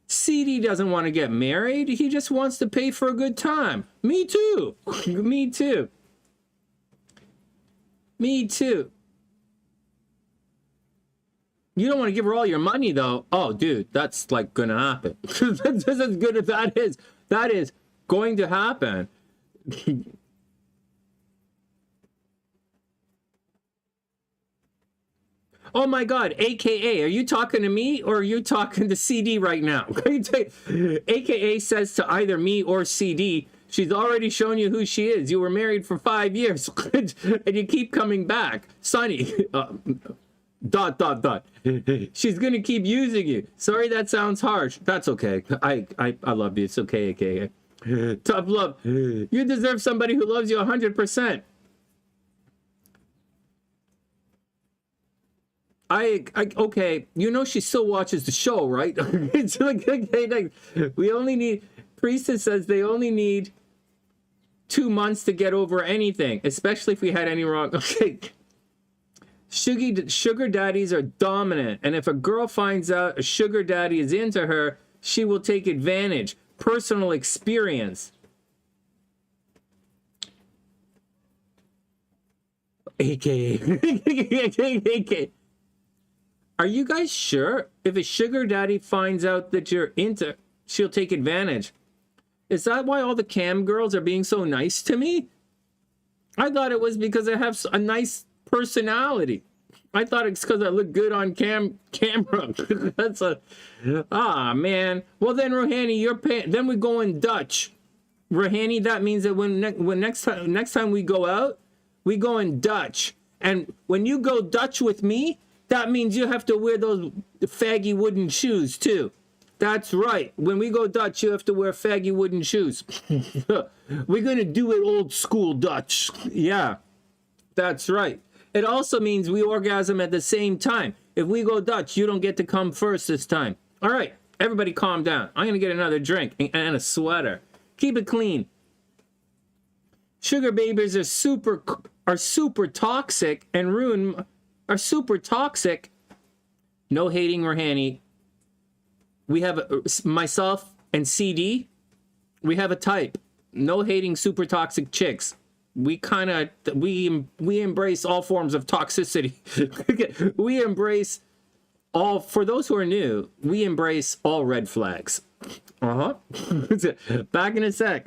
S1: CD doesn't want to get married. He just wants to pay for a good time. Me too. Me too. Me too. You don't want to give her all your money, though. Oh, dude, that's like going to happen. That's as good as that is. That is going to happen. Oh my God, AKA, are you talking to me or are you talking to CD right now? AKA says to either me or CD, she's already shown you who she is. You were married for 5 years and you keep coming back. Sunny, ... She's gonna keep using you. Sorry, that sounds harsh. That's okay. I love you. It's okay, AKA. Tough love. You deserve somebody who loves you 100%. Okay, you know she still watches the show, right? It's like, we only need, Priestess says they only need 2 months to get over anything, especially if we had any wrong. Okay. Sugar daddies are dominant, and if a girl finds out a sugar daddy is into her, she will take advantage. Personal experience. AKA. Are you guys sure? If a sugar daddy finds out that you're into, she'll take advantage. Is that why all the cam girls are being so nice to me? I thought it was because I have a nice personality. I thought it's because I look good on camera. That's man. Well then, Rohani, you're paying. Then we go in Dutch. Rohani, that means that when next time we go out, we go in Dutch. And when you go Dutch with me, that means you have to wear those faggy wooden shoes too. That's right. When we go Dutch, you have to wear faggy wooden shoes. We're going to do it old school Dutch. Yeah, that's right. It also means we orgasm at the same time. If we go Dutch, you don't get to come first this time. All right, everybody calm down. I'm going to get another drink and a sweater. Keep it clean. Sugar babies are super toxic and are super toxic. No hating, Rohani. We have myself and CD. We have a type. No hating, super toxic chicks. We kind of we embrace all forms of toxicity. We embrace all. For those who are new, we embrace all red flags. Back in a sec.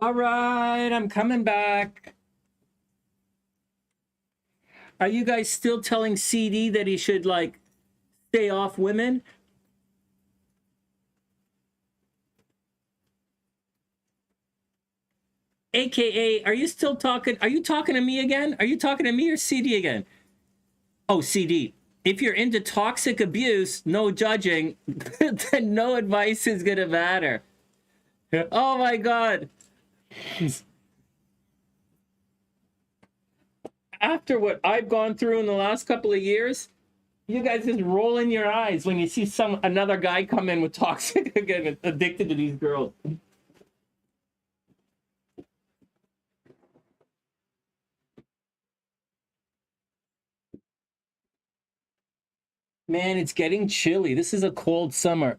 S3: All right, I'm coming back. Are you guys still telling CD that he should, like, stay off women? AKA, are you still talking? Are you talking to me again? Are you talking to me or CD again? Oh, CD. If you're into toxic abuse, no judging, then no advice is going to matter. Oh my God. After what I've gone through in the last couple of years, you guys just roll in your eyes when you see another guy come in with toxic, again, addicted to these girls. Man, it's getting chilly. This is a cold summer.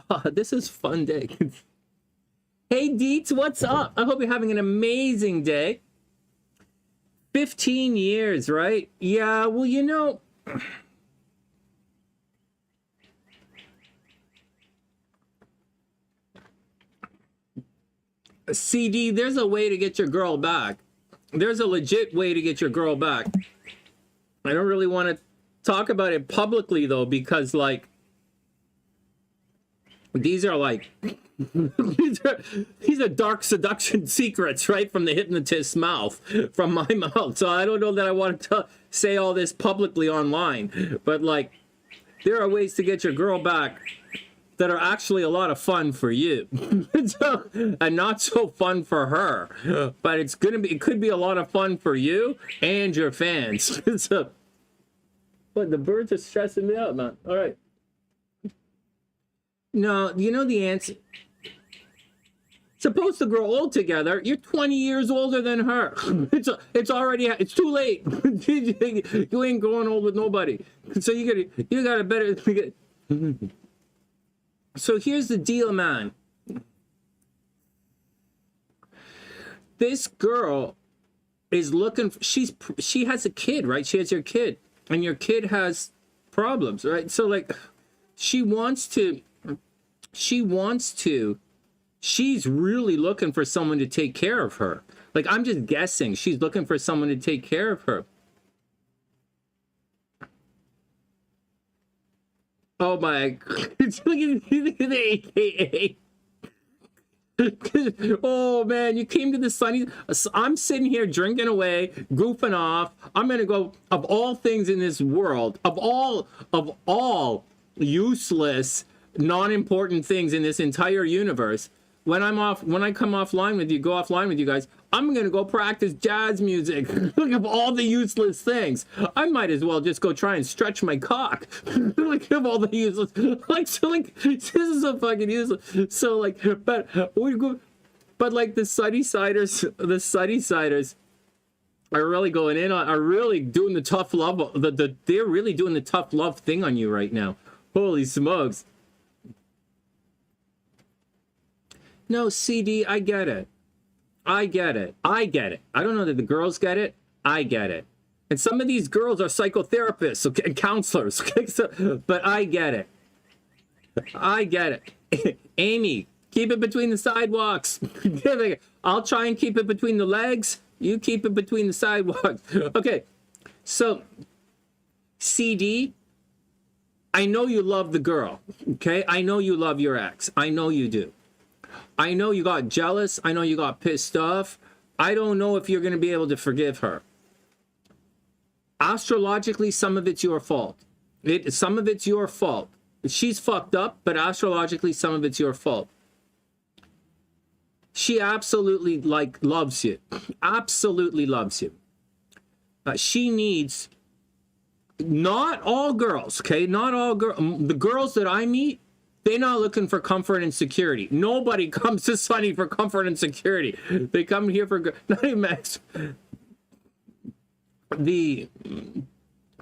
S3: Oh, this is fun day. Hey, Deets, what's up? I hope you're having an amazing day. 15 years, right? Yeah, well, you know... CD, there's a way to get your girl back. There's a legit way to get your girl back. I don't really want to talk about it publicly, though, because, like, these are, like, these are dark seduction secrets, right, from the hypnotist's mouth, from my mouth. So I don't know that I want to say all this publicly online. But, like, there are ways to get your girl back that are actually a lot of fun for you. And not so fun for her. But it could be a lot of fun for you and your fans. So, but the birds are stressing me out, man. All right. No, you know the answer. Supposed to grow old together. You're 20 years older than her. It's already, too late. You ain't growing old with nobody. So you got a better. So here's the deal, man. This girl is looking. She has a kid, right? She has your kid, and your kid has problems, right? So like, she's really looking for someone to take care of her. Like, I'm just guessing. She's looking for someone to take care of her. Oh my, look at the AKA. Oh man, you came to the sunny. I'm sitting here drinking away, goofing off. I'm gonna go, of all things in this world, of all useless, non-important things in this entire universe, when I come offline with you, go offline with you guys, I'm gonna go practice jazz music. Look at all the useless things. I might as well just go try and stretch my cock. Look at all the useless. This is so fucking useless. So like, but like the Sunnysiders are really going in on, are really doing the tough love. They're really doing the tough love thing on you right now. Holy smokes. No, CD, I get it. I get it. I don't know that the girls get it. I get it. And some of these girls are psychotherapists, okay, and counselors. Okay, so, but I get it. I get it. Amy, keep it between the sidewalks. I'll try and keep it between the legs. You keep it between the sidewalks. Okay, so CD, I know you love the girl. Okay, I know you love your ex. I know you do. I know you got jealous. I know you got pissed off. I don't know if you're going to be able to forgive her. Astrologically, some of it's your fault. Some of it's your fault. She's fucked up, but astrologically, some of it's your fault. She absolutely, like, loves you. Absolutely loves you. She needs, not all girls, okay? Not all girls. The girls that I meet, they're not looking for comfort and security. Nobody comes to Sunny for comfort and security. They come here for not even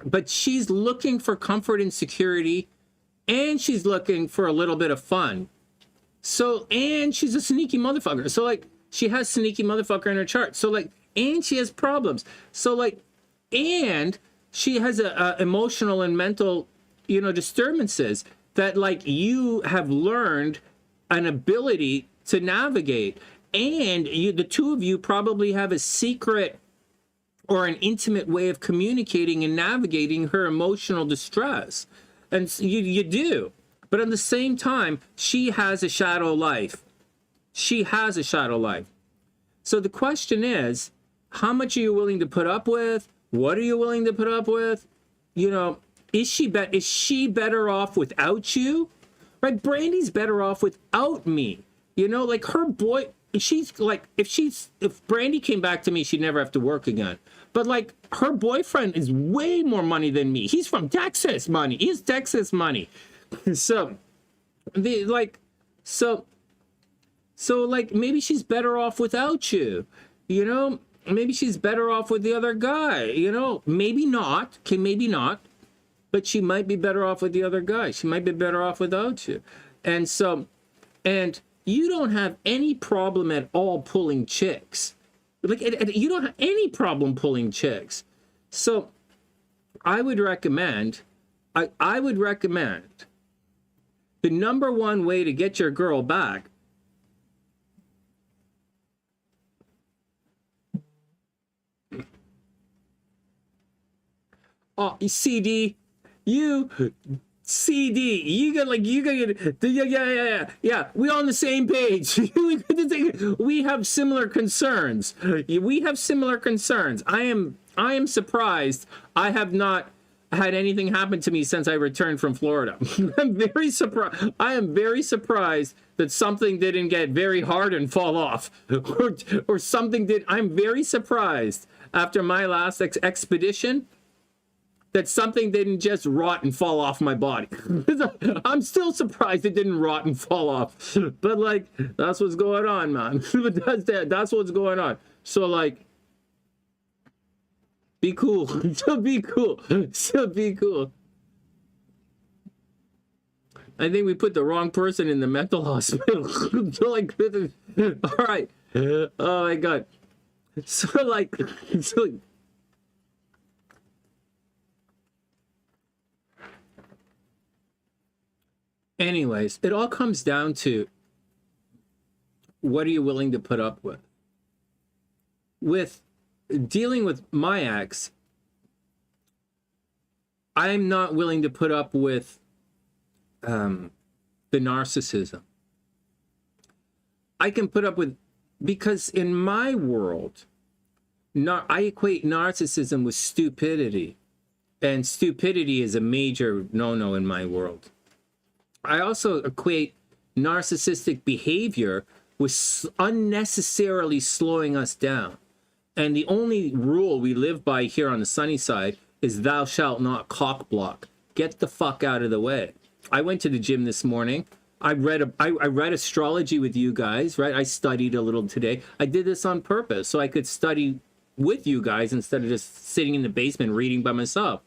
S3: but she's looking for comfort and security, and she's looking for a little bit of fun. So, and she's a sneaky motherfucker. So like, she has sneaky motherfucker in her chart. So like, and she has problems. So like, and she has a emotional and mental, you know, disturbances that like you have learned an ability to navigate.
S1: and you, the two of you probably have a secret or an intimate way of communicating and navigating her emotional distress. And you do. But at the same time, she has a shadow life. She has a shadow life. So the question is, how much are you willing to put up with? What are you willing to put up with? You know, is she better off without you? Right? Brandy's better off without me. You know, like her boy, she's like, if Brandy came back to me, she'd never have to work again. But like her boyfriend is way more money than me. He's from Texas money. He's Texas money. So like maybe she's better off without you. You know, maybe she's better off with the other guy. You know, maybe not. Okay, maybe not. But she might be better off with the other guy. She might be better off without you. And so, and you don't have any problem at all pulling chicks. Like, you don't have any problem pulling chicks. So I would recommend, I would recommend the number one way to get your girl back CD, you yeah, we on the same page. We have similar concerns. We have similar concerns. I am surprised I have not had anything happen to me since I returned from Florida. I'm very surprised. I am very surprised that something didn't get very hard and fall off, or something did. I'm very surprised after my last expedition that something didn't just rot and fall off my body. I'm still surprised it didn't rot and fall off. But like, that's what's going on, man. That's what's going on. So like, be cool. So be cool. So be cool. I think we put the wrong person in the mental hospital. So like, all right. Oh my God. So like, anyways, it all comes down to, what are you willing to put up with? With dealing with my ex, I'm not willing to put up with the narcissism. I can put up with, because in my world, I equate narcissism with stupidity. And stupidity is a major no-no in my world. I also equate narcissistic behavior with unnecessarily slowing us down. And the only rule we live by here on the sunny side is thou shalt not cock block. Get the fuck out of the way. I went to the gym this morning. I read astrology with you guys, right? I studied a little today. I did this on purpose so I could study with you guys instead of just sitting in the basement reading by myself.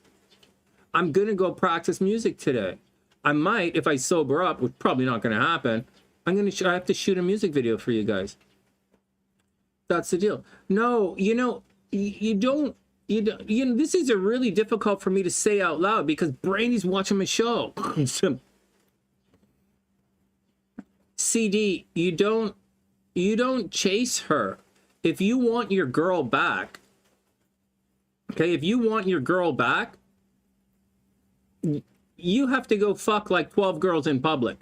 S1: I'm gonna go practice music today. I might, if I sober up, which probably not going to happen, I have to shoot a music video for you guys. That's the deal. No, you know, you know, this is a really difficult for me to say out loud because Brandy's watching my show. CD, you don't chase her. If you want your girl back, okay, if you want your girl back, you have to go fuck like 12 girls in public.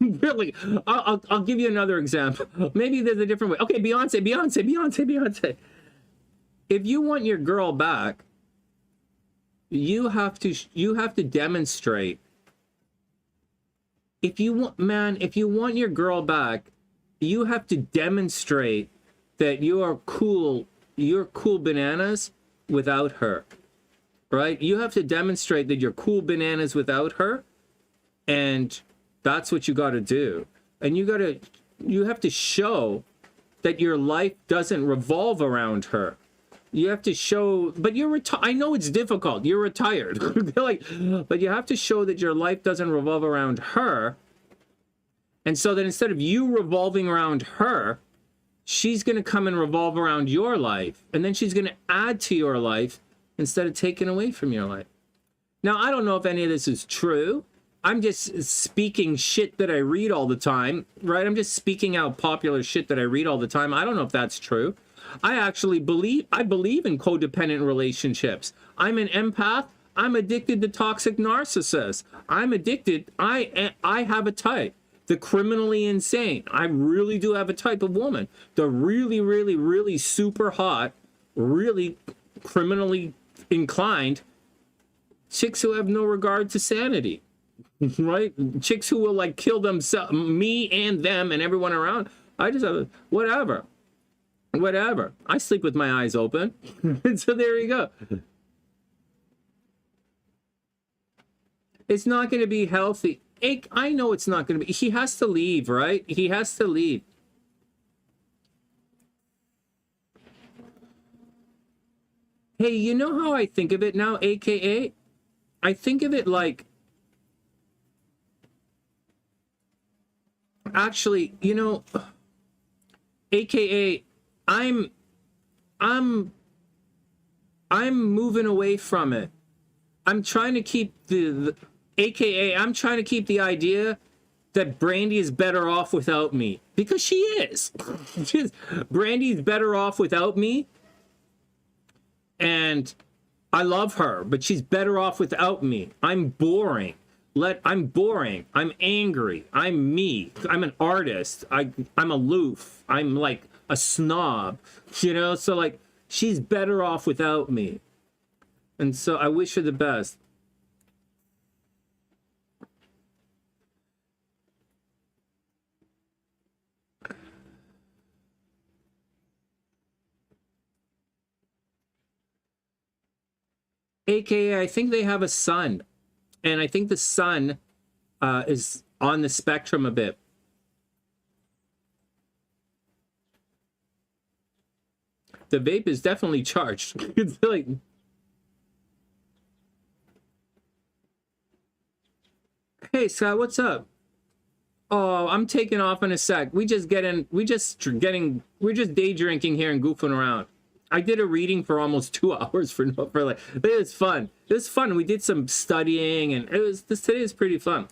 S1: Really, I'll give you another example. Maybe there's a different way. Okay, Beyonce. If you want your girl back, you have to demonstrate. If you want your girl back, you have to demonstrate that you're cool bananas without her. Right? You have to demonstrate that you're cool bananas without her, and that's what you got to do. And you have to show that your life doesn't revolve around her. You have to show, but I know it's difficult. You're retired. But you have to show that your life doesn't revolve around her. And so that instead of you revolving around her, she's going to come and revolve around your life. And then she's going to add to your life instead of taking away from your life. Now, I don't know if any of this is true. I'm just speaking shit that I read all the time, right? I'm just speaking out popular shit that I read all the time. I don't know if that's true. I actually believe in codependent relationships. I'm an empath. I'm addicted to toxic narcissists. I'm addicted. I have a type. The criminally insane. I really do have a type of woman. The really, really, really super hot, really criminally inclined chicks who have no regard to sanity, right? Chicks who will like kill themselves, me and them and everyone around. I just have whatever. I sleep with my eyes open. So there you go. It's not going to be healthy. I know it's not going to be. He has to leave, right? He has to leave. Hey, you know how I think of it now, AKA? I think of it like, actually, you know, AKA, I'm moving away from it. I'm trying to keep the AKA, I'm trying to keep the idea that Brandy is better off without me. Because she is. Brandy's better off without me. And I love her, but she's better off without me. I'm boring. I'm boring. I'm angry. I'm me. I'm an artist. I'm aloof. I'm like a snob. You know? So like, she's better off without me. And so I wish her the best. AKA, I think they have a son. And I think the son is on the spectrum a bit. The vape is definitely charged. It's like... Hey, Scott, what's up? Oh, I'm taking off in a sec. We're just day drinking here and goofing around. I did a reading for almost 2 hours for like, but it was fun. It was fun. We did some studying and today is pretty fun.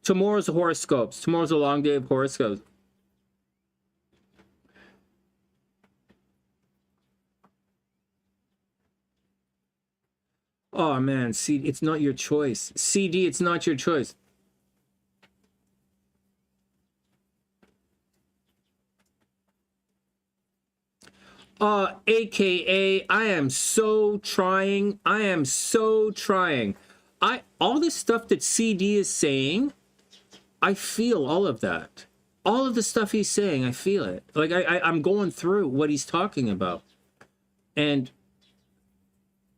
S1: Tomorrow's horoscopes. Tomorrow's a long day of horoscopes. Oh man, CD, it's not your choice. CD, it's not your choice. AKA, I am so trying. All this stuff that CD is saying, I feel all of that. All of the stuff he's saying, I feel it. Like I'm going through what he's talking about. And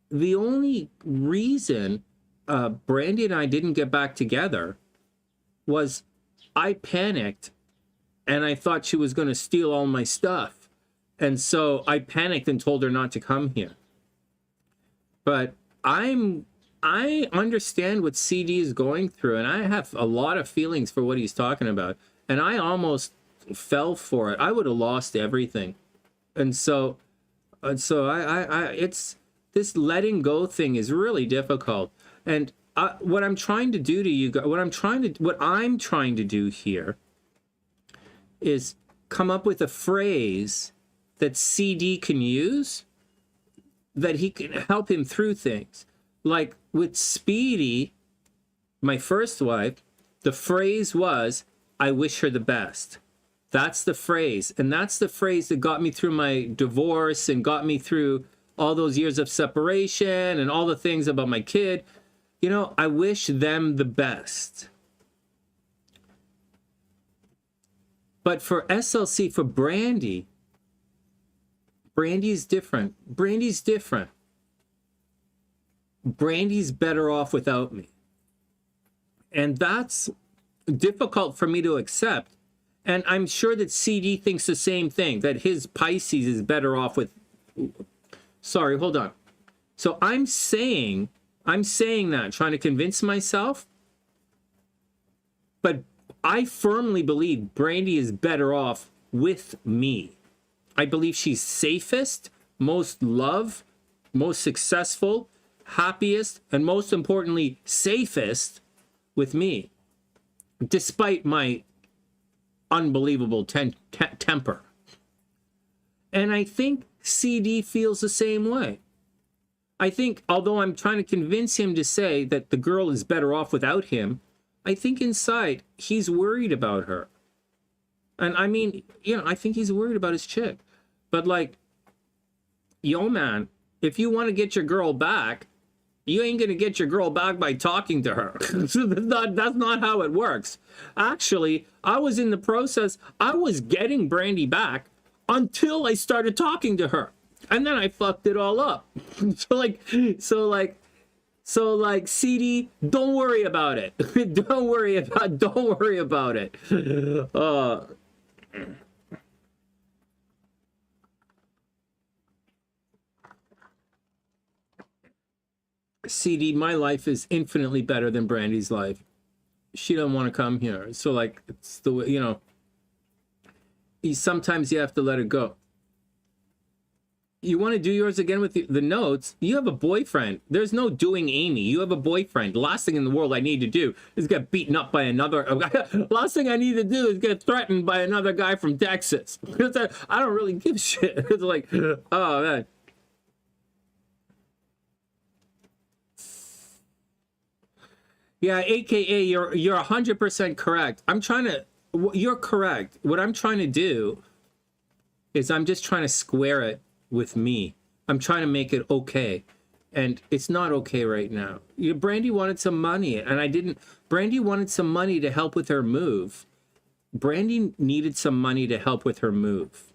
S1: the only reason Brandy and I didn't get back together was I panicked and I thought she was going to steal all my stuff. And so I panicked and told her not to come here. But I understand what CD is going through, and I have a lot of feelings for what he's talking about. And I almost fell for it. I would have lost everything. And so it's this letting go thing is really difficult. And what I'm trying to do to you guys, what I'm trying to do here is come up with a phrase that CD can use, that he can help him through things. Like with Speedy, my first wife, the phrase was, I wish her the best. That's the phrase. And that's the phrase that got me through my divorce and got me through all those years of separation and all the things about my kid. You know, I wish them the best. But for SLC, for Brandy's different. Brandy's better off without me. And that's difficult for me to accept. And I'm sure that CD thinks the same thing, that his Pisces is better off with... Sorry, hold on. So I'm saying that, trying to convince myself. But I firmly believe Brandy is better off with me. I believe she's safest, most loved, most successful, happiest, and most importantly, safest with me, despite my unbelievable temper. And I think CD feels the same way. I think, although I'm trying to convince him to say that the girl is better off without him, I think inside he's worried about her. And I mean, you know, I think he's worried about his chick. But like, yo man, if you want to get your girl back, you ain't gonna get your girl back by talking to her. That's not how it works. Actually, I was in the process, I was getting Brandy back until I started talking to her. And then I fucked it all up. So like CD, don't worry about it. Don't worry about it. CD, my life is infinitely better than Brandy's life. She don't want to come here. So like, it's the way, you know, sometimes you have to let it go. You want to do yours again with the notes? You have a boyfriend. There's no doing Amy. You have a boyfriend. The last thing in the world I need to do is get beaten up by another. Last thing I need to do is get threatened by another guy from Texas. I don't really give a shit. It's like, oh man. Yeah, AKA, you're 100% correct. You're correct. What I'm trying to do is I'm just trying to square it with me. I'm trying to make it okay. And it's not okay right now. Brandy wanted some money, and I didn't. Brandy wanted some money to help with her move. Brandy needed some money to help with her move.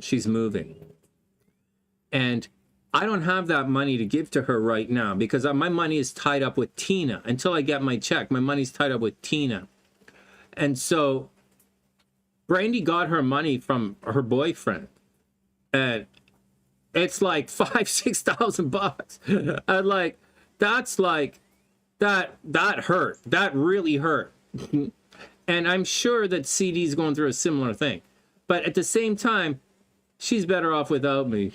S1: She's moving. And I don't have that money to give to her right now because my money is tied up with Tina. Until I get my check, my money's tied up with Tina. And so Brandy got her money from her boyfriend. And it's like $5,000-6,000. And like, that's like, that hurt. That really hurt. And I'm sure that CD's going through a similar thing. But at the same time, she's better off without me.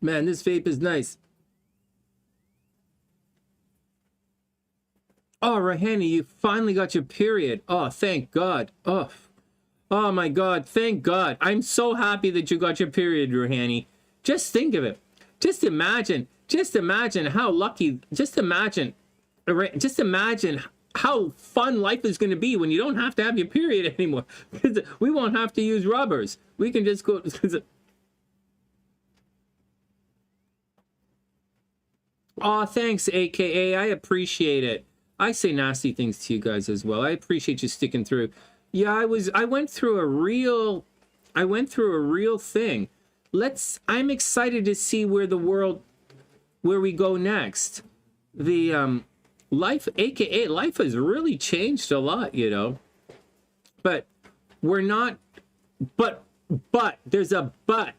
S1: Man, this vape is nice. Oh, Rahani, you finally got your period. Oh, thank God. Oh my God, thank God. I'm so happy that you got your period, Rahani. Just think of it. Just imagine how lucky, just imagine how fun life is going to be when you don't have to have your period anymore. We won't have to use rubbers. We can just go. Oh, thanks, AKA. I appreciate it. I say nasty things to you guys as well. I appreciate you sticking through. Yeah, I went through a real thing. I'm excited to see where we go next. The life, AKA life has really changed a lot, you know. But we're not, but there's a but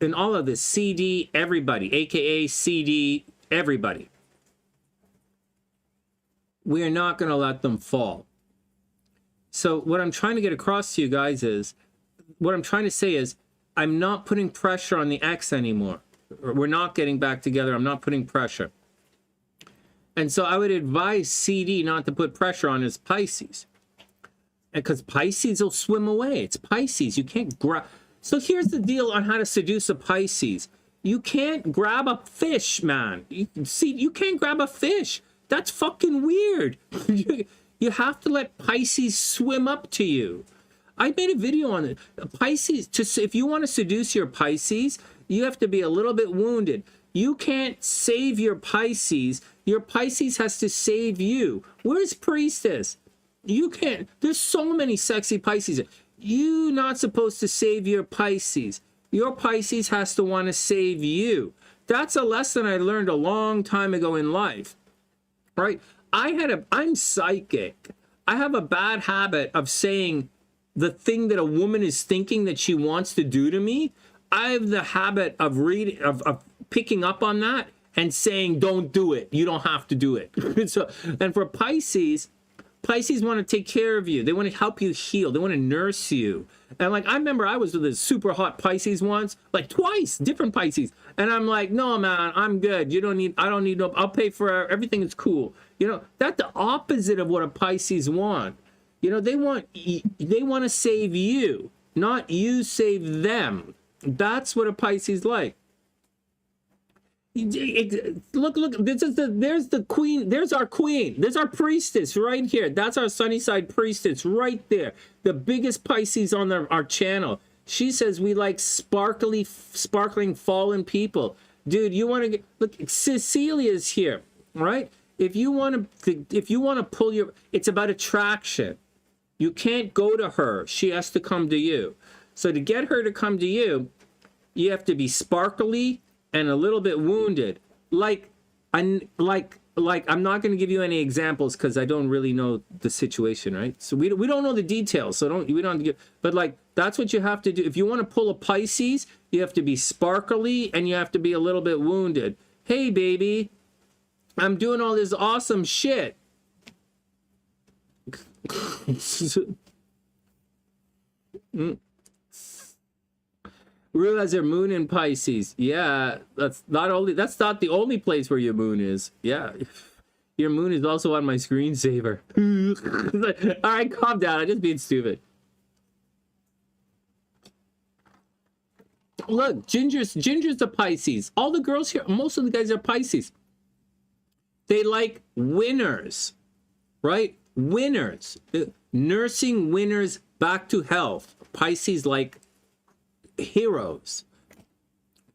S1: in all of this. CD, everybody, AKA CD, everybody. We are not going to let them fall. So what I'm trying to get across to you guys is, what I'm trying to say is, I'm not putting pressure on the ex anymore. We're not getting back together. I'm not putting pressure. And so I would advise CD not to put pressure on his Pisces. Because Pisces will swim away. It's Pisces. You can't grab. So here's the deal on how to seduce a Pisces. You can't grab a fish, man. You can't grab a fish. That's fucking weird. You have to let Pisces swim up to you. I made a video on it. Pisces, if you want to seduce your Pisces, you have to be a little bit wounded. You can't save your Pisces. Your Pisces has to save you. Where's Priestess? You can't. There's so many sexy Pisces. You're not supposed to save your Pisces. Your Pisces has to want to save you. That's a lesson I learned a long time ago in life. Right? I'm psychic. I have a bad habit of saying the thing that a woman is thinking that she wants to do to me. I have the habit of picking up on that and saying, don't do it. You don't have to do it. And for Pisces, Pisces want to take care of you. They want to help you heal. They want to nurse you. And like, I remember I was with a super hot Pisces once, like twice, different Pisces. And I'm like, no, man, I'm good. I don't need no, I'll pay for everything. Is cool. You know, that's the opposite of what a Pisces want. You know, they want to save you, not you save them. That's what a Pisces like. Look, there's the queen, there's our queen, there's our priestess right here. That's our SunnySide priestess right there, the biggest Pisces on our channel. She says we like sparkling fallen people. Dude, you want to get, look, Cecilia's here, right? If you want to pull your, it's about attraction. You can't go to her, she has to come to you. So to get her to come to you, you have to be sparkly and a little bit wounded. I'm not going to give you any examples because I don't really know the situation, right? So we don't know the details, so we don't have to give, but like, that's what you have to do. If you want to pull a Pisces, you have to be sparkly and you have to be a little bit wounded. Hey, baby, I'm doing all this awesome shit. Rue has her moon in Pisces. Yeah, that's not the only place where your moon is. Yeah, your moon is also on my screensaver. All right, calm down. I'm just being stupid. Look, Ginger's a Pisces. All the girls here, most of the guys are Pisces. They like winners, right? Winners, nursing winners back to health. Pisces like heroes.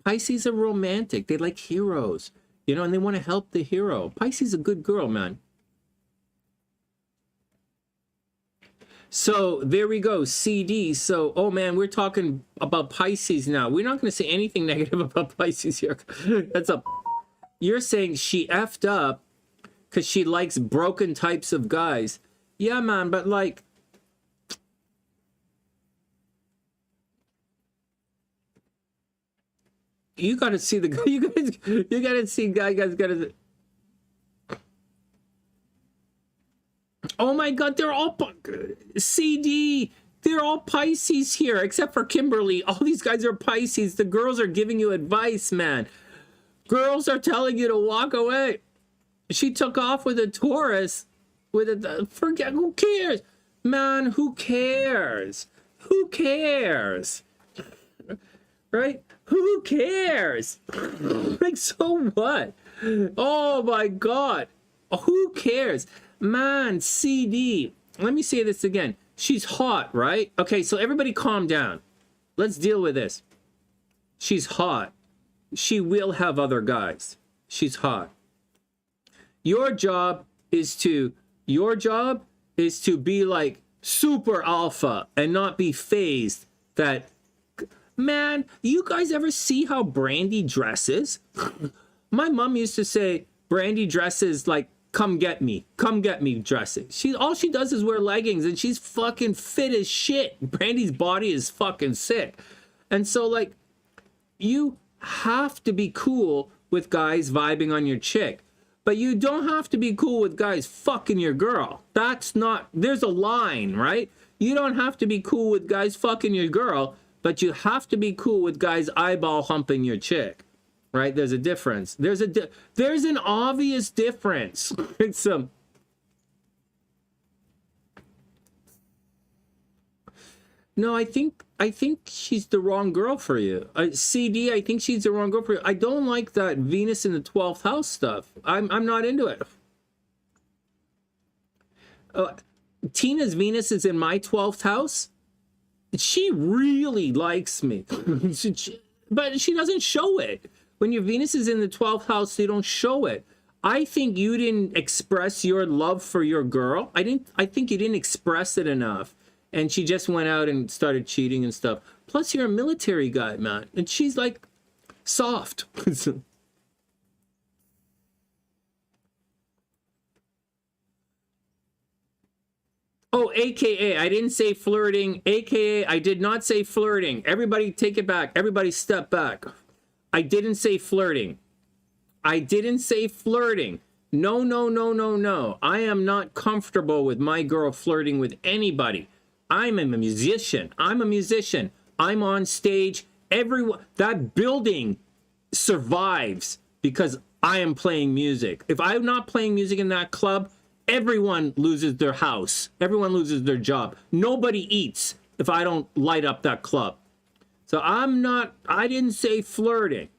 S1: Pisces are romantic. They like heroes, you know, and they want to help the hero. Pisces is a good girl, man. So there we go, CD. So, oh man, we're talking about Pisces now. We're not going to say anything negative about Pisces here. That's a, you're saying she effed up because she likes broken types of guys. Yeah, man, but like, you gotta see the, you gotta see guys gotta. Oh my God, they're all CD. They're all Pisces here, except for Kimberly. All these guys are Pisces. The girls are giving you advice, man. Girls are telling you to walk away. She took off with a Taurus. Forget, who cares? Man, who cares? Who cares? Right? Who cares? Like, so what? Oh my God. Who cares? Man, CD. Let me say this again. She's hot, right? Okay, so everybody calm down. Let's deal with this. She's hot. She will have other guys. She's hot. Your job is to be like super alpha and not be phased that, man, you guys ever see how Brandy dresses? My mom used to say Brandy dresses like come get me dressing. All she does is wear leggings and she's fucking fit as shit. Brandy's body is fucking sick. And so like, you have to be cool with guys vibing on your chick, but you don't have to be cool with guys fucking your girl. That's not, there's a line, right? You don't have to be cool with guys fucking your girl, but you have to be cool with guys eyeball humping your chick. Right? There's a difference. There's an obvious difference. It's no, I think she's the wrong girl for you. CD, I think she's the wrong girl for you. I don't like that Venus in the 12th house stuff. I'm not into it. Tina's Venus is in my 12th house. She really likes me. But she doesn't show it. When your Venus is in the 12th house, you don't show it. I think you didn't express your love for your girl. I think you didn't express it enough. And she just went out and started cheating and stuff. Plus, you're a military guy, man. And she's like soft. Oh, AKA, I didn't say flirting. AKA, I did not say flirting. Everybody take it back. Everybody step back. I didn't say flirting. I didn't say flirting. No, no, no, no, no. I am not comfortable with my girl flirting with anybody. I'm a musician. I'm a musician. I'm on stage. Everyone, that building survives because I am playing music. If I'm not playing music in that club, everyone loses their house. Everyone loses their job. Nobody eats if I don't light up that club. So I didn't say flirting,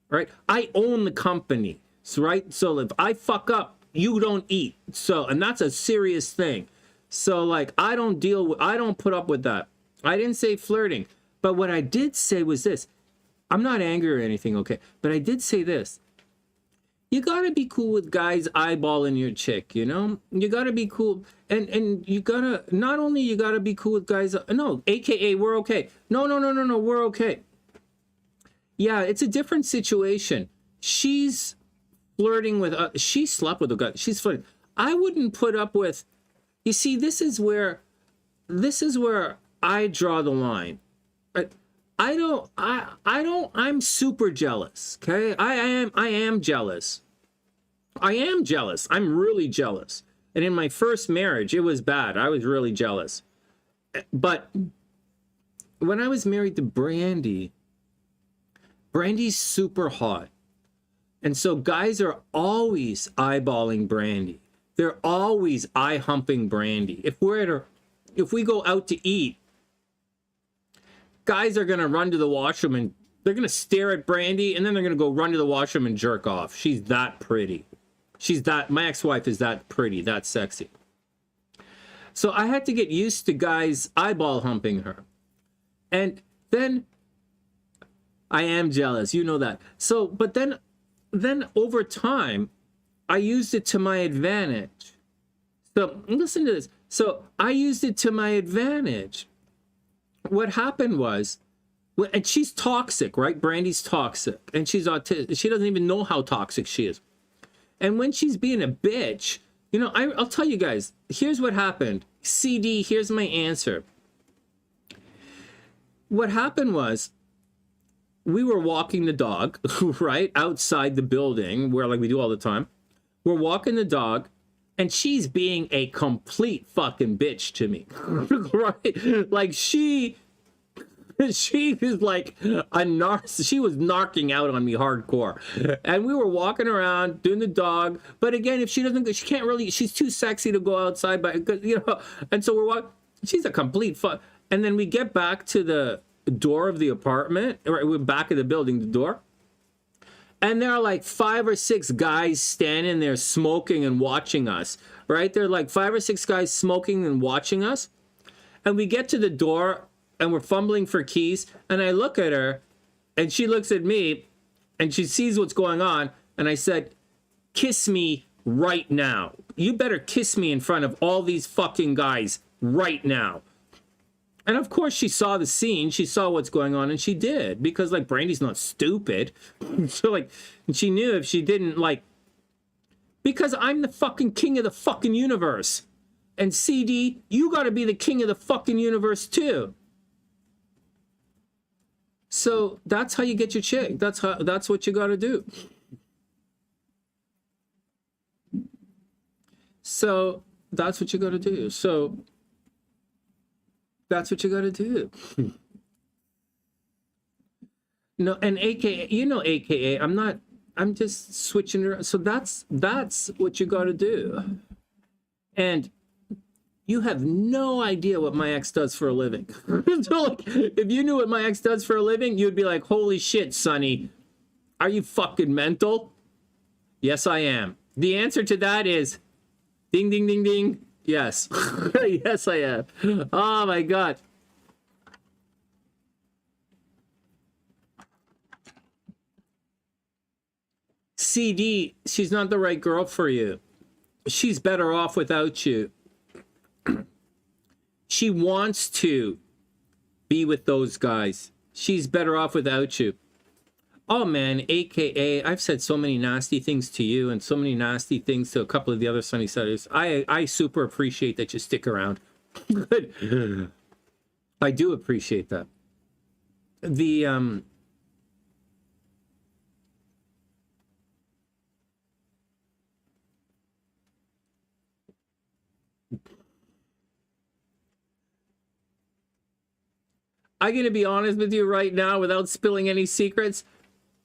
S1: right? I own the company, right? So if I fuck up, you don't eat. So, and that's a serious thing. So like, I don't put up with that. I didn't say flirting, but what I did say was this. I'm not angry or anything, okay? But I did say this. You gotta be cool with guys eyeballing your chick, you know? You gotta be cool. And you gotta, not only you gotta be cool with guys, no, AKA, we're okay. No, we're okay. Yeah, it's a different situation. She's flirting with, she slept with a guy, she's flirting. I wouldn't put up with, you see, this is where I draw the line. I'm super jealous, okay? I am jealous. I am jealous. I'm really jealous. And in my first marriage, it was bad. I was really jealous. But when I was married to Brandy's super hot. And so guys are always eyeballing Brandy. They're always eye-humping Brandy. If we go out to eat, guys are going to run to the washroom and they're going to stare at Brandy and then they're going to go run to the washroom and jerk off. She's that pretty. My ex-wife is that pretty, that sexy. So I had to get used to guys eyeball humping her. And then I am jealous, you know that. So, but then over time, I used it to my advantage. So listen to this. So I used it to my advantage. What happened was, and she's toxic, right? Brandy's toxic, and she's autistic. She doesn't even know how toxic she is. And when she's being a bitch, you know, I'll tell you guys, here's what happened. CD, here's my answer. What happened was, we were walking the dog, right? Outside the building, where like we do all the time. We're walking the dog, and she's being a complete fucking bitch to me, right? Like she was like she was narking out on me hardcore. And we were walking around doing the dog. But again, if she can't really, she's too sexy to go outside, but you know, and so we're walking, she's a complete fuck. And then we get back to the door of the apartment, right? We're back of the building, the door. And there are like 5 or 6 guys standing there smoking and watching us, right? There are like 5 or 6 guys smoking and watching us. And we get to the door and we're fumbling for keys. And I look at her and she looks at me and she sees what's going on. And I said, kiss me right now. You better kiss me in front of all these fucking guys right now. And of course she saw the scene, she saw what's going on, and she did, because like Brandy's not stupid. So like, she knew if she didn't like, because I'm the fucking king of the fucking universe. And CD, you gotta be the king of the fucking universe too. So that's how you get your chick. That's what you gotta do. So that's what you gotta do. So that's what you gotta do. No, and AKA, you know, AKA, I'm just switching around. So that's what you gotta do. And you have no idea what my ex does for a living. So like, if you knew what my ex does for a living, you'd be like, holy shit, Sonny, are you fucking mental? Yes, I am. The answer to that is ding, ding, ding, ding. Yes. Yes, I am. Oh my God. CD, she's not the right girl for you. She's better off without you. She wants to be with those guys. She's better off without you. Oh man, AKA, I've said so many nasty things to you and so many nasty things to a couple of the other Sunnysiders. I super appreciate that you stick around. I do appreciate that. I'm gonna be honest with you right now without spilling any secrets.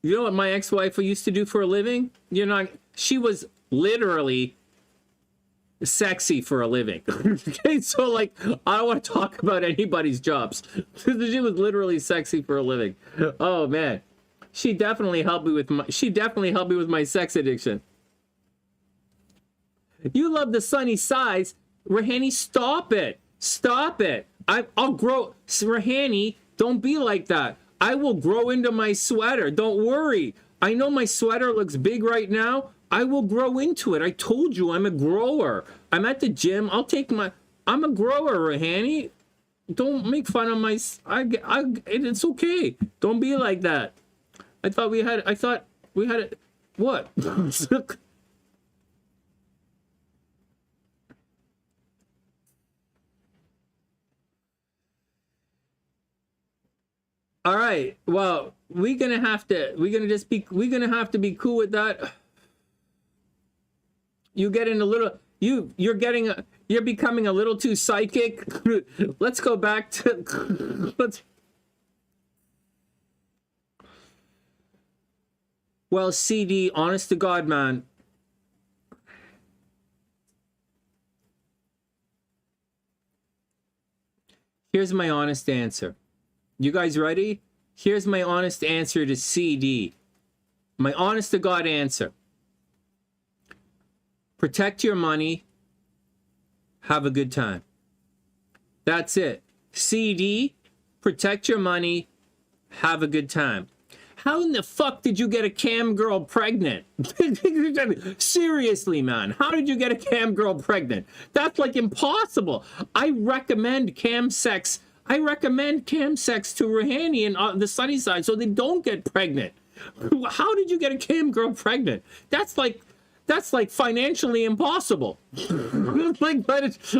S1: You know what my ex-wife used to do for a living? You know, she was literally sexy for a living. Okay, so like, I don't want to talk about anybody's jobs. She was literally sexy for a living. Oh man, she definitely helped me with my sex addiction. You love the sunny sides, Rahani. Stop it. Stop it. I'll grow. Rahani, don't be like that. I will grow into my sweater. Don't worry. I know my sweater looks big right now. I will grow into it. I told you I'm a grower. I'm at the gym. I'm a grower, Rahani. Don't make fun of my... it's okay. Don't be like that. I thought we had it. What? All right. Well, we're gonna have to be cool with that. You're becoming a little too psychic. Let's go back to Well, CD, honest to God, man. Here's my honest answer. You guys ready? Here's my honest answer to CD. My honest to God answer. Protect your money. Have a good time. That's it. CD, protect your money. Have a good time. How in the fuck did you get a cam girl pregnant? Seriously, man. How did you get a cam girl pregnant? That's like impossible. I recommend cam sex to Rahani and the TheSunnySide so they don't get pregnant. How did you get a cam girl pregnant? That's like financially impossible. Like, but it's,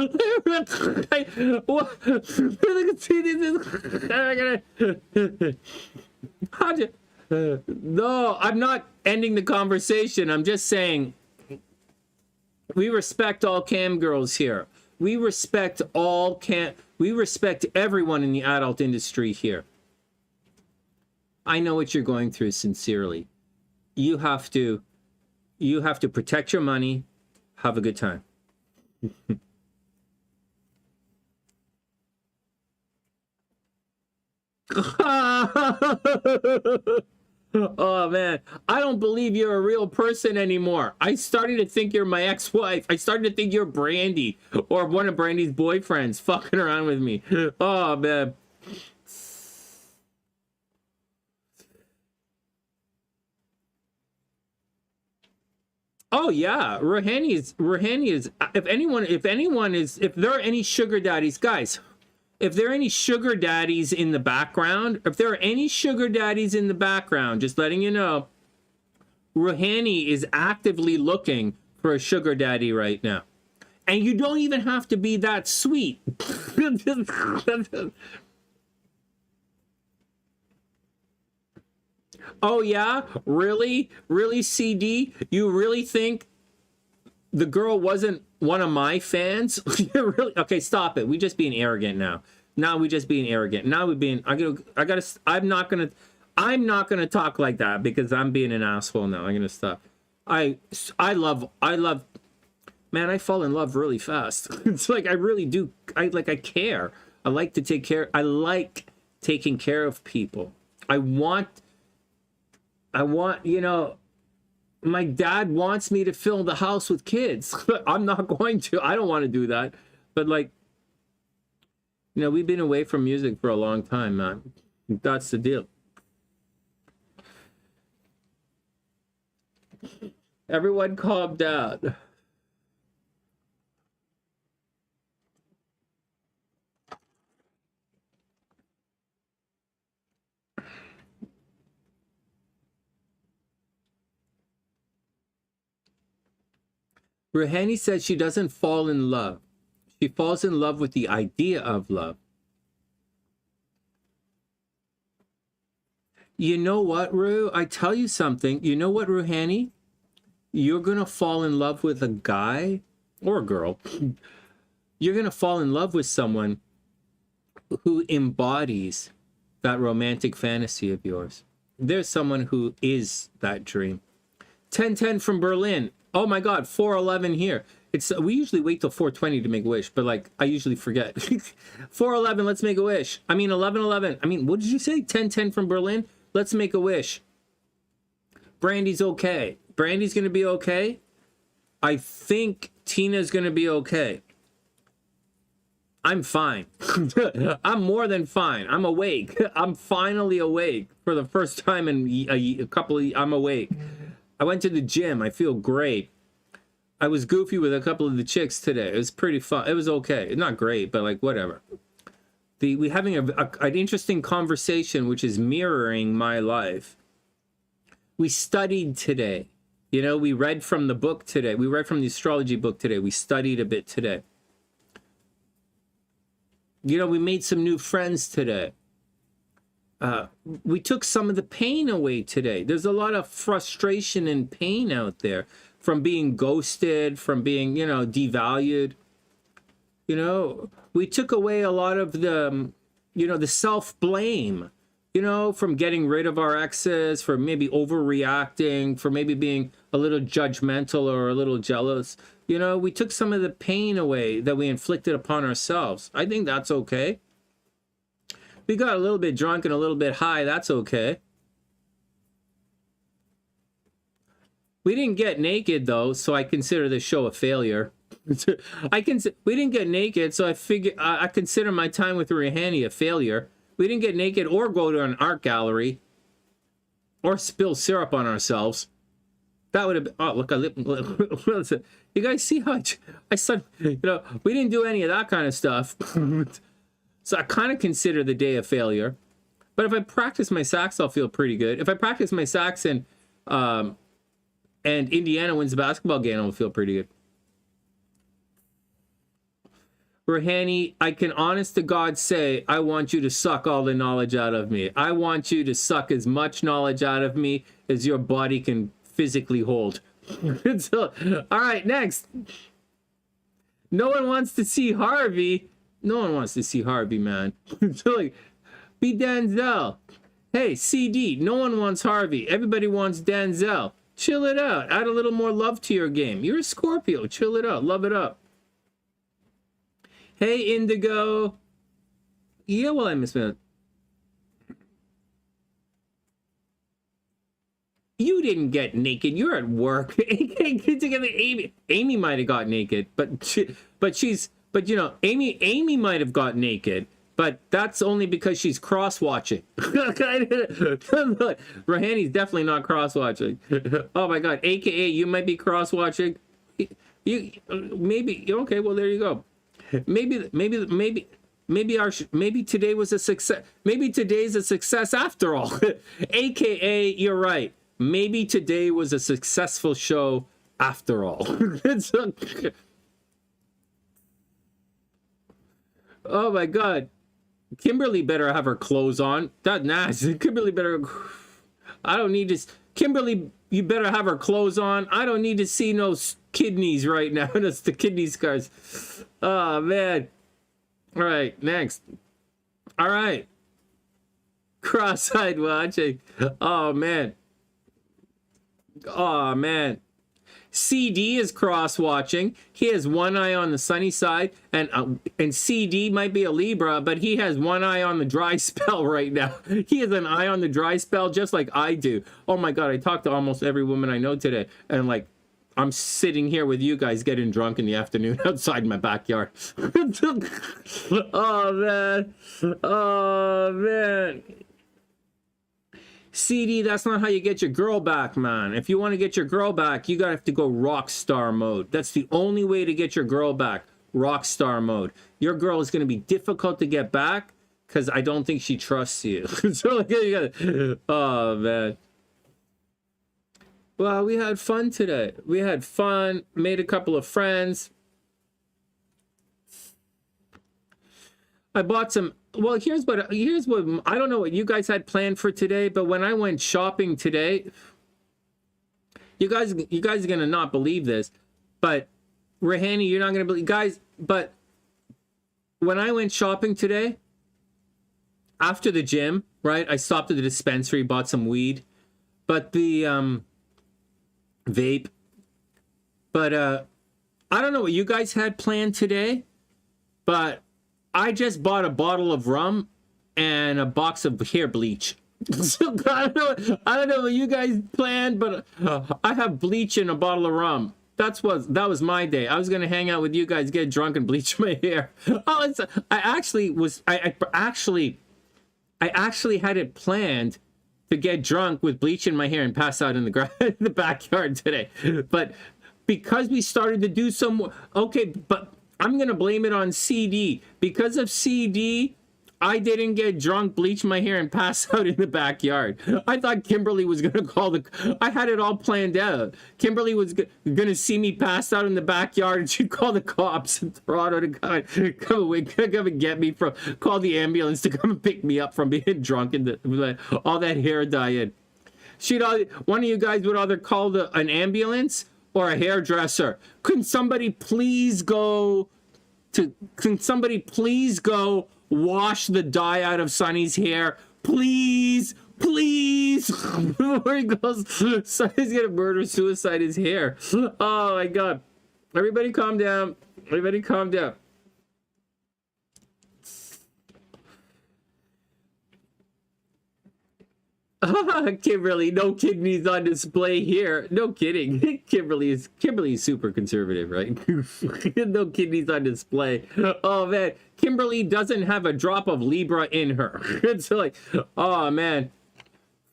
S1: no, I'm not ending the conversation. I'm just saying we respect all cam girls here. We respect everyone in the adult industry here. I know what you're going through, sincerely. You have to protect your money, have a good time. Oh man, I don't believe you're a real person anymore. I started to think you're my ex-wife. I started to think you're Brandy or one of Brandy's boyfriends fucking around with me. Oh man. Oh yeah, Rahani is if there are any sugar daddies, guys, if there are any sugar daddies in the background, just letting you know, Rahani is actively looking for a sugar daddy right now. And you don't even have to be that sweet. Oh yeah? Really? Really, CD? You really think the girl wasn't one of my fans? Really? Okay, stop it. We just being arrogant now. Now we just being arrogant. Now we're being I'm not gonna talk like that because I'm being an asshole now. I'm gonna stop. I love man, I fall in love really fast. It's like I really do. I care. I like to take care. I like taking care of people. I want, you know, my dad wants me to fill the house with kids. I'm not going to. I don't want to do that. But like, you know, we've been away from music for a long time, man. That's the deal. Everyone calm down. Rahani says she doesn't fall in love. She falls in love with the idea of love. You know what, Ru? I tell you something. You know what, Rahani? You're going to fall in love with a guy or a girl you're going to fall in love with someone who embodies that romantic fantasy of yours. There's someone who is that dream. 1010 from Berlin. Oh my God, 411 here. We usually wait till 420 to make a wish, but like I usually forget. 411, let's make a wish. I mean 1111. I mean, what did you say? 1010 from Berlin. Let's make a wish. Brandy's okay. Brandy's gonna be okay. I think Tina's gonna be okay. I'm fine. I'm more than fine. I'm awake. I'm finally awake for the first time in a couple of. I'm awake. I went to the gym. I feel great. I was goofy with a couple of the chicks today. It was pretty fun. It was okay. Not great, but like whatever. We having an interesting conversation, which is mirroring my life. We studied today. You know, we read from the book today. We read from the astrology book today. We studied a bit today. You know, we made some new friends today. We took some of the pain away today. There's a lot of frustration and pain out there from being ghosted, from being, you know, devalued. You know, we took away a lot of the, you know, the self-blame, you know, from getting rid of our exes, for maybe overreacting, for maybe being a little judgmental or a little jealous. You know, we took some of the pain away that we inflicted upon ourselves. I think that's okay. We got a little bit drunk and a little bit high. That's okay. We didn't get naked, though, so I consider this show a failure. We didn't get naked, so I consider my time with Rehani a failure. We didn't get naked or go to an art gallery or spill syrup on ourselves. That would have been... Oh, look, listen. You guys see how I said, you know, we didn't do any of that kind of stuff. So I kind of consider the day a failure. But if I practice my sax, I'll feel pretty good. If I practice my sax and Indiana wins the basketball game, I'll feel pretty good. Rohani, I can honest to God say, I want you to suck all the knowledge out of me. I want you to suck as much knowledge out of me as your body can physically hold. So, all right, next. No one wants to see Harvey. No one wants to see Harvey, man. So, like, be Denzel. Hey, CD, no one wants Harvey. Everybody wants Denzel. Chill it out. Add a little more love to your game. You're a Scorpio. Chill it out. Love it up. Hey, Indigo. Yeah, well, I missed it. You didn't get naked. You're at work. Amy might have got naked, but you know, Amy might have got naked, but that's only because she's cross-watching. Rahani's definitely not cross-watching. Oh my God, AKA you might be cross-watching. You maybe okay. Well, there you go. Maybe today was a success. Maybe today's a success after all. AKA you're right. Maybe today was a successful show after all. Oh my God. Kimberly better have her clothes on. That's nasty. Kimberly better... I don't need to... Kimberly, you better have her clothes on. I don't need to see no kidneys right now. That's the kidney scars. Oh, man. All right, next. All right. Cross-eyed watching. Oh, man. Oh, man. CD is cross-watching. He has one eye on the sunny side, and CD might be a Libra, but he has one eye on the dry spell right now. He has an eye on the dry spell just like I do. Oh my God, I talked to almost every woman I know today, and like, I'm sitting here with you guys getting drunk in the afternoon outside my backyard. Oh, man. Oh, man. CD, that's not how you get your girl back, man. If you want to get your girl back, you gotta have to go rock star mode. That's the only way to get your girl back. Rock star mode. Your girl is gonna be difficult to get back because I don't think she trusts you. So you gotta, oh man. Well, we had fun today. We had fun. Made a couple of friends. I bought some. Well, here's what I don't know what you guys had planned for today, but when I went shopping today, you guys are gonna not believe this, but Rahani, you're not gonna believe, guys. But when I went shopping today, after the gym, right? I stopped at the dispensary, bought some weed, but the vape. But I don't know what you guys had planned today, but I just bought a bottle of rum and a box of hair bleach. So I don't know what you guys planned, but I have bleach and a bottle of rum. That was my day. I was gonna hang out with you guys, get drunk, and bleach my hair. Oh, I actually had it planned to get drunk with bleach in my hair and pass out in the backyard today. But because we started to do some, okay, but I'm gonna blame it on CD. Because of CD, I didn't get drunk, bleach my hair, and pass out in the backyard. I thought Kimberly was gonna call I had it all planned out. Kimberly was gonna see me passed out in the backyard, and she'd call the cops and Toronto to come and get me call the ambulance to come and pick me up from being drunk and all that hair dye in. One of you guys would either call an ambulance or a hairdresser. Can somebody please go wash the dye out of Sonny's hair? Please. Before he goes, Sonny's gonna murder, suicide his hair. Oh my God. Everybody calm down. Kimberly, no kidneys on display here. No kidding. Kimberly is super conservative, right? No kidneys on display. Oh man, Kimberly doesn't have a drop of Libra in her. It's like, oh man.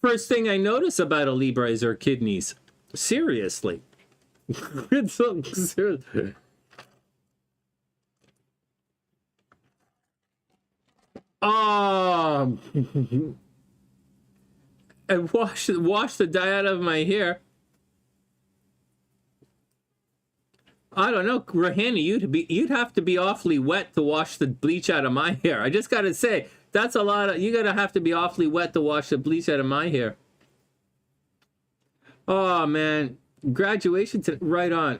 S1: First thing I notice about a Libra is her kidneys. Seriously. It's so serious. And wash the dye out of my hair. I don't know, Rahani, you'd have to be awfully wet to wash the bleach out of my hair. I just gotta say, that's a lot of, you gotta have to be awfully wet to wash the bleach out of my hair. Oh man, graduation right on.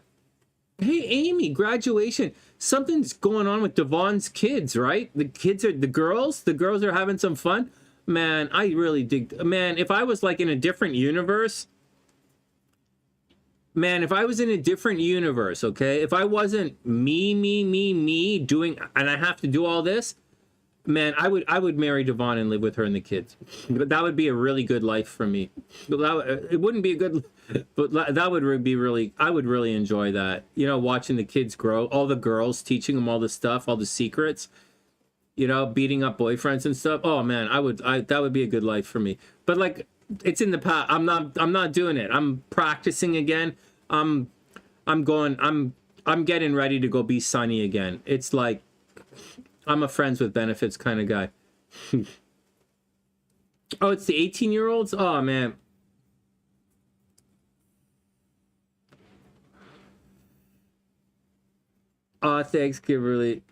S1: Hey Amy, graduation. Something's going on with Devon's kids, right? The girls are having some fun. Man, I really dig. Man, if I was like in a different universe, okay? If I wasn't me doing, and I have to do all this, man, I would marry Devon and live with her and the kids. But that would be a really good life for me. It wouldn't be a good, but that would be really, I would really enjoy that. You know, watching the kids grow, all the girls, teaching them all the stuff, all the secrets. You know, beating up boyfriends and stuff. Oh man, that would be a good life for me. But like, it's in the past. I'm not doing it. I'm practicing again. I'm getting ready to go be Sunny again. It's like, I'm a friends with benefits kind of guy. Oh, it's the 18-year-olds? Oh man. Oh, thanks, Kimberly.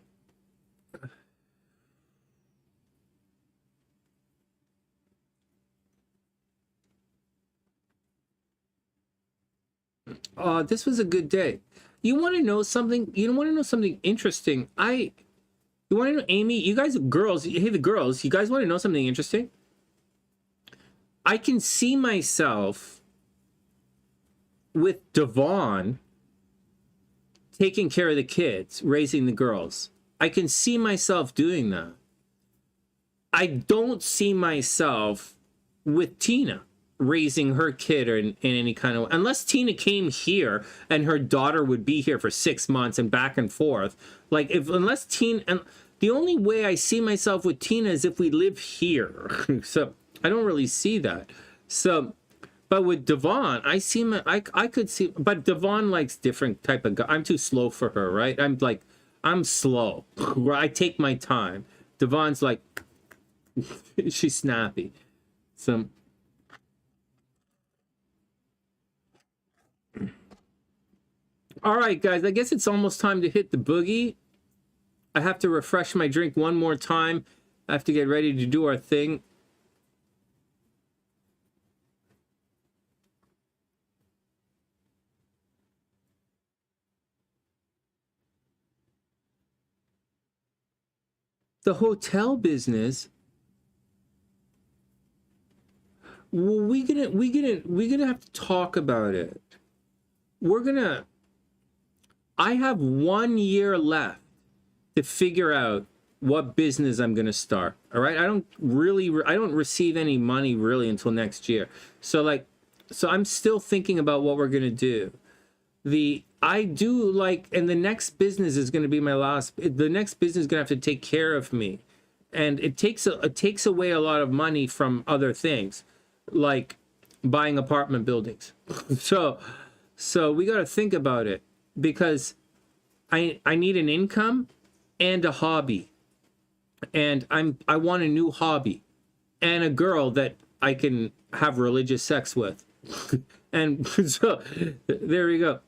S1: This was a good day. You want to know something? You want to know something interesting? You want to know, Amy? You guys, girls, hey, the girls, you guys want to know something interesting? I can see myself with Devon taking care of the kids, raising the girls. I can see myself doing that. I don't see myself with Tina raising her kid or in any kind of, unless Tina came here and her daughter would be here for 6 months and back and forth. Like unless Tina, and the only way I see myself with Tina is if we live here. So I don't really see that. So, but with Devon, I could see, but Devon likes different type of guy. I'm too slow for her, right? I'm slow. Where I take my time. Devon's like, she's snappy. So. All right, guys, I guess it's almost time to hit the boogie. I have to refresh my drink one more time. I have to get ready to do our thing. The hotel business. Well, we're gonna have to talk about it. I have 1 year left to figure out what business I'm gonna start. All right, I don't receive any money really until next year. So I'm still thinking about what we're gonna do. And the next business is gonna be my last. The next business is gonna have to take care of me, and it takes away a lot of money from other things, like buying apartment buildings. So we got to think about it, because I need an income and a hobby, and I want a new hobby and a girl that I can have religious sex with. And so there we go.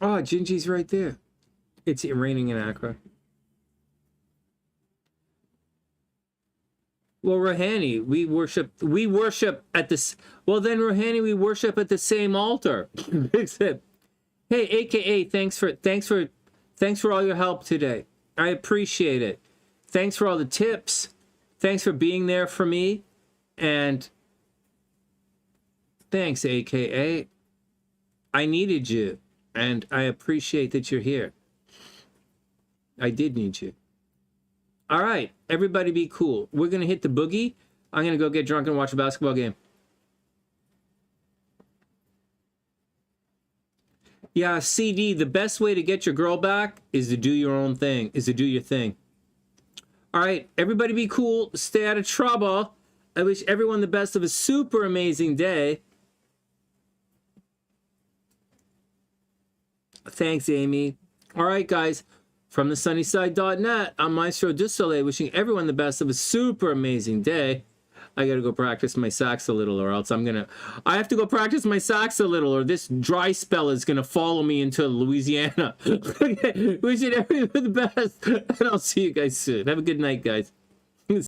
S1: Oh, Gingy's right there. It's raining in Accra. Well, Rohani, we worship at this. Well, then, Rohani, we worship at the same altar. Except, hey, AKA, thanks for all your help today. I appreciate it. Thanks for all the tips. Thanks for being there for me. And thanks, AKA. I needed you. And I appreciate that you're here. I did need you. All right, everybody be cool. We're going to hit the boogie. I'm going to go get drunk and watch a basketball game. Yeah, CD, the best way to get your girl back is to do your own thing, is to do your thing. All right, everybody be cool. Stay out of trouble. I wish everyone the best of a super amazing day. Thanks, Amy. All right, guys. From TheSunnySide.net, I'm Maestro du Soleil, wishing everyone the best of a super amazing day. I gotta go practice my sax a little, or else I have to go practice my sax a little, or this dry spell is gonna follow me into Louisiana. Okay, wishing everyone the best, and I'll see you guys soon. Have a good night, guys.